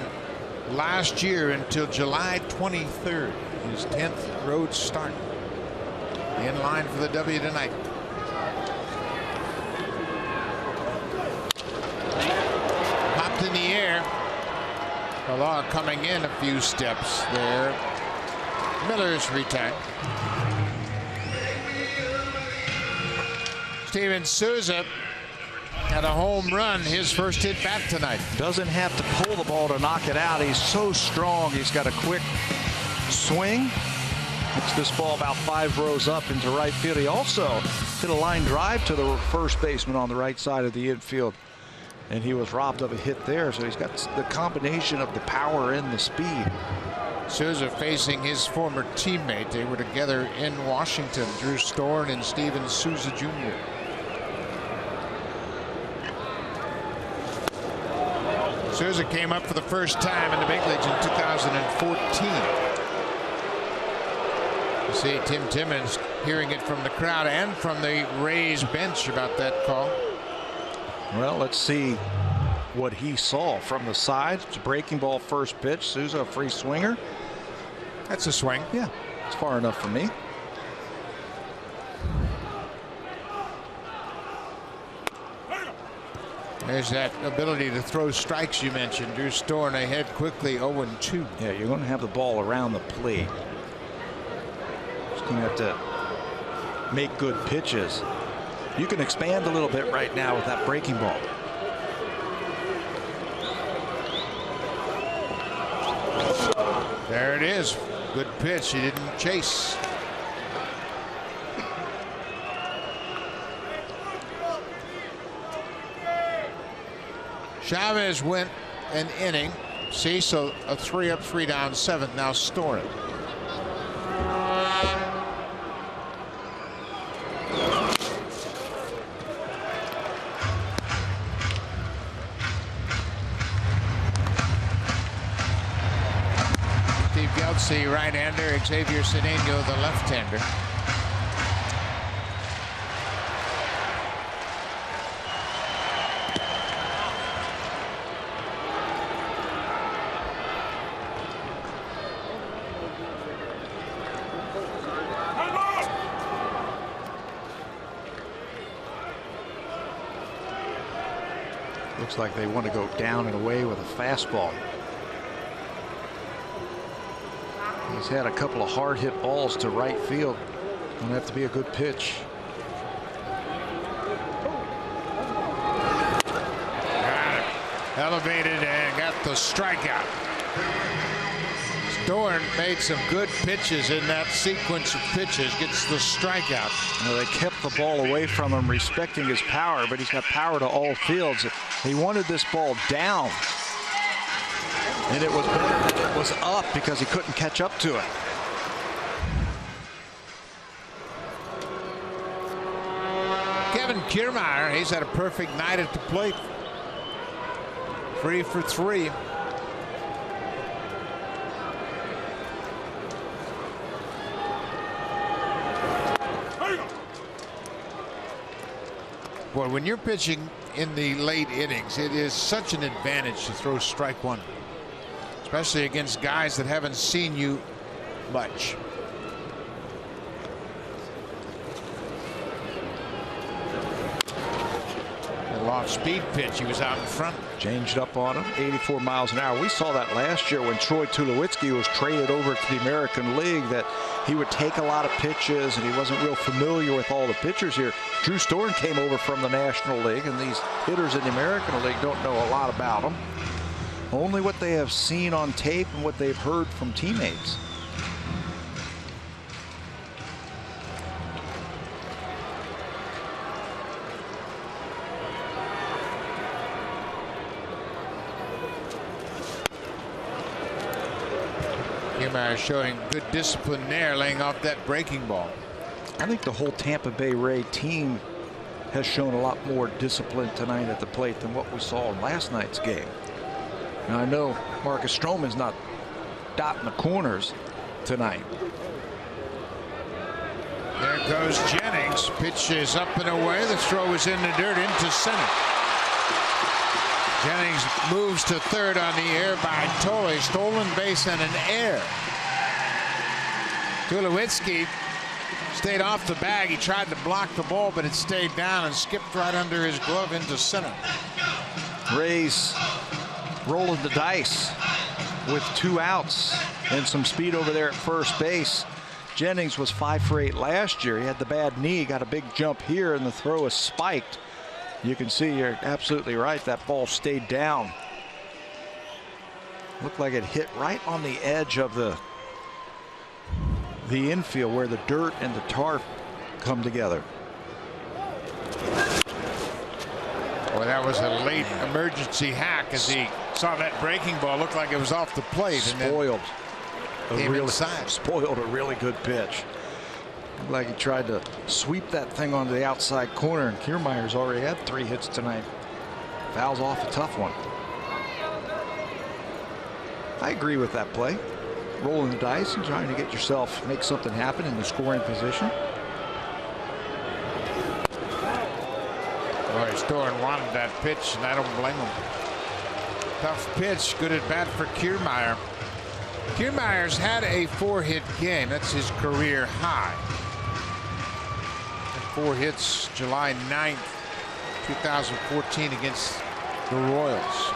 last year until July 23rd, his 10th road start. In line for the W tonight. Popped in the air. The law coming in a few steps there. Miller's retired. Steven Souza had a home run, his first hit back tonight. Doesn't have to pull the ball to knock it out. He's so strong. He's got a quick swing. Hits this ball about 5 rows up into right field. He also hit a line drive to the first baseman on the right side of the infield, and he was robbed of a hit there. So he's got the combination of the power and the speed. Souza facing his former teammate. They were together in Washington, Drew Storn and Steven Souza Jr. Souza came up for the first time in the big leagues in 2014. You see Tim Timmons hearing it from the crowd and from the Rays bench about that call. Well, let's see what he saw from the side. It's a breaking ball first pitch. Souza, a free swinger. That's a swing. Yeah, it's far enough for me. There's that ability to throw strikes you mentioned. Drew Storen ahead quickly, 0-2. Yeah, you're going to have the ball around the plate. Just going to have to make good pitches. You can expand a little bit right now with that breaking ball. There it is. Good pitch. He didn't chase. Chavez went an inning. See, so a 3 up, 3 down, 7th. Now Storen. Steve Geltzy, right-hander. Xavier Cedeno, the left-hander. Looks like they want to go down and away with a fastball. He's had a couple of hard hit balls to right field. Going to have to be a good pitch. Got it. Elevated and got the strikeout. Storen made some good pitches in that sequence of pitches. Gets the strikeout. Well, they kept the ball away from him, respecting his power, but he's got power to all fields. He wanted this ball down, and it was better that it was up because he couldn't catch up to it. Kevin Kiermaier, he's had a perfect night at the plate. 3 for 3. Boy, when you're pitching in the late innings, it is such an advantage to throw strike one, especially against guys that haven't seen you much. A off-speed pitch. He was out in front. Changed up on him, 84 miles an hour. We saw that last year when Troy Tulowitzki was traded over to the American League, that he would take a lot of pitches and he wasn't real familiar with all the pitchers here. Drew Storen came over from the National League, and these hitters in the American League don't know a lot about him. Only what they have seen on tape and what they've heard from teammates. Kiermaier showing good discipline there, laying off that breaking ball. I think the whole Tampa Bay Ray team has shown a lot more discipline tonight at the plate than what we saw in last night's game. Now, I know Marcus Stroman's not dotting the corners tonight. There goes Jennings. Pitch is up and away. The throw is in the dirt into center. Jennings moves to third on the air by Tolley. Stolen base and an error. Tulowitzki stayed off the bag. He tried to block the ball, but it stayed down and skipped right under his glove into center. Rays rolling the dice with 2 outs and some speed over there at first base. Jennings was 5 for 8 last year. He had the bad knee, got a big jump here, and the throw is spiked. You can see, you're absolutely right, that ball stayed down. Looked like it hit right on the edge of the infield where the dirt and the tarp come together. Well, that was a late emergency hack as he saw that breaking ball. Looked like it was off the plate. Spoiled. Inside. Spoiled a really good pitch. Looked like he tried to sweep that thing onto the outside corner, and Kiermaier's already had 3 hits tonight. Fouls off a tough one. I agree with that play. Rolling the dice and trying to get yourself, make something happen in the scoring position. Boy, Storen wanted that pitch, and I don't blame him. Tough pitch, good at bat for Kiermaier. Kiermaier's had a 4-hit game. That's his career high. 4 hits July 9th, 2014 against the Royals.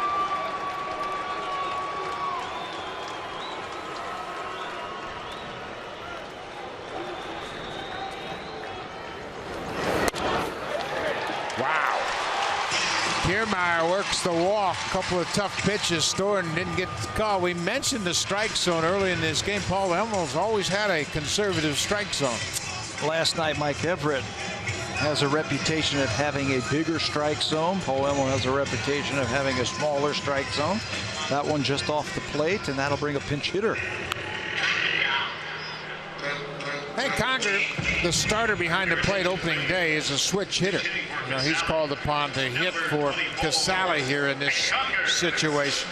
Wow. Kiermaier works the walk. A couple of tough pitches. Storen didn't get the call. We mentioned the strike zone early in this game. Paul Elmo's always had a conservative strike zone. Last night, Mike Everett has a reputation of having a bigger strike zone. Paul Elmo has a reputation of having a smaller strike zone. That one just off the plate, and that'll bring a pinch hitter. Hank Conger, the starter behind the plate opening day, is a switch hitter. You know, he's called upon to hit for Casale here in this situation.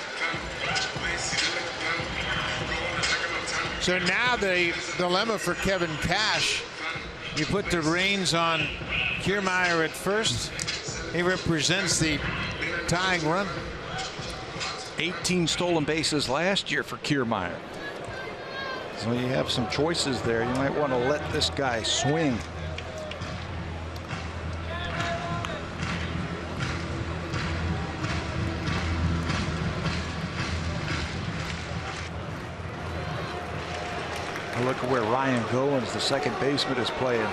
So now the dilemma for Kevin Cash. You put the reins on Kiermaier at first. He represents the tying run. 18 stolen bases last year for Kiermaier. So you have some choices there. You might want to let this guy swing. Look at where Ryan Goins, the second baseman, is playing.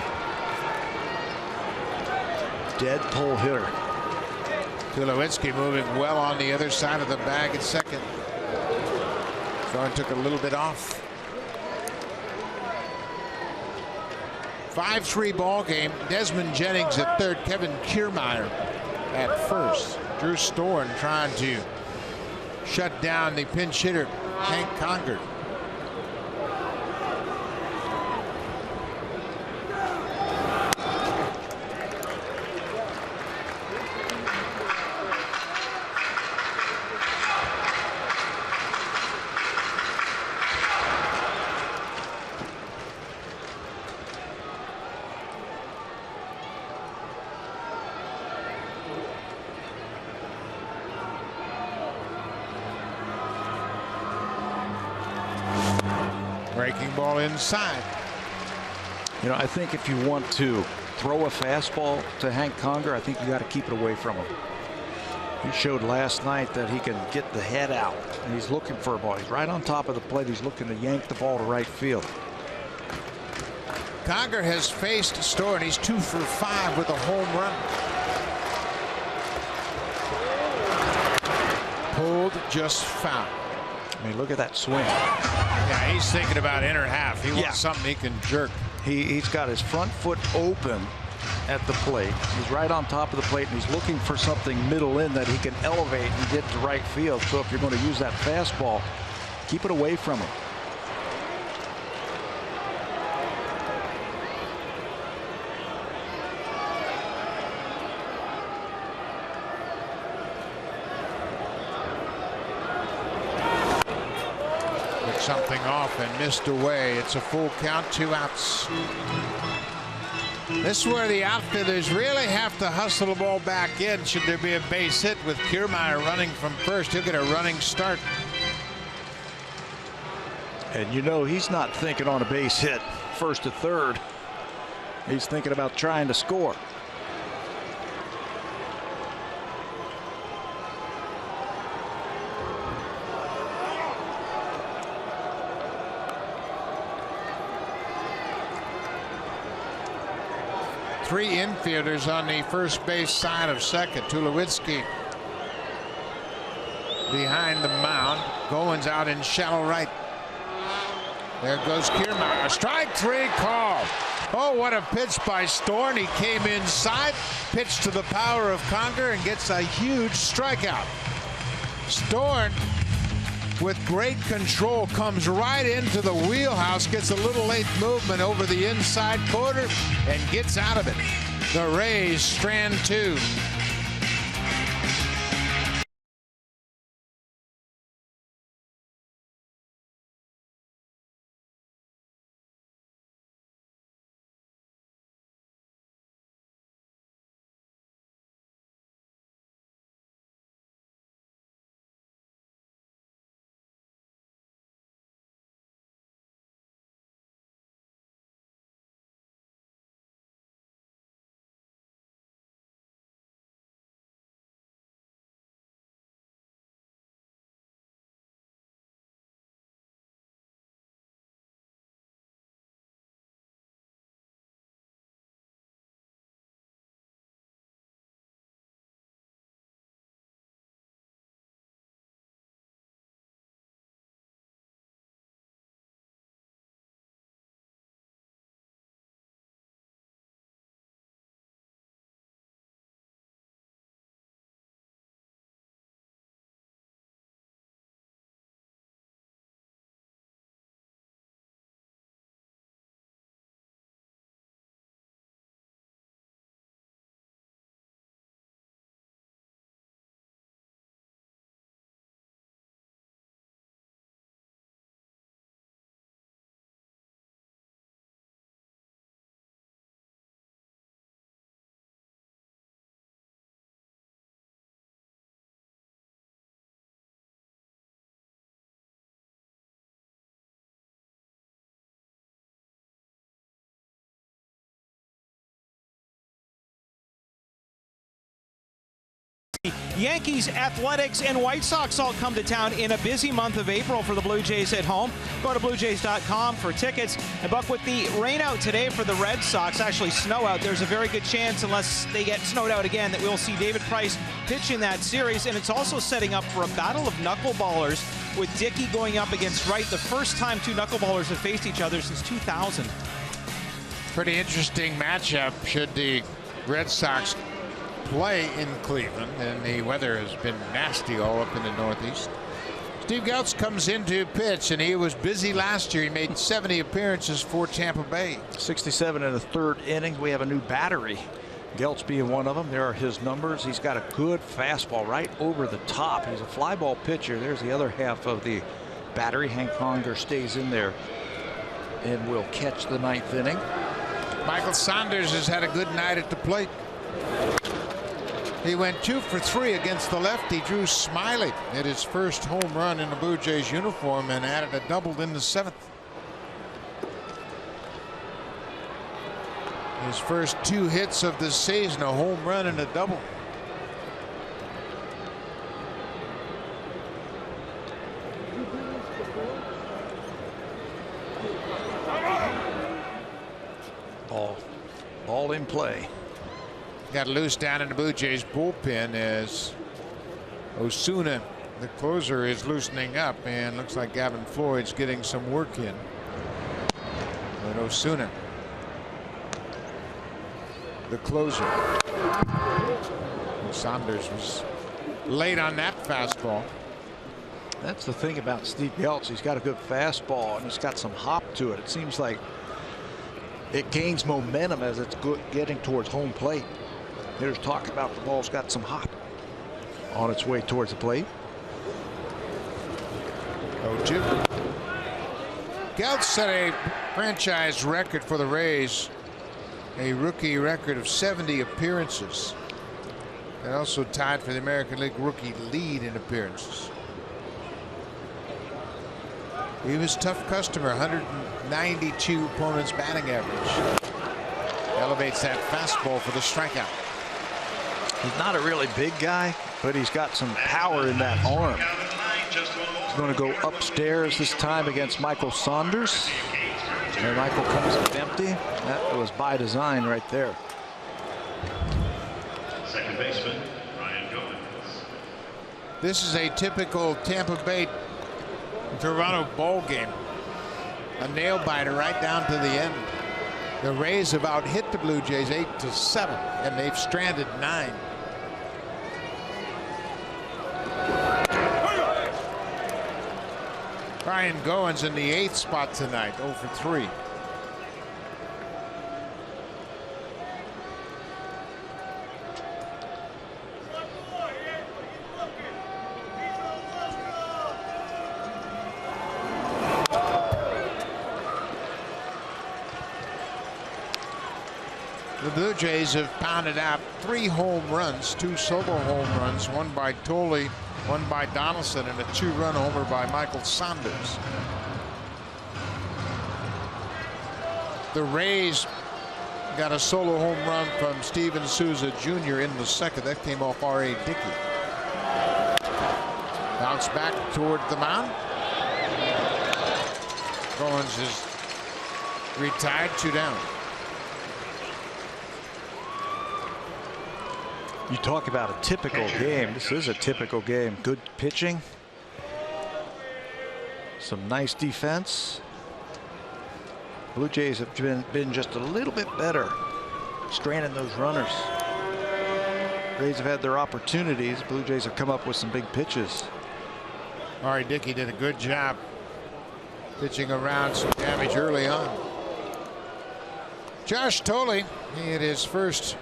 Dead pull hitter. Tulowitzki moving well on the other side of the bag at second. Thorne took a little bit off. 5-3 ball game. Desmond Jennings at third. Kevin Kiermaier at first. Drew Storen trying to shut down the pinch hitter Hank Conger. Breaking ball inside. You know, I think if you want to throw a fastball to Hank Conger, I think you got to keep it away from him. He showed last night that he can get the head out, and he's looking for a ball. He's right on top of the plate. He's looking to yank the ball to right field. Conger has faced Storen. He's 2 for 5 with a home run. Pulled, just foul. I mean, look at that swing. Yeah, he's thinking about inner half. He wants something he can jerk. He's got his front foot open at the plate. He's right on top of the plate, and he's looking for something middle in that he can elevate and get to right field. So if you're going to use that fastball, keep it away from him. Something off and missed away. It's a full count, 2 outs. This is where the outfielders really have to hustle the ball back in should there be a base hit. With Kiermaier running from first, he'll get a running start. And you know he's not thinking on a base hit first to third. He's thinking about trying to score. Three infielders on the first base side of second. Tulowitzki behind the mound. Goins out in shallow right. There goes Kiermaier. Strike 3 call. Oh, what a pitch by Storen. He came inside, pitched to the power of Conger, and gets a huge strikeout. Storen, with great control, comes right into the wheelhouse, gets a little late movement over the inside corner, and gets out of it. The Rays strand 2. Yankees, Athletics, and White Sox all come to town in a busy month of April for the Blue Jays at home. Go to BlueJays.com for tickets. And Buck, with the rain out today for the Red Sox, actually snow out, there's a very good chance, unless they get snowed out again, that we'll see David Price pitch in that series. And it's also setting up for a battle of knuckleballers with Dickey going up against Wright. The first time two knuckleballers have faced each other since 2000. Pretty interesting matchup should the Red Sox play in Cleveland, and the weather has been nasty all up in the Northeast. Steve Geltz comes in to pitch, and he was busy last year. He made 70 appearances for Tampa Bay. 67 in the third inning. We have a new battery. Geltz being one of them. There are his numbers. He's got a good fastball right over the top. He's a fly ball pitcher. There's the other half of the battery. Hank Conger stays in there and will catch the ninth inning. Michael Saunders has had a good night at the plate. He went 2 for 3 against the lefty Drew Smyly at his first home run in the Blue Jays uniform, and added a double in the 7th. His first 2 hits of the season, a home run and a double. Ball in play. Got loose down in the Blue Jays bullpen as Osuna, the closer, is loosening up, and looks like Gavin Floyd's getting some work in. But Osuna, the closer. And Saunders was late on that fastball. That's the thing about Steve Geltz. He's got a good fastball, and he's got some hop to it. It seems like it gains momentum as it's getting towards home plate. There's talk about the ball's got some hop on its way towards the plate. 0-2. Geltz set a franchise record for the Rays, a rookie record of 70 appearances, and also tied for the American League rookie lead in appearances. He was a tough customer. 192 opponents batting average. Elevates that fastball for the strikeout. He's not a really big guy, but he's got some power in that arm. He's going to go upstairs this time against Michael Saunders. And Michael comes up empty. That was by design right there. Second baseman, Ryan Goins. This is a typical Tampa Bay Toronto ball game. A nail biter right down to the end. The Rays have out hit the Blue Jays 8-7, and they've stranded 9. Ryan Goins in the 8th spot tonight, 0 for 3. The Blue Jays have pounded out 3 home runs, 2 solo home runs, one by Tolley, one by Donaldson, and a 2-run homer by Michael Saunders. The Rays got a solo home run from Steven Souza Jr. in the 2nd. That came off R.A. Dickey. Bounce back toward the mound. Goins is retired, 2 down. You talk about a typical game. This is a typical game. Good pitching. Some nice defense. Blue Jays have been just a little bit better stranding those runners. Rays have had their opportunities. Blue Jays have come up with some big pitches. R.A. Dickey did a good job pitching around some damage early on. Josh Tolley, he had his first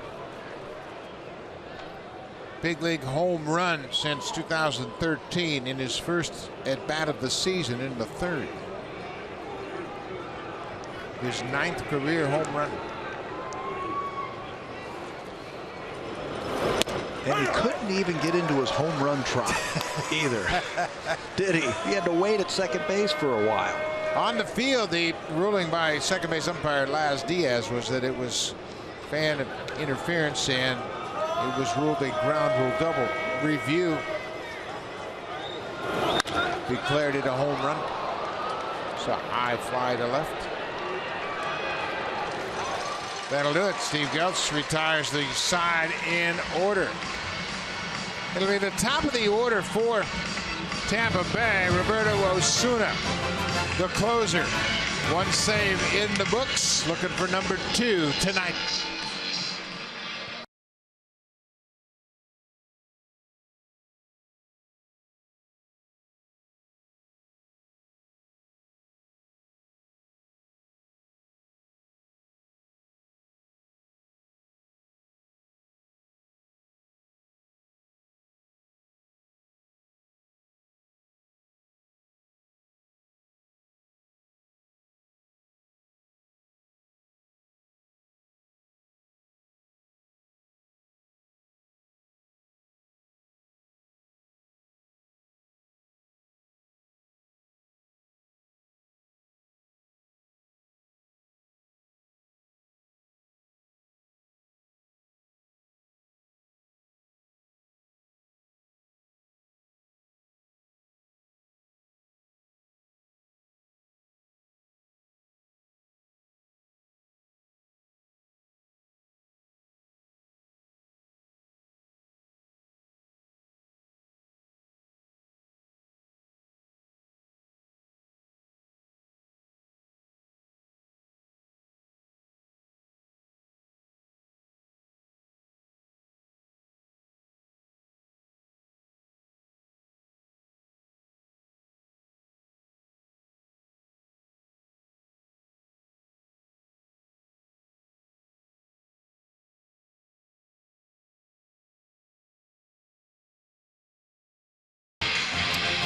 big league home run since 2013 in his first at bat of the season in the 3rd. His 9th career home run. And he couldn't even get into his home run trot either. Did he? He had to wait at second base for a while. On the field, the ruling by second base umpire Laz Diaz was that it was fan interference, and it was ruled a ground rule double. review declared it a home run. It's a high fly to left. That'll do it. Steve Geltz retires the side in order. It'll be the top of the order for Tampa Bay. Roberto Osuna, the closer. One save in the books. Looking for number 2 tonight.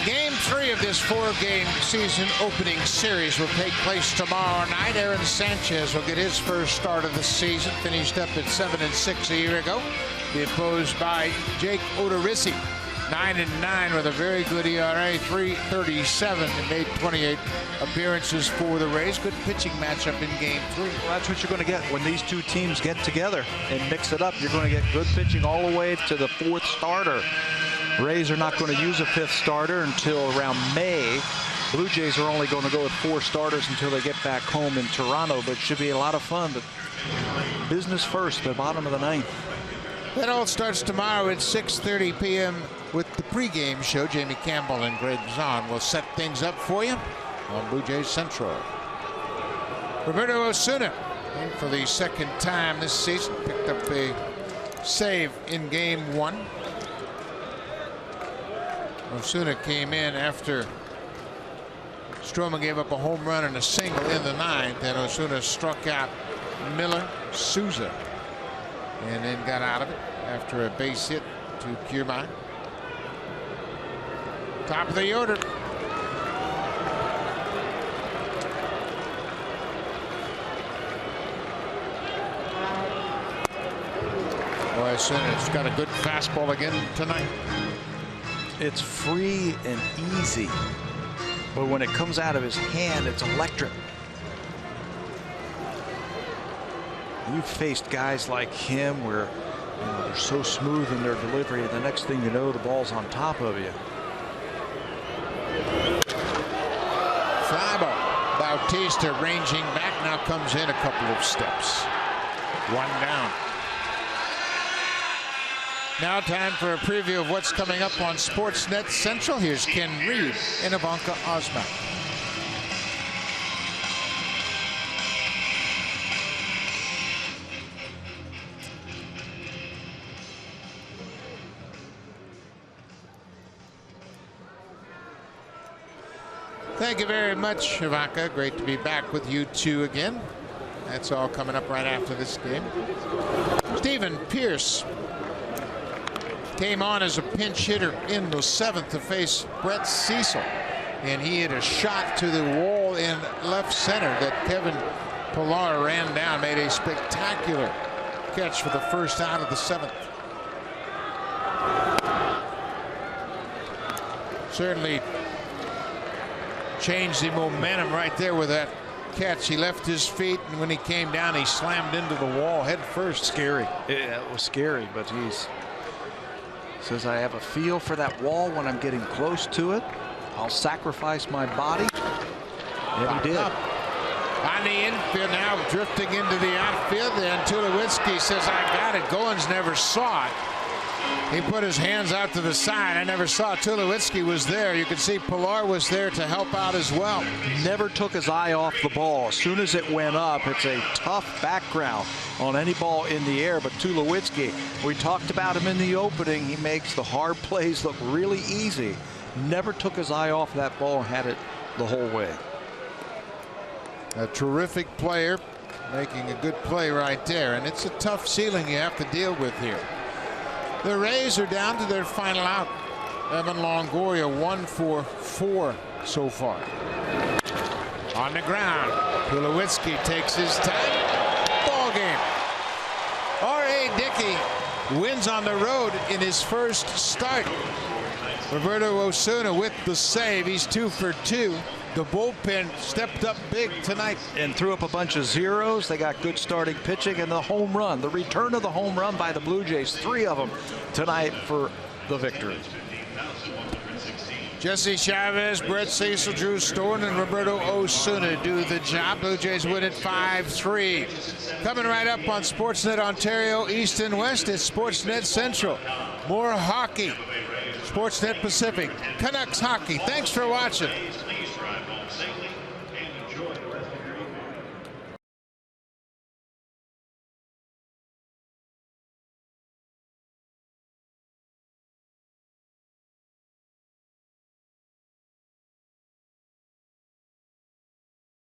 Game 3 of this 4-game season opening series will take place tomorrow night. Aaron Sanchez will get his first start of the season. Finished up at 7-6 a year ago. Be opposed by Jake Odorizzi, 9-9 with a very good ERA, 3.37, and made 28 appearances for the Rays. Good pitching matchup in Game 3. Well, that's what you're going to get when these two teams get together and mix it up. You're going to get good pitching all the way to the 4th starter. Rays are not going to use a 5th starter until around May. Blue Jays are only going to go with 4 starters until they get back home in Toronto, but it should be a lot of fun. But business first, the bottom of the 9th. That all starts tomorrow at 6:30 p.m. with the pregame show. Jamie Campbell and Greg Zahn will set things up for you on Blue Jays Central. Roberto Osuna, for the 2nd time this season, picked up a save in Game 1. Osuna came in after Stroman gave up a home run and a single in the 9th, and Osuna struck out Miller Souza and then got out of it after a base hit to Kiermaier. Top of the order. Boy, Osuna's got a good fastball again tonight. It's free and easy, but when it comes out of his hand, it's electric. You've faced guys like him where they're so smooth in their delivery, the next thing you know, the ball's on top of you. Fly ball. Bautista ranging back, now comes in a couple of steps. 1 down. Now time for a preview of what's coming up on Sportsnet Central. Here's Ken Reed and Ivanka Osman. Thank you very much, Ivanka. Great to be back with you two again. That's all coming up right after this game. Stephen Pierce came on as a pinch hitter in the 7th to face Brett Cecil, and he hit a shot to the wall in left center that Kevin Pillar ran down, made a spectacular catch for the first out of the 7th. Certainly changed the momentum right there with that catch. He left his feet, and when he came down, he slammed into the wall head first. Scary. Yeah, it was scary, but Says, I have a feel for that wall when I'm getting close to it. I'll sacrifice my body. And he did. On the infield now, drifting into the outfield, and Tulowitzki says, I got it. Goins never saw it. He put his hands out to the side. I never saw Tulowitzki was there. You can see Pilar was there to help out as well. Never took his eye off the ball. As soon as it went up, it's a tough background on any ball in the air. But Tulowitzki, we talked about him in the opening. He makes the hard plays look really easy. Never took his eye off that ball, had it the whole way. A terrific player making a good play right there, and it's a tough ceiling you have to deal with here. The Rays are down to their final out. Evan Longoria 1 for 4 so far. On the ground, Tulowitzki takes his time. Ball game. R.A. Dickey wins on the road in his first start. Roberto Osuna with the save. He's 2 for 2. The bullpen stepped up big tonight and threw up a bunch of zeros. They got good starting pitching, and the home run, the return of the home run by the Blue Jays, 3 of them tonight for the victory. Jesse Chavez, Brett Cecil, Drew Storen, and Roberto Osuna do the job. Blue Jays win it 5-3. Coming right up on Sportsnet Ontario East and West, it's Sportsnet Central. More hockey. Sportsnet Pacific. Canucks hockey. Thanks for watching.